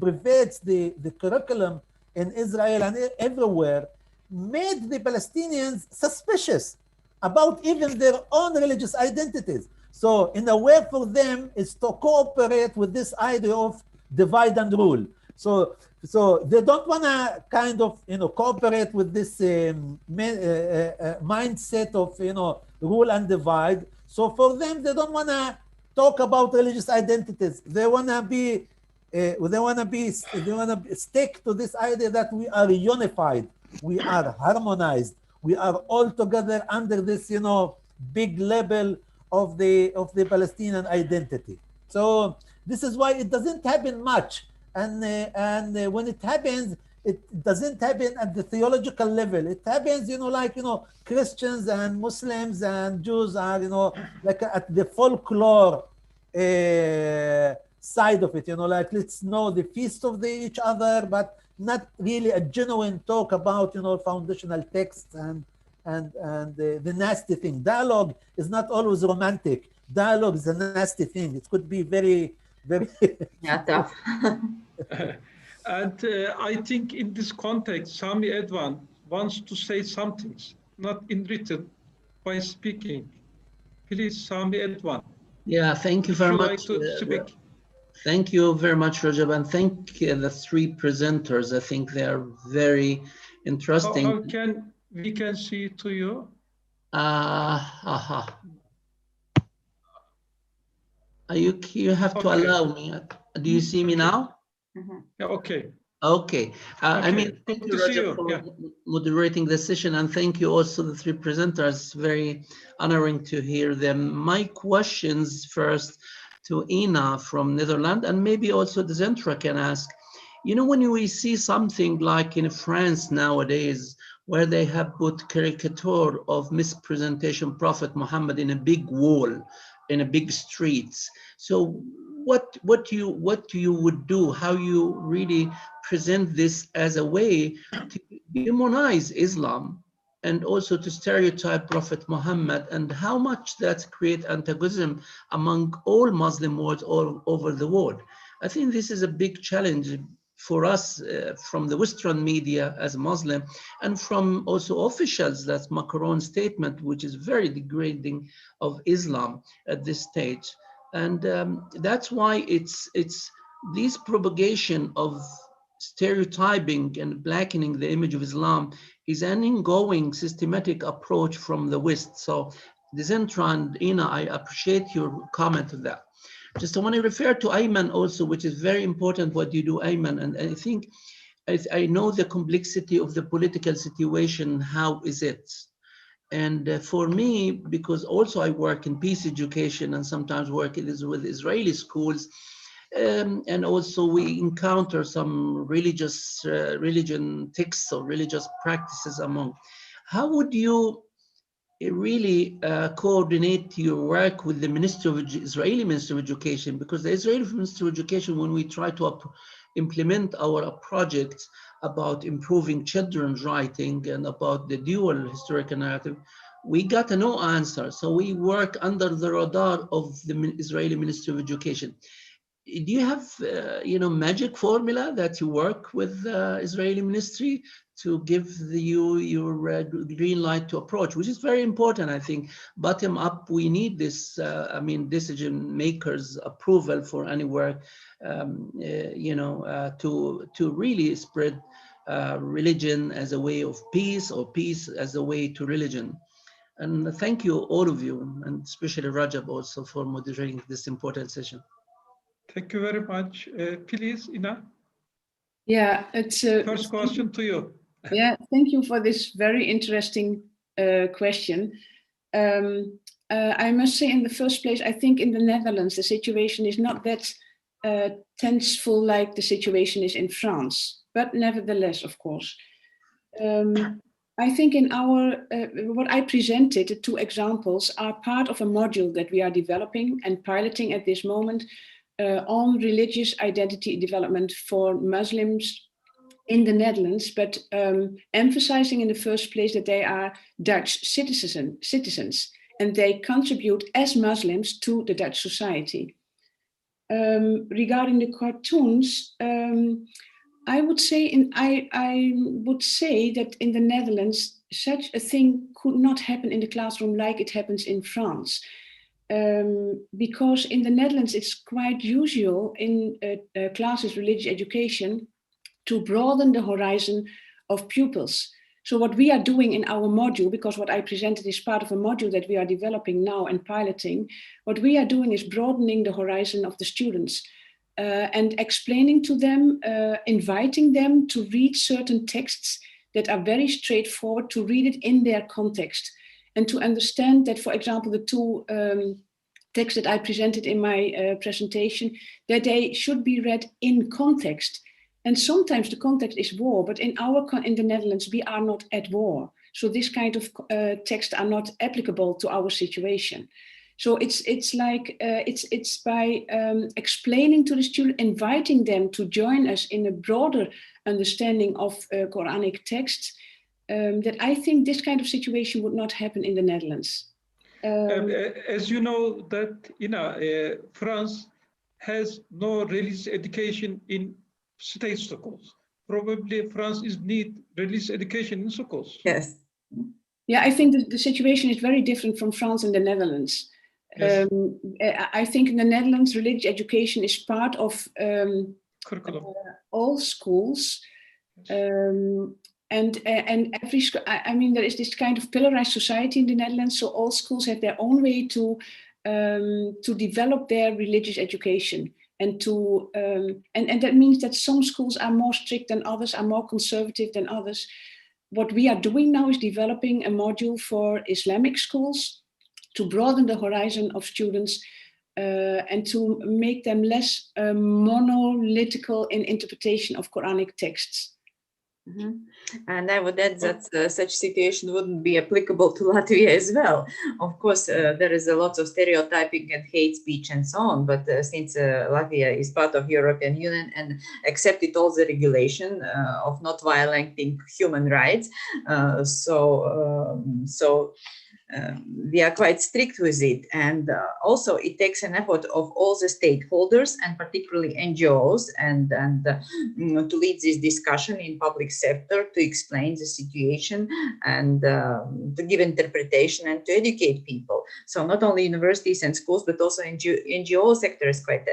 pervades the curriculum in Israel and everywhere, made the Palestinians suspicious about even their own religious identities. So in a way for them is to cooperate with this idea of divide and rule. So they don't want to kind of, you know, cooperate with this mindset of, you know, rule and divide. So for them, they don't want to talk about religious identities. They want to stick to this idea that we are unified, we are harmonized, we are all together under this, you know, big label of the Palestinian identity. So this is why it doesn't happen much. And when it happens, it doesn't happen at the theological level. It happens, you know, like, you know, Christians and Muslims and Jews are, you know, like at the folklore side of it, you know, like let's know the feast of each other, but not really a genuine talk about, you know, foundational texts and the nasty thing. Dialogue is not always romantic. Dialogue is a nasty thing. It could be very, very tough. And I think in this context, Sami Adwan wants to say something, not in written, by speaking. Please, Sami Adwan. Yeah, thank you very much. Thank you very much, Rajab, and thank the three presenters. I think they are very interesting. How can we see to you? You have to allow me. Do you see me now? Yeah, okay. Okay. I mean, thank you, Rajab, for moderating the session, and thank you also the three presenters. Very honoring to hear them. My questions first to Ina from Netherlands, and maybe also the Zentra can ask. You know, when we see something like in France nowadays, where they have put caricature of mispresentation Prophet Muhammad in a big wall, in a big streets. So what you would do, how you really present this as a way to demonize Islam and also to stereotype Prophet Muhammad, and how much that create antagonism among all Muslim world all over the world. I think this is a big challenge for us from the Western media as Muslim, and from also officials. That's Macron's statement, which is very degrading of Islam at this stage. And that's why it's this propagation of stereotyping and blackening the image of Islam is an ongoing systematic approach from the West. So Zentra and Ina, I appreciate your comment on that. Just I want to refer to Ayman also, which is very important what you do, Ayman. And I think I know the complexity of the political situation. How is it? And for me, because also I work in peace education and sometimes work with Israeli schools, and also we encounter some religion texts or religious practices among. how would you really coordinate your work with the Israeli Ministry of Education? Because the Israeli Ministry of Education, when we try to implement our projects about improving children's writing and about the dual historical narrative, we got no answer. So we work under the radar of the Israeli Ministry of Education. Do you have, magic formula that you work with Israeli Ministry to give you your green light to approach, which is very important, I think. Bottom up, we need this, decision makers' approval for any work, to really spread religion as a way of peace, or peace as a way to religion. And thank you, all of you, and especially Rajab also for moderating this important session. Thank you very much. Please, Ina. Yeah, it's first question to you. Yeah, thank you for this very interesting question. I must say, in the first place, I think in the Netherlands, the situation is not that tenseful like the situation is in France, but nevertheless, of course. I think in our, what I presented, the 2 examples, are part of a module that we are developing and piloting at this moment on religious identity development for Muslims in the Netherlands, but emphasizing in the first place that they are Dutch citizens and they contribute as Muslims to the Dutch society. Regarding the cartoons, I would say that in the Netherlands, such a thing could not happen in the classroom like it happens in France. Because in the Netherlands, it's quite usual in classes, religious education, to broaden the horizon of pupils. So what we are doing in our module, because what I presented is part of a module that we are developing now and piloting, what we are doing is broadening the horizon of the students and explaining to them, inviting them to read certain texts that are very straightforward, to read it in their context, and to understand that, for example, the 2 texts that I presented in my presentation, that they should be read in context. And sometimes the context is war, but in the Netherlands, we are not at war. So this kind of texts are not applicable to our situation. So it's by explaining to the student, inviting them to join us in a broader understanding of Quranic texts, that I think this kind of situation would not happen in the Netherlands. As you know, that France has no religious education in state schools. Probably France is need religious education in schools. Yes. Yeah, I think the situation is very different from France and the Netherlands. Yes. I think in the Netherlands, religious education is part of curriculum. All schools. And every school, I mean, there is this kind of pillarized society in the Netherlands, so all schools have their own way to develop their religious education. And that means that some schools are more strict than others, are more conservative than others. What we are doing now is developing a module for Islamic schools to broaden the horizon of students and to make them less monolithical in interpretation of Quranic texts. Mm-hmm. And I would add that such situation wouldn't be applicable to Latvia as well. Of course, there is a lot of stereotyping and hate speech and so on, but since Latvia is part of European Union and accepted all the regulation of not violating human rights, we are quite strict with it. And also it takes an effort of all the stakeholders and particularly NGOs and to lead this discussion in public sector, to explain the situation and to give interpretation and to educate people. So not only universities and schools, but also NGO sector is quite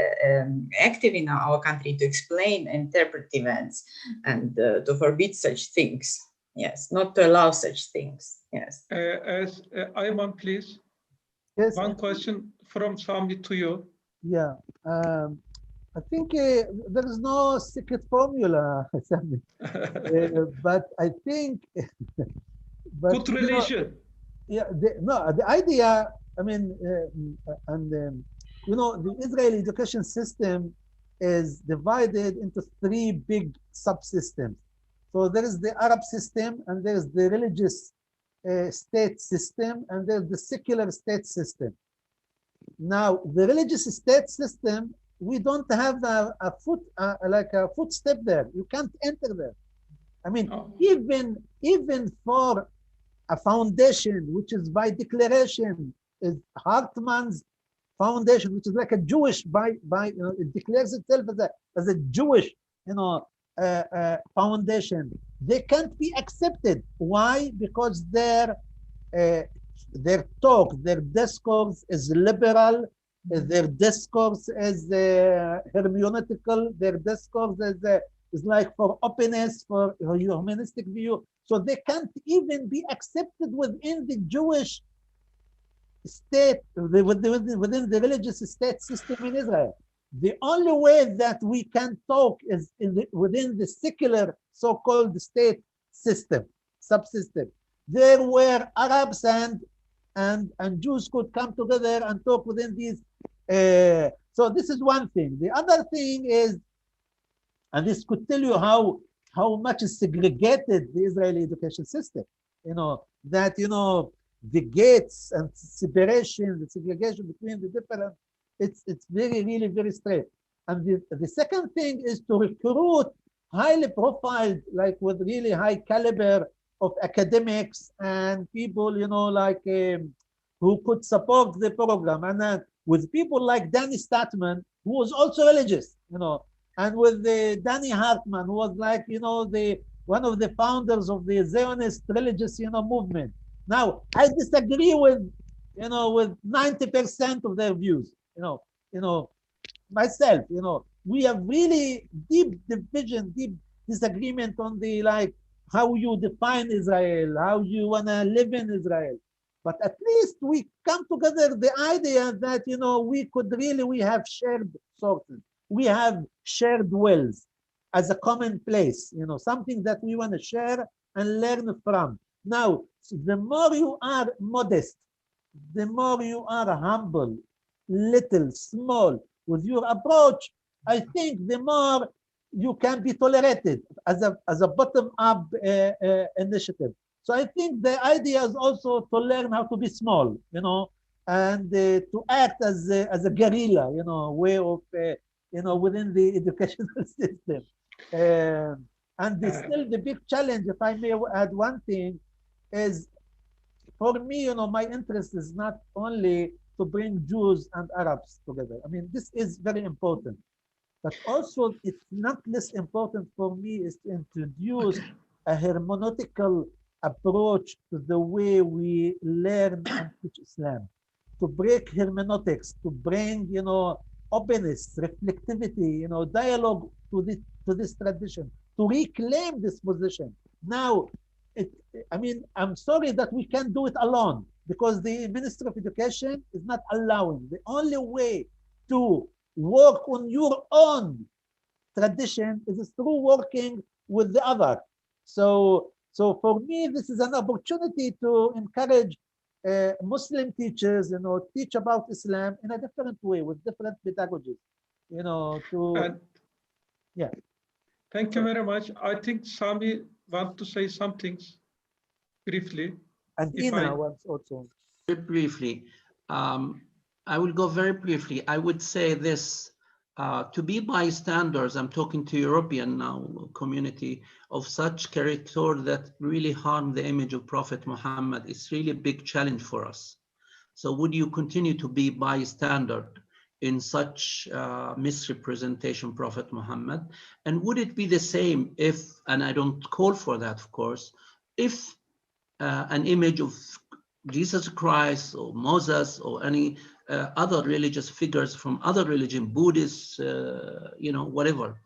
active in our country to explain and interpret events and to forbid such things. Yes, not to allow such things. Yes. As Ayman, please. Yes. One question from Sami to you. Yeah. I think there is no secret formula, Sami. But I think. Good relation. The idea. I mean, the Israeli education system is divided into 3 big subsystems. So there is the Arab system, and there is the religious state system and there's the secular state system. Now, the religious state system, we don't have a footstep there. You can't enter there. I mean, even for a foundation, which is by declaration, is Hartman's foundation, which is like a Jewish it declares itself as a Jewish, foundation. They can't be accepted. Why? Because their talk, their discourse is liberal, their discourse is hermeneutical, their discourse is like for openness, for humanistic view. So they can't even be accepted within the Jewish state, within the religious state system in Israel. The only way that we can talk is within the secular so-called state system, subsystem. There where Arabs and Jews could come together and talk within these. So this is one thing. The other thing is, and this could tell you how much is segregated the Israeli education system. The gates and separation, the segregation between the different, it's really very straight. And the second thing is to recruit highly profiled, like with really high caliber of academics and people, who could support the program. And with people like Danny Statman, who was also religious, and with Danny Hartman, who was like, one of the founders of the Zionist religious, movement. Now, I disagree with 90% of their views, myself, we have really deep division, deep disagreement on how you define Israel, how you want to live in Israel. But at least we come together, the idea that, we have shared sources. We have shared wells as a common place, something that we want to share and learn from. Now, the more you are modest, the more you are humble, little, small with your approach, I think the more you can be tolerated as a bottom-up initiative. So I think the idea is also to learn how to be small, and to act as a guerrilla, way of, within the educational system. And still the big challenge, if I may add one thing, is for me, my interest is not only to bring Jews and Arabs together. I mean, this is very important. But also, it's not less important for me is to introduce a hermeneutical approach to the way we learn and teach Islam, to break hermeneutics, to bring, openness, reflectivity, dialogue to this tradition, to reclaim this position. Now, I'm sorry that we can't do it alone because the Ministry of Education is not allowing. The only way to work on your own tradition is through working with the other. So for me, this is an opportunity to encourage Muslim teachers, teach about Islam in a different way with different pedagogies, yeah. Thank you very much. I think Sami wants to say something briefly. And Ina wants also. Very briefly. I will go very briefly. I would say this, to be bystanders, I'm talking to European now community, of such character that really harm the image of Prophet Muhammad. It's really a big challenge for us. So would you continue to be bystander in such misrepresentation Prophet Muhammad? And would it be the same if, and I don't call for that, of course, if an image of Jesus Christ or Moses or any other religious figures from other religion, Buddhists, whatever,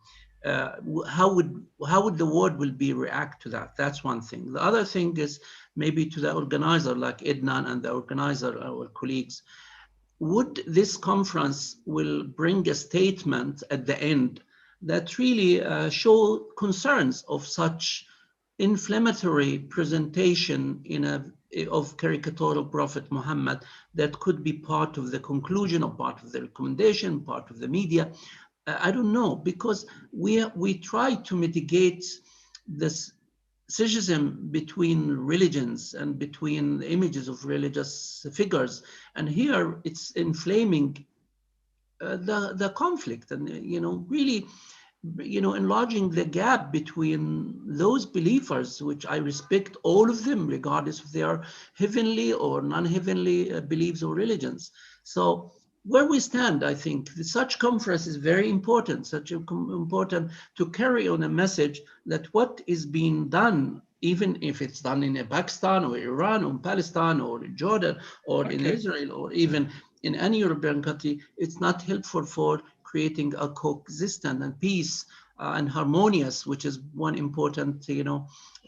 how would the world will be react to that? That's one thing. The other thing is maybe to the organizer like Ednan and the organizer, our colleagues, would this conference will bring a statement at the end that really show concerns of such inflammatory presentation of caricatural Prophet Muhammad that could be part of the conclusion or part of the recommendation, part of the media. I don't know, because we try to mitigate this schism between religions and between images of religious figures. And here it's inflaming the conflict and, really, enlarging the gap between those believers, which I respect all of them, regardless if they are heavenly or non-heavenly beliefs or religions. So where we stand, I think such conference is very important, important to carry on a message that what is being done, even if it's done in Pakistan or Iran or Palestine or in Jordan or in Israel or even in any European country, it's not helpful for creating a coexistent and peace and harmonious, which is one important,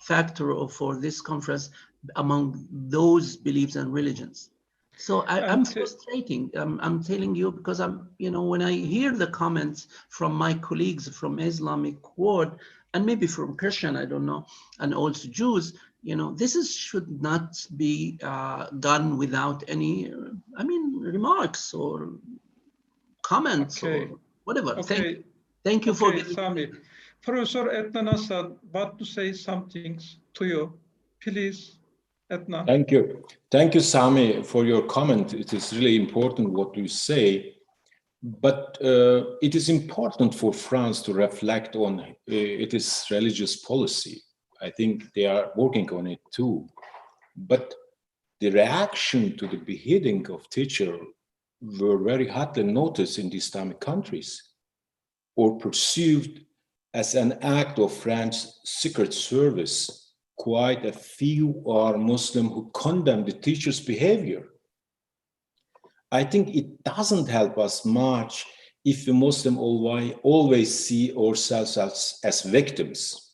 factor for this conference among those beliefs and religions. So I'm frustrating. I'm telling you, because when I hear the comments from my colleagues from Islamic world and maybe from Christian, I don't know, and also Jews, this should not be done without any, remarks or comments or whatever. Thank you for Sami. Professor Edna Nasser, want to say some things to you, please, Edna. Thank you. Thank you, Sami, for your comment. It is really important what you say, but it is important for France to reflect on its religious policy. I think they are working on it too. But the reaction to the beheading of teacher were very hotly noticed in the Islamic countries, or perceived as an act of French secret service. Quite a few are Muslim who condemn the teacher's behavior. I think it doesn't help us much if the Muslim always see ourselves as victims.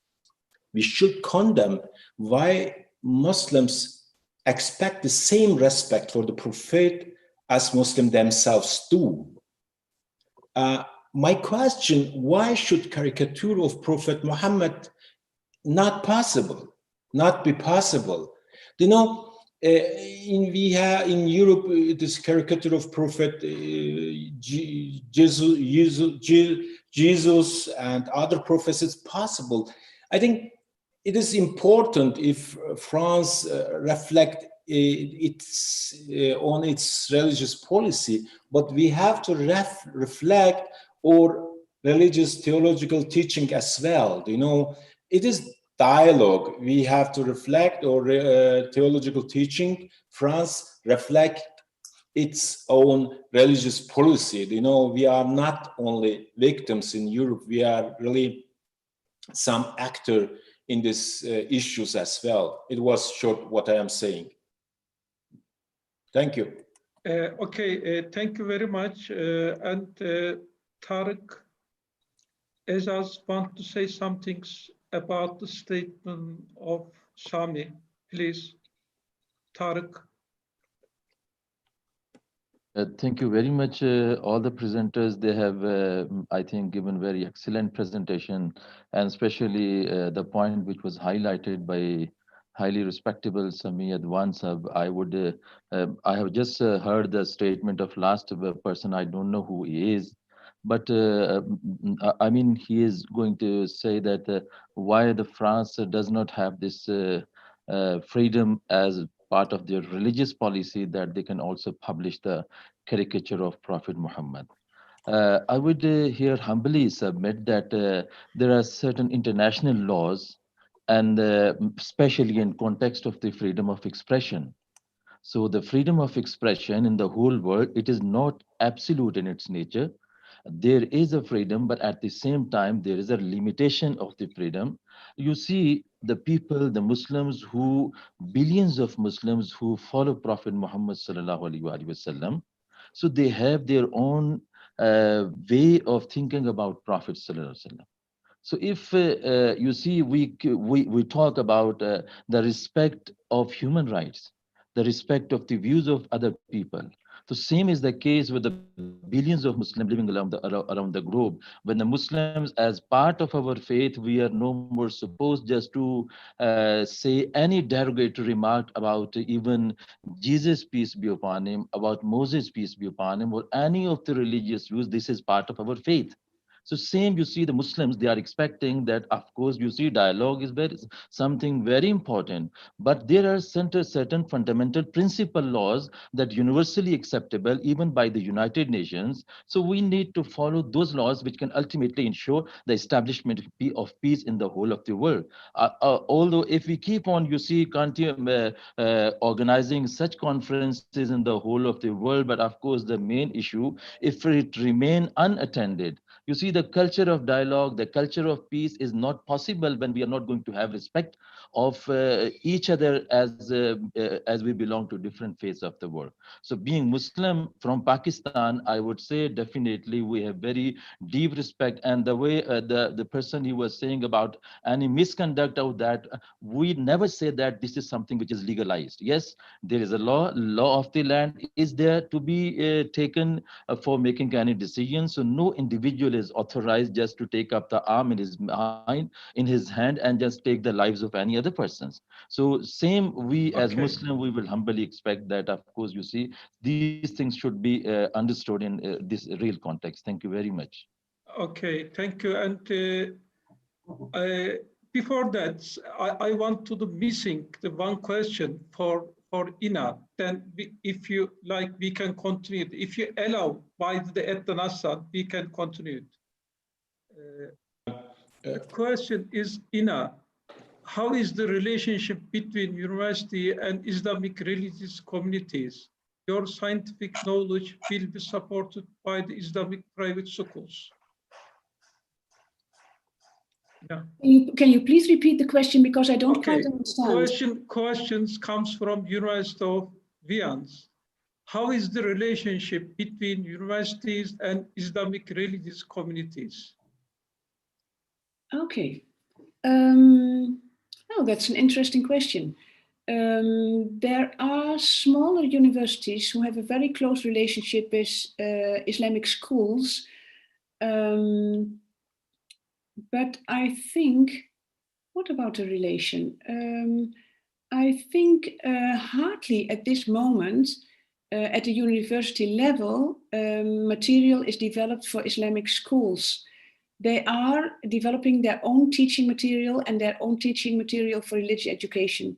We should condemn why Muslims expect the same respect for the Prophet as Muslims themselves do. My question, why should caricature of Prophet Muhammad not be possible? In Europe, it is caricature of Prophet Jesus and other prophets is possible. I think it is important if France reflect on its religious policy, but we have to reflect our religious theological teaching as well. It is dialogue. We have to reflect our theological teaching. France reflect its own religious policy. We are not only victims in Europe, we are really some actor in these issues as well. It was short what I am saying. Thank you. Thank you very much. And Tarek, Ezaz want to say some things about the statement of Sami, please. Tarek. Thank you very much, all the presenters. They have, I think, given very excellent presentation, and especially the point which was highlighted by highly respectable Sami Adwan Sahab. I have just heard the statement of last person. I don't know who he is, but he is going to say that why the France does not have this freedom as part of their religious policy, that they can also publish the caricature of Prophet Muhammad. I would here humbly submit that there are certain international laws, and especially in context of the freedom of expression. So the freedom of expression in the whole world, it is not absolute in its nature. There is a freedom, but at the same time, there is a limitation of the freedom. You see the people, the Muslims billions of Muslims who follow Prophet Muhammad sallallahu alaihi wasallam. So they have their own way of thinking about Prophet sallallahu alaihi wasallam. So if you see, we talk about the respect of human rights, the respect of the views of other people. The same is the case with the billions of Muslims living around the globe. When the Muslims, as part of our faith, we are no more supposed just to say any derogatory remark about even Jesus, peace be upon him, about Moses, peace be upon him, or any of the religious views. This is part of our faith. So same, you see the Muslims, they are expecting that, of course, you see dialogue is something very important, but there are certain fundamental principle laws that universally acceptable even by the United Nations. So we need to follow those laws which can ultimately ensure the establishment of peace in the whole of the world. Although if we keep on, you see, organizing such conferences in the whole of the world, but of course the main issue, if it remain unattended, you see, the culture of dialogue, the culture of peace is not possible when we are not going to have respect of each other as we belong to different faiths of the world. So being Muslim from Pakistan, I would say definitely we have very deep respect. And the way the person he was saying about any misconduct of that, we never say that this is something which is legalized. Yes, there is a law of the land is there to be taken for making any decision. So no individual is authorized just to take up the arm in his hand and just take the lives of any other persons. So same, we as Muslim, we will humbly expect that, of course, you see, these things should be understood in this real context. Thank you very much. Okay, thank you. And before that, I want to missing the one question for Ina. Then if you like, we can continue. If you allow by the Nassan, we can continue. The question is, Ina, how is the relationship between university and Islamic religious communities? Your scientific knowledge will be supported by the Islamic private schools. Yeah. Can you please repeat the question, because I don't quite understand. Questions comes from University of Vienna. How is the relationship between universities and Islamic religious communities? Okay. Oh, that's an interesting question. There are smaller universities who have a very close relationship with Islamic schools. But I think, what about the relation? I think hardly at this moment, at the university level, material is developed for Islamic schools. They are developing their own teaching material and their own teaching material for religious education.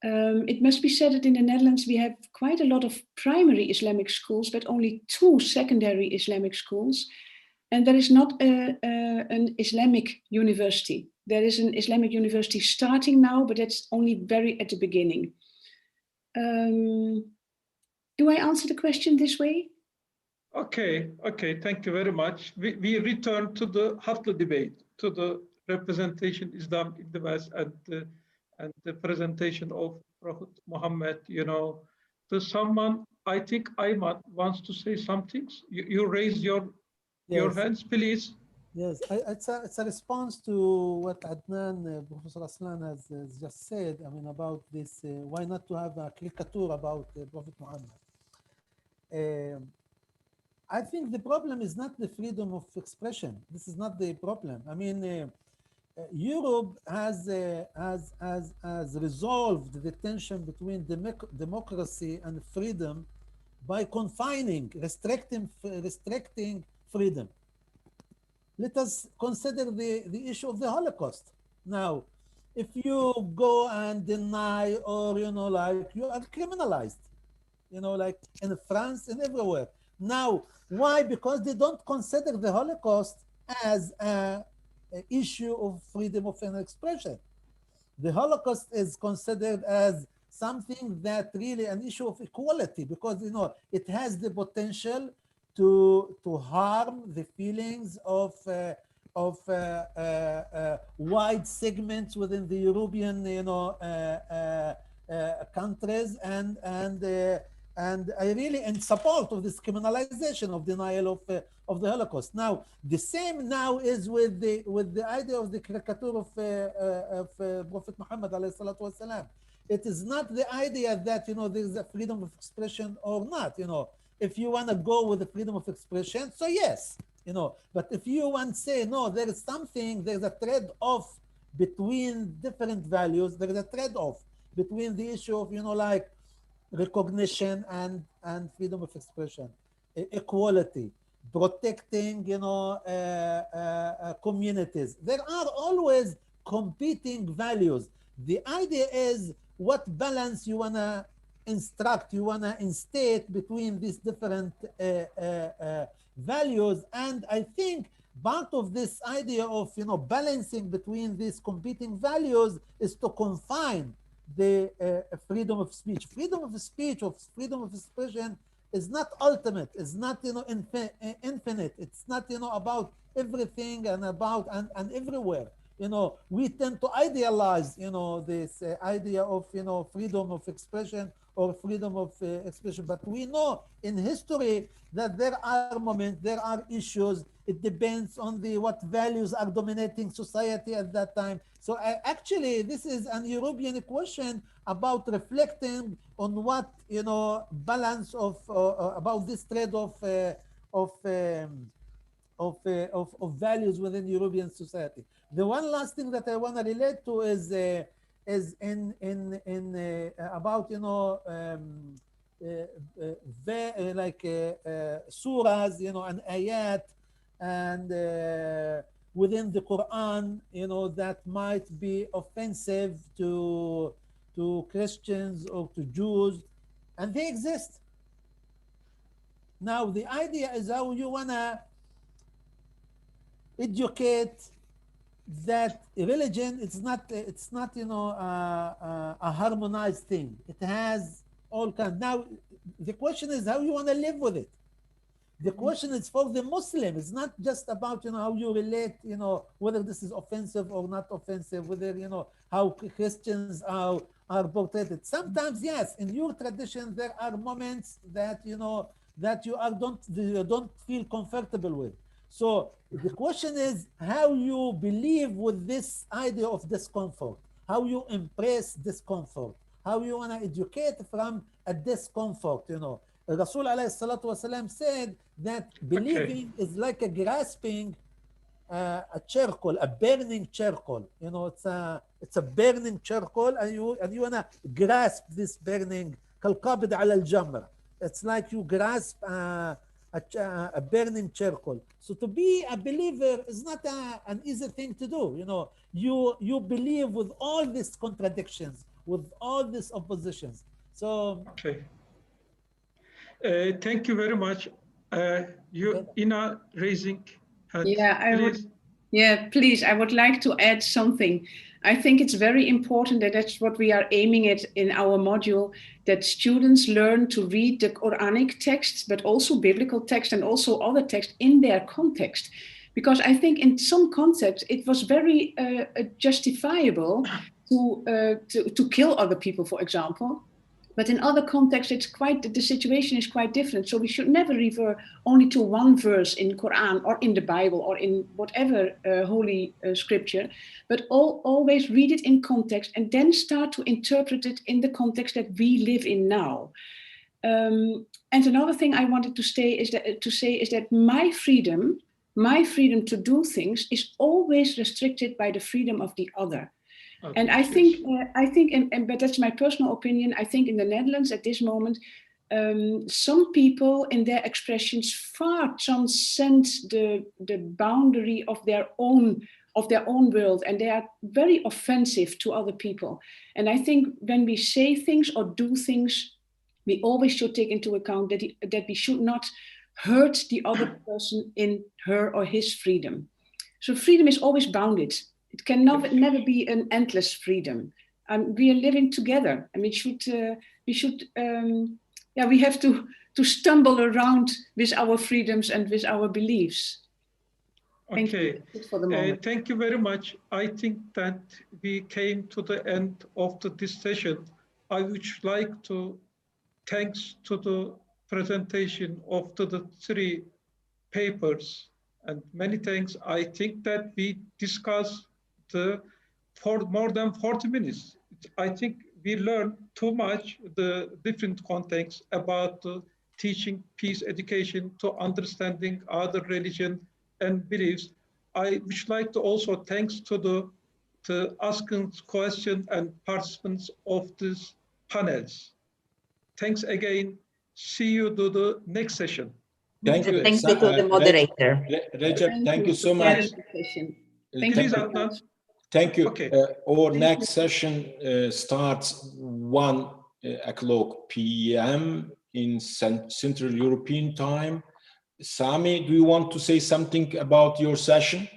It must be said that in the Netherlands, we have quite a lot of primary Islamic schools, but only 2 secondary Islamic schools. And there is not an Islamic university. There is an Islamic university starting now, but it's only very at the beginning. Do I answer the question this way? Okay, thank you very much. We return to the Hafla debate, to the representation Islam in the West and the presentation of Prophet Muhammad. You know, to someone, I think Ayman wants to say something. You raise your hands, please. Yes, it's a response to what Adnan, Professor Aslan has just said. I mean, about this, why not to have a caricature about Prophet Muhammad? I think the problem is not the freedom of expression. This is not the problem. I mean, Europe has resolved the tension between democracy and freedom by restricting freedom. Let us consider the issue of the Holocaust. Now, if you go and deny, or like you are criminalized, like in France and everywhere. Now, why? Because they don't consider the Holocaust as an issue of freedom of expression. The Holocaust is considered as something that really an issue of equality, because it has the potential to harm the feelings of wide segments within the European countries, and I really in support of this criminalization of denial of the Holocaust. Now, the same now is with the idea of the caricature of Prophet Muhammad alayhi salatu wasalam. It is not the idea that there is a freedom of expression or not. If you want to go with the freedom of expression, so yes, But if you want to say no, there is something, there's a trade-off between different values. There is a trade-off between the issue of like recognition and freedom of expression, equality. protecting, communities. There are always competing values. The idea is what balance you wanna instruct, you wanna instate between these different values. And I think part of this idea of balancing between these competing values is to confine the freedom of speech. Freedom of speech, of freedom of expression is not ultimate, it's not infinite, it's not about everything and about and everywhere. We tend to idealize this idea of freedom of expression or freedom of expression, but we know in history that there are moments, there are issues. It depends on what values are dominating society at that time. So actually, this is an European question about reflecting on what balance of about this trade of values within European society. The one last thing that I want to relate to is in about surahs, and ayat, and within the Quran, that might be offensive to Christians or to Jews, and they exist. Now the idea is how you wanna educate that religion, it's not a harmonized thing. It has all kinds. Now the question is how you want to live with it. The question is for the Muslim. It's not just about how you relate, whether this is offensive or not offensive, whether how Christians are portrayed. Sometimes, yes, in your tradition there are moments that that you don't feel comfortable with. So the question is how you believe with this idea of discomfort, how you embrace discomfort, how you want to educate from a discomfort. Rasul alayhi salatu wasalam said that believing is like a grasping a charcoal, a burning charcoal. It's a burning charcoal, and you wanna grasp this burning. كالقابض على الجمر. It's like you grasp a burning charcoal. So to be a believer is not an easy thing to do. You believe with all these contradictions, with all these oppositions. So okay. Thank you very much. Ina raising hand. Yeah, please. I would like to add something. I think it's very important that that's what we are aiming at in our module, that students learn to read the Quranic texts, but also biblical text and also other texts in their context. Because I think in some contexts, it was very justifiable to kill other people, for example. But in other contexts, the situation is quite different. So we should never refer only to one verse in Quran or in the Bible or in whatever holy scripture, but always read it in context and then start to interpret it in the context that we live in now. And another thing I wanted to say is that my freedom to do things is always restricted by the freedom of the other. Okay, and I think, but that's my personal opinion. I think in the Netherlands at this moment, some people in their expressions far transcend the boundary of their own world, and they are very offensive to other people. And I think when we say things or do things, we always should take into account that we should not hurt the other person in her or his freedom. So freedom is always bounded. It can never be an endless freedom. We are living together, and we have to stumble around with our freedoms and with our beliefs. Thank you for the moment. Thank you very much. I think that we came to the end of this session. I would like to thanks to the presentation of the three papers, and many thanks. I think that we discussed for more than 40 minutes. I think we learned too much the different contexts about teaching peace education to understanding other religion and beliefs. I would like to also thanks to the asking questions and participants of these panels. Thanks again. See you to the next session. Thank you. Thank you to the moderator. Rajab, thank you so much. Thank Please, you. Adnan. Thank you. Okay. Our next session starts 1 o'clock p.m. in Central European time. Sami, do you want to say something about your session?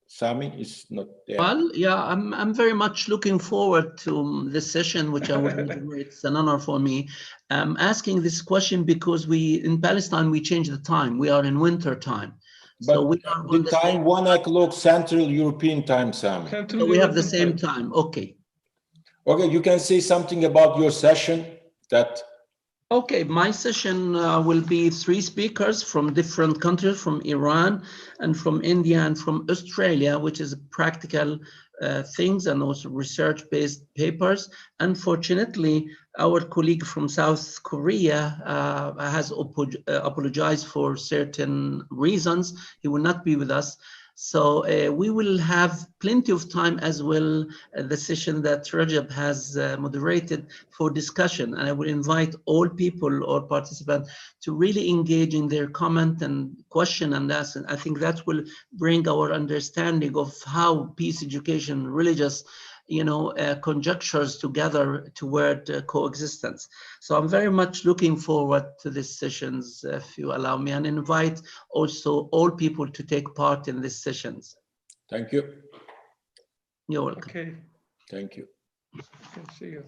Sami is not there. Well, yeah, I'm very much looking forward to this session, which I will moderate. It's an honor for me. I'm asking this question because in Palestine, we changed the time. We are in winter time. But So we are the on time 1 o'clock Central European time, Sami. So we have the same time. Okay. Okay, you can say something about your session that. Okay, my session will be 3 speakers from different countries, from Iran and from India and from Australia, which is practical things and also research-based papers. Unfortunately, our colleague from South Korea has apologized for certain reasons. He will not be with us. So we will have plenty of time as well, the session that Rajab has moderated for discussion. And I will invite all people or participants to really engage in their comment and question and ask. And I think that will bring our understanding of how peace education, religious, conjectures together toward coexistence. So I'm very much looking forward to these sessions, if you allow me, and invite also all people to take part in these sessions. Thank you. You're welcome. Okay. Thank you. See you.